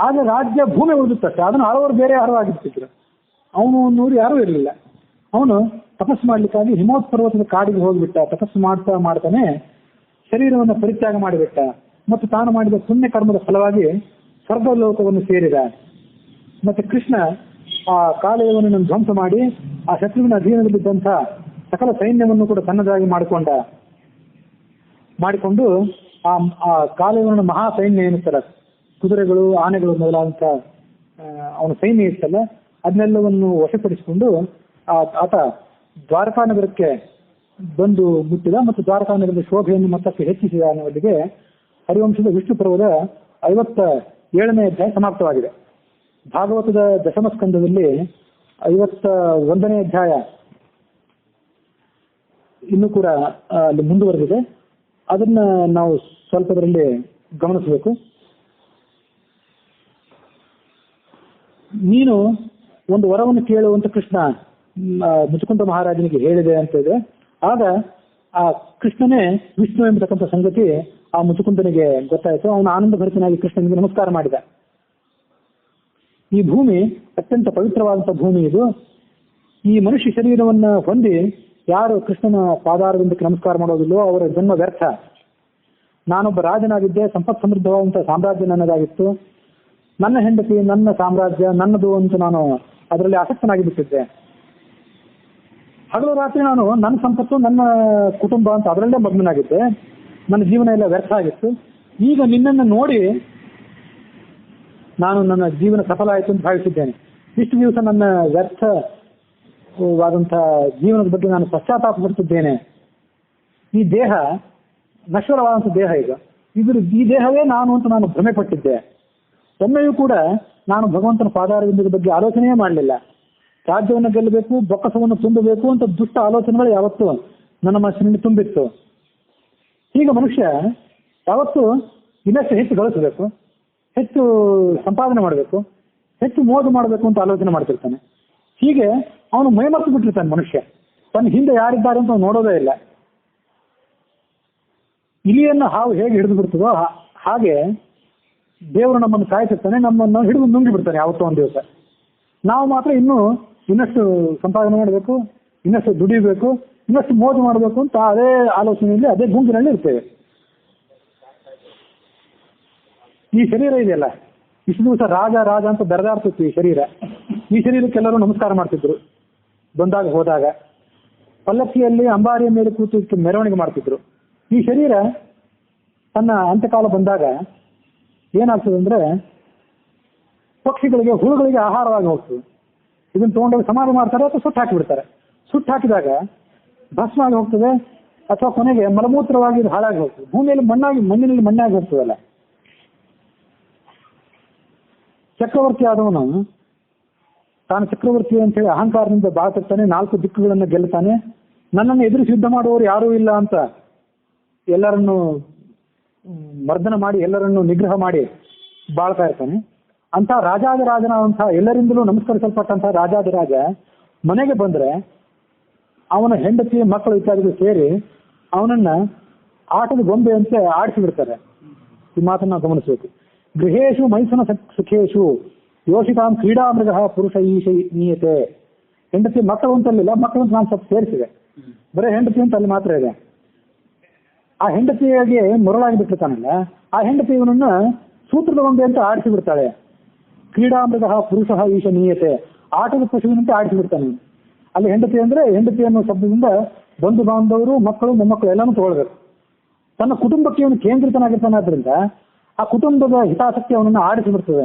ಆಗ ರಾಜ್ಯ ಭೂಮಿ ಉಳಿದುತ್ತಷ್ಟೆ, ಅದನ್ನು ಆಳವರು ಬೇರೆ ಯಾರು ಆಗಿರ್ತಿದ್ರು. ಅವನು ನೂರು ಯಾರೂ ಇರಲಿಲ್ಲ. ಅವನು ತಪಸ್ಸು ಮಾಡ್ಲಿಕ್ಕಾಗಿ ಹಿಮವತ್ ಪರ್ವತದ ಕಾಡಿಗೆ ಹೋಗಿಬಿಟ್ಟ. ತಪಸ್ಸು ಮಾಡ್ತಾನೆ ಶರೀರವನ್ನು ಪರಿತ್ಯಾಗ ಮಾಡಿಬಿಟ್ಟ. ಮತ್ತು ತಾನು ಮಾಡಿದ ಪುಣ್ಯ ಕರ್ಮದ ಫಲವಾಗಿ ಸ್ವರ್ಗಲೋಕವನ್ನು ಸೇರಿದ. ಮತ್ತೆ ಕೃಷ್ಣ ಆ ಕಾಲಯವನ್ನು ಧ್ವಂಸ ಮಾಡಿ ಆ ಶತ್ರುವಿನ ಅಧೀನದಲ್ಲಿದ್ದಂಥ ಸಕಲ ಸೈನ್ಯವನ್ನು ಕೂಡ ತನ್ನದಾಗಿ ಮಾಡಿಕೊಂಡು ಆ ಕಾಲಯವನ್ನು ಮಹಾ ಸೈನ್ಯ ಏನಿತ್ತಲ್ಲ, ಕುದುರೆಗಳು, ಆನೆಗಳು ಮೊದಲಾದಂಥ ಅವನ ಸೈನ್ಯ ಇತ್ತಲ್ಲ, ಅದನ್ನೆಲ್ಲವನ್ನು ವಶಪಡಿಸಿಕೊಂಡು ಆತ ದ್ವಾರಕಾ ನಗರಕ್ಕೆ ಬಂದು ಮುಟ್ಟಿದ. ಮತ್ತು ದ್ವಾರಕಾ ನಗರದ ಶೋಭೆಯನ್ನು ಮತ್ತಷ್ಟು ಹೆಚ್ಚಿಸಿದ ಅನ್ನೋದಿಗೆ ಹರಿವಂಶದ ವಿಷ್ಣು ಪರ್ವದ 57ನೇ ಅಧ್ಯಾಯ ಸಮಾಪ್ತವಾಗಿದೆ. ಭಾಗವತದ ದಶಮ ಸ್ಕಂದದಲ್ಲಿ 51ನೇ ಅಧ್ಯಾಯ ಇನ್ನೂ ಕೂಡ ಅಲ್ಲಿ ಮುಂದುವರೆದಿದೆ. ಅದನ್ನ ನಾವು ಸ್ವಲ್ಪದರಲ್ಲಿ ಗಮನಿಸಬೇಕು. ನೀನು ಒಂದು ವರವನ್ನು ಕೇಳುವಂತ ಕೃಷ್ಣ ಮುಚುಕುಂದ ಮಹಾರಾಜನಿಗೆ ಹೇಳಿದೆ ಅಂತ ಇದೆ. ಆಗ ಆ ಕೃಷ್ಣನೇ ವಿಷ್ಣು ಎಂಬತಕ್ಕಂಥ ಸಂಗತಿ ಆ ಮುಚುಕುಂದನಿಗೆ ಗೊತ್ತಾಯಿತು. ಅವನು ಆನಂದ ಭರಿತನಾಗಿ ಕೃಷ್ಣನಿಗೆ ನಮಸ್ಕಾರ ಮಾಡಿದ. ಈ ಭೂಮಿ ಅತ್ಯಂತ ಪವಿತ್ರವಾದಂಥ ಭೂಮಿ ಇದು. ಈ ಮನುಷ್ಯ ಶರೀರವನ್ನು ಹೊಂದಿ ಯಾರು ಕೃಷ್ಣನ ಪಾದಾರವಿಂದಕ್ಕೆ ನಮಸ್ಕಾರ ಮಾಡೋದಿಲ್ಲೋ ಅವರ ಜನ್ಮ ವ್ಯರ್ಥ. ನಾನೊಬ್ಬ ರಾಜನಾಗಿದ್ದೆ, ಸಂಪತ್ ಸಮೃದ್ಧವಾದಂಥ ಸಾಮ್ರಾಜ್ಯ ನನ್ನದಾಗಿತ್ತು. ನನ್ನ ಹೆಂಡತಿ, ನನ್ನ ಸಾಮ್ರಾಜ್ಯ ನನ್ನದು ಅಂತ ನಾನು ಅದರಲ್ಲಿ ಆಸಕ್ತನಾಗಿ ಬಿಟ್ಟಿದ್ದೆ. ಹಗಲು ರಾತ್ರಿ ನಾನು ನನ್ನ ಸಂಪತ್ತು, ನನ್ನ ಕುಟುಂಬ ಅಂತ ಅದರಲ್ಲೇ ಮಗ್ನನಾಗಿದ್ದೆ. ನನ್ನ ಜೀವನ ಎಲ್ಲ ವ್ಯರ್ಥ ಆಗಿತ್ತು. ಈಗ ನಿನ್ನನ್ನು ನೋಡಿ ನಾನು ನನ್ನ ಜೀವನ ಸಫಲ ಆಯಿತು ಅಂತ ಭಾವಿಸಿದ್ದೇನೆ. ಇಷ್ಟು ದಿವಸ ನನ್ನ ವ್ಯರ್ಥವಾದಂಥ ಜೀವನದ ಬಗ್ಗೆ ನಾನು ಪಶ್ಚಾತ್ತಾಪ ಪಡುತ್ತಿದ್ದೇನೆ. ಈ ದೇಹ ನಶ್ವರವಾದಂಥ ದೇಹ, ಈ ದೇಹವೇ ನಾನು ಅಂತ ನಾನು ಭ್ರಮೆ ಪಟ್ಟಿದ್ದೆ. ಒಮ್ಮೆಯೂ ಕೂಡ ನಾನು ಭಗವಂತನ ಪಾದಾರವಿಂದದ ಬಗ್ಗೆ ಆಲೋಚನೆಯೇ ಮಾಡಲಿಲ್ಲ. ರಾಜ್ಯವನ್ನು ಗೆಲ್ಲಬೇಕು, ಬೊಕ್ಕಸವನ್ನು ತುಂಬಬೇಕು ಅಂತ ದುಷ್ಟ ಆಲೋಚನೆಗಳು ಯಾವತ್ತೂ ನನ್ನ ಮನಸ್ಸಿನಲ್ಲಿ ತುಂಬಿತ್ತು. ಈಗ ಮನುಷ್ಯ ಯಾವತ್ತೂ ಇನ್ನಷ್ಟು ಹೆಚ್ಚು ಗಳಿಸಬೇಕು, ಹೆಚ್ಚು ಸಂಪಾದನೆ ಮಾಡಬೇಕು, ಹೆಚ್ಚು ಮೋದು ಮಾಡಬೇಕು ಅಂತ ಆಲೋಚನೆ ಮಾಡ್ತಿರ್ತಾನೆ. ಹೀಗೆ ಅವನು ಮೈಮರೆತು ಬಿಟ್ಟಿರ್ತಾನೆ. ಮನುಷ್ಯ ತನ್ನ ಹಿಂದೆ ಯಾರಿದ್ದಾರೆ ಅಂತ ಅವನು ನೋಡೋದೇ ಇಲ್ಲ. ಇಲಿಯನ್ನು ಹಾವು ಹೇಗೆ ಹಿಡಿದು ಬಿಡ್ತದೋ ಹಾಗೆ ದೇವರು ನಮ್ಮನ್ನು ಕಾಯ್ತಿರ್ತಾನೆ, ನಮ್ಮನ್ನು ಹಿಡಿದು ನುಂಗಿ ಬಿಡ್ತಾನೆ ಯಾವತ್ತೋ ಒಂದು ದಿವಸ. ನಾವು ಮಾತ್ರ ಇನ್ನಷ್ಟು ಸಂಪಾದನೆ ಮಾಡಬೇಕು, ಇನ್ನಷ್ಟು ದುಡಿಬೇಕು, ಇನ್ನಷ್ಟು ಮೋದು ಮಾಡಬೇಕು ಅಂತ ಅದೇ ಆಲೋಚನೆಯಲ್ಲಿ, ಅದೇ ಗುಂಪಿನಲ್ಲಿ ಇರ್ತೇವೆ. ಈ ಶರೀರ ಇದೆಯಲ್ಲ, ಇಷ್ಟು ದಿವಸ ರಾಜ ಅಂತ ಬೆರೆದಾಡ್ತಿತ್ತು ಈ ಶರೀರ. ಈ ಶರೀರಕ್ಕೆಲ್ಲರೂ ನಮಸ್ಕಾರ ಮಾಡ್ತಿದ್ರು. ಬಂದಾಗ ಹೋದಾಗ ಪಲ್ಲಕ್ಕಿಯಲ್ಲಿ ಅಂಬಾರಿಯ ಮೇಲೆ ಕೂತು ಮೆರವಣಿಗೆ ಮಾಡ್ತಿದ್ರು. ಈ ಶರೀರ ತನ್ನ ಅಂತ್ಯಕಾಲ ಬಂದಾಗ ಏನಾಗ್ತದೆ ಅಂದ್ರೆ ಪಕ್ಷಿಗಳಿಗೆ, ಹುಳುಗಳಿಗೆ ಆಹಾರವಾಗಿ ಹೋಗ್ತದೆ. ಇದನ್ನು ತಗೊಂಡೋಗಿ ಸಮಾಧಿ ಮಾಡ್ತಾರೆ ಅಥವಾ ಸುಟ್ಟು ಹಾಕಿಬಿಡ್ತಾರೆ. ಸುಟ್ಟು ಹಾಕಿದಾಗ ಭಸ್ಮ ಆಗಿ ಹೋಗ್ತದೆ, ಅಥವಾ ಕೊನೆಗೆ ಮಲಮೂತ್ರವಾಗಿ ಇದು ಹಾಳಾಗಿ ಹೋಗ್ತದೆ. ಭೂಮಿಯಲ್ಲಿ ಮಣ್ಣಿನಲ್ಲಿ ಮಣ್ಣಾಗಿ ಹೋಗ್ತದಲ್ಲ. ಚಕ್ರವರ್ತಿ ಆದವನು ತಾನು ಚಕ್ರವರ್ತಿ ಅಂತ ಹೇಳಿ ಅಹಂಕಾರದಿಂದ ಬಾಳ್ತಿರ್ತಾನೆ, 4 ದಿಕ್ಕುಗಳನ್ನು ಗೆಲ್ತಾನೆ. ನನ್ನನ್ನು ಎದುರಿಸಿ ಯುದ್ಧ ಮಾಡುವವರು ಯಾರೂ ಇಲ್ಲ ಅಂತ ಎಲ್ಲರನ್ನು ಮರ್ದನ ಮಾಡಿ, ಎಲ್ಲರನ್ನು ನಿಗ್ರಹ ಮಾಡಿ ಬಾಳ್ತಾ ಇರ್ತಾನೆ. ಅಂತ ರಾಜಾದಿರಾಜನಾದಂತಹ, ಎಲ್ಲರಿಂದಲೂ ನಮಸ್ಕರಿಸಲ್ಪಟ್ಟಂತಹ ರಾಜಾದಿರಾಜ ಮನೆಗೆ ಬಂದ್ರೆ ಅವನ ಹೆಂಡತಿ, ಮಕ್ಕಳು ಇತ್ಯಾದಿಗಳು ಸೇರಿ ಅವನನ್ನ ಆಟದ ಗೊಂಬೆ ಅಂತ ಆಡಿಸಿ ಬಿಡ್ತಾರೆ. ಈ ಮಾತನ್ನ ನಾವು ಗಮನಿಸಬೇಕು. ಗೃಹೇಶು ಮೈಥುನ ಸುಖೇಶು ಯೋಷಿತಾಂ ಕ್ರೀಡಾ ಮೃಗ ಪುರುಷ ಈಶ ನೀಯತೆ. ಹೆಂಡತಿ ಮಕ್ಕಳು ಅಂತಲ್ಲಿಲ್ಲ, ಮಕ್ಕಳು ಅಂತ ನಾನು ಸ್ವಲ್ಪ ಸೇರಿಸಿದೆ, ಬರೀ ಹೆಂಡತಿ ಅಂತ ಅಲ್ಲಿ ಮಾತ್ರ ಇದೆ. ಆ ಹೆಂಡತಿಯಾಗಿ ಮರಳಾಗಿ ಬಿಟ್ಟಿರ್ತಾನಲ್ಲ, ಆ ಹೆಂಡತಿ ಇವನನ್ನ ಸೂತ್ರದ ಗೊಂಬೆ ಅಂತ ಆಡಿಸಿ ಬಿಡ್ತಾಳೆ. ಕ್ರೀಡಾ ಮೃಗ ಪುರುಷ ಈಶ ನೀಯತೆ, ಆಟದ ಪಶುವಿನಂತೆ ಆಡಿಸಿ ಬಿಡ್ತಾನೆ. ಅಲ್ಲಿ ಹೆಂಡತಿ ಅಂದ್ರೆ ಹೆಂಡತಿ ಅನ್ನೋ ಶಬ್ದದಿಂದ ಬಂಧು ಬಾಂಧವರು, ಮಕ್ಕಳು, ಮೊಮ್ಮಕ್ಕಳು ಎಲ್ಲಾನು ತಗೊಳ್ಬೇಕು. ತನ್ನ ಕುಟುಂಬಕ್ಕೆ ಇವನು ಕೇಂದ್ರಿತನಾಗಿರ್ತಾನೆ. ಆದ್ರಿಂದ ಆ ಕುಟುಂಬದ ಹಿತಾಸಕ್ತಿ ಅವನನ್ನು ಆಡಿಸಿ ಬಿಡ್ತದೆ.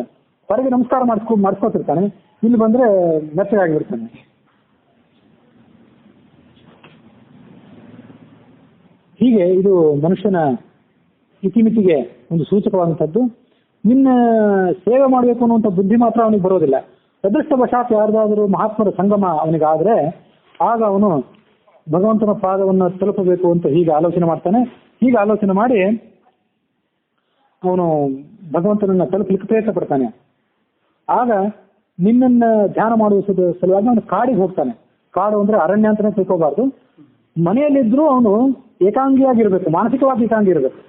ಹೊರಗೆ ನಮಸ್ಕಾರ ಮಾಡಿಸ್ಕೊತಿರ್ತಾನೆ, ಇಲ್ಲಿ ಬಂದ್ರೆ ಮೆಚ್ಚಗಾಗಿಬಿಡ್ತಾನೆ. ಹೀಗೆ ಇದು ಮನುಷ್ಯನ ಇತಿಮಿತಿಗೆ ಒಂದು ಸೂಚಕವಾದಂಥದ್ದು. ನಿನ್ನ ಸೇವೆ ಮಾಡಬೇಕು ಅನ್ನುವಂಥ ಬುದ್ಧಿ ಮಾತ್ರ ಅವನಿಗೆ ಬರೋದಿಲ್ಲ. ಅದೃಷ್ಟವಶಾತ್ ಯಾರ್ದಾದರೂ ಮಹಾತ್ಮರ ಸಂಗಮ ಅವನಿಗಾದ್ರೆ ಆಗ ಅವನು ಭಗವಂತನ ಪಾದವನ್ನು ತಲುಪಬೇಕು ಅಂತ ಹೀಗೆ ಆಲೋಚನೆ ಮಾಡ್ತಾನೆ. ಹೀಗೆ ಆಲೋಚನೆ ಮಾಡಿ ಅವನು ಭಗವಂತನನ್ನ ತಲುಪಲಿಕ್ಕೆ ಪ್ರಯತ್ನ ಪಡ್ತಾನೆ. ಆಗ ನಿನ್ನನ್ನ ಧ್ಯಾನ ಮಾಡುವ ಸಲುವಾಗಿ ಅವನು ಕಾಡಿಗೆ ಹೋಗ್ತಾನೆ. ಕಾಡು ಅಂದ್ರೆ ಅರಣ್ಯ ಅಂತಾನೆ ತಿಳ್ಕೋಬಾರ್ದು. ಮನೆಯಲ್ಲಿದ್ರೂ ಅವನು ಏಕಾಂಗಿಯಾಗಿರ್ಬೇಕು, ಮಾನಸಿಕವಾಗಿ ಏಕಾಂಗಿ ಇರಬೇಕು.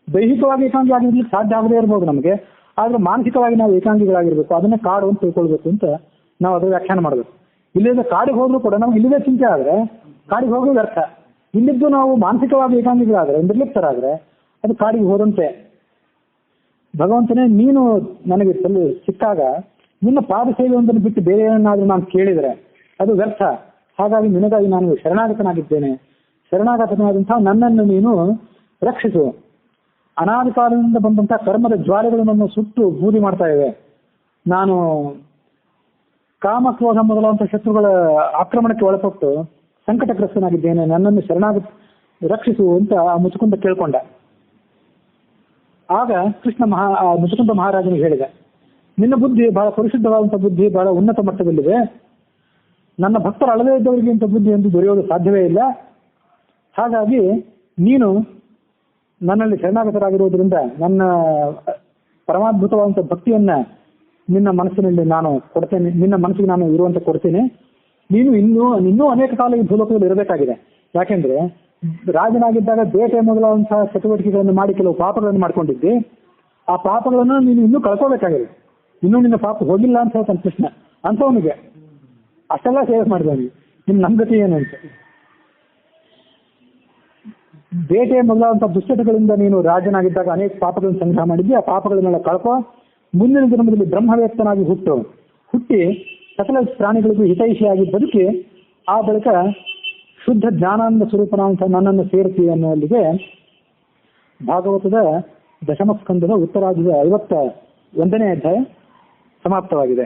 ದೈಹಿಕವಾಗಿ ಏಕಾಂಗಿ ಆಗಿರ್ಲಿಕ್ಕೆ ಸಾಧ್ಯ ಆಗದೇ ಇರ್ಬೋದು ನಮಗೆ, ಆದ್ರೆ ಮಾನಸಿಕವಾಗಿ ನಾವು ಏಕಾಂಗಿಗಳಾಗಿರ್ಬೇಕು, ಅದನ್ನೇ ಕಾಡು ಅಂತ ತಿಳ್ಕೊಳ್ಬೇಕು ಅಂತ ನಾವು ಅದರ ವ್ಯಾಖ್ಯಾನ ಮಾಡಬೇಕು. ಇಲ್ಲಿಂದ ಕಾಡಿಗೆ ಹೋದ್ರೂ ಕೂಡ ನಮ್ಗೆ ಇಲ್ಲಿದೆ ಚಿಂತೆ ಆದ್ರೆ ಕಾಡಿಗೆ ಹೋಗೋದು ಅರ್ಥ. ಇಲ್ಲಿದ್ದು ನಾವು ಮಾನಸಿಕವಾಗಿ ಏಕಾಂಗಿಗಳಾದ್ರೆ ನಿರ್ಲಿಪ್ತರಾದ್ರೆ ಅದು ಕಾಡಿಗೆ ಹೋದಂತೆ. ಭಗವಂತನೇ ನೀನು ನನಗೆ ಸಿಕ್ಕಾಗ ನಿನ್ನ ಪಾದ ಸೇವೆಯೊಂದನ್ನು ಬಿಟ್ಟು ಬೇರೆ ಏನಾದ್ರೂ ನಾನು ಕೇಳಿದರೆ ಅದು ವ್ಯರ್ಥ. ಹಾಗಾಗಿ ನಿನಗಾಗಿ ನಾನು ಶರಣಾಗತನಾಗಿದ್ದೇನೆ. ಶರಣಾಗತನಾದಂತಹ ನನ್ನನ್ನು ನೀನು ರಕ್ಷಿಸು. ಅನಾದಿ ಕಾಲದಿಂದ ಬಂದಂತಹ ಕರ್ಮದ ಜ್ವಾಲೆಗಳು ನನ್ನ ಸುಟ್ಟು ಬೂದಿ ಮಾಡ್ತಾ ಇವೆ. ನಾನು ಕಾಮಕ್ರೋಧ ಮೊದಲಾದಂತಹ ಶತ್ರುಗಳ ಆಕ್ರಮಣಕ್ಕೆ ಒಳಪಟ್ಟು ಸಂಕಟಗ್ರಸ್ತನಾಗಿದ್ದೇನೆ, ನನ್ನನ್ನು ರಕ್ಷಿಸು ಅಂತ ಮುಚುಕುಂದ ಕೇಳ್ಕೊಂಡ. ಆಗ ಕೃಷ್ಣ ಮುಚುಕುಂದ ಮಹಾರಾಜನಿಗೆ ಹೇಳಿದ, ನಿನ್ನ ಬುದ್ಧಿ ಬಹಳ ಪರಿಶುದ್ಧವಾದಂತಹ ಬುದ್ಧಿ, ಬಹಳ ಉನ್ನತ ಮಟ್ಟದಲ್ಲಿದೆ. ನನ್ನ ಭಕ್ತರ ಅಳದೇ ಇದ್ದವರಿಗೆ ಇಂಥ ಬುದ್ಧಿ ಎಂದು ದೊರೆಯೋದು ಸಾಧ್ಯವೇ ಇಲ್ಲ. ಹಾಗಾಗಿ ನೀನು ನನ್ನಲ್ಲಿ ಶರಣಾಗತರಾಗಿರುವುದರಿಂದ ನನ್ನ ಪರಮಾದ್ಭುತವಾದಂಥ ಭಕ್ತಿಯನ್ನ ನಿನ್ನ ಮನಸ್ಸಿನಲ್ಲಿ ನಾನು ಕೊಡ್ತೇನೆ, ನಿನ್ನ ಮನಸ್ಸಿಗೆ ನಾನು ಇರುವಂತ ಕೊಡ್ತೇನೆ. ನೀನು ಇನ್ನೂ ಅನೇಕ ಕಾಲ ಈ ಭೂಲೋಕದಲ್ಲಿ ಇರಬೇಕಾಗಿದೆ. ಯಾಕೆಂದ್ರೆ ರಾಜನಾಗಿದ್ದಾಗ ಬೇಟೆ ಮೊದಲಾದಂತಹ ಚಟುವಟಿಕೆಗಳನ್ನು ಮಾಡಿ ಕೆಲವು ಪಾಪಗಳನ್ನು ಮಾಡ್ಕೊಂಡಿದ್ದೆ. ಆ ಪಾಪಗಳನ್ನು ನೀನು ಇನ್ನೂ ಕಳ್ಕೋಬೇಕಾಗಿದೆ. ಇನ್ನೂ ನಿನ್ನ ಪಾಪ ಹೋಗಿಲ್ಲ ಅಂತ ಹೇಳ್ತಾನೆ ಕೃಷ್ಣ. ಅಂಥವನಿಗೆ ಅಷ್ಟೆಲ್ಲ ಸೇವೆ ಮಾಡಿದವನಿಗೆ ನಿನ್ನ ನಂಗತಿ ಏನು ಅಂತ. ಬೇಟೆ ಮೊದಲಾದಂತಹ ದುಶ್ಚಟಗಳಿಂದ ನೀನು ರಾಜನಾಗಿದ್ದಾಗ ಅನೇಕ ಪಾಪಗಳನ್ನು ಸಂಗ್ರಹ ಮಾಡಿದ್ದಿ. ಆ ಪಾಪಗಳನ್ನೆಲ್ಲ ಕಳ್ಕೊ. ಮುಂದಿನ ಜನ್ಮದಲ್ಲಿ ಬ್ರಹ್ಮವ್ಯಕ್ತನಾಗಿ ಹುಟ್ಟಿ ಸಕಲ ಪ್ರಾಣಿಗಳಿಗೂ ಹಿತೈಷಿಯಾಗಿ ಬದುಕಿ ಆ ಬಳಿಕ ಶುದ್ಧ ಜ್ಞಾನಾನಂದ ಸ್ವರೂಪನಾಂಶ ನನ್ನನ್ನು ಸೇರಿಸಿ ಅನ್ನುವಲ್ಲಿಗೆ ಭಾಗವತದ ದಶಮ ಸ್ಕಂದದ ಉತ್ತರಾರ್ಧದ 51ನೇ ಅಧ್ಯಾಯ ಸಮಾಪ್ತವಾಗಿದೆ.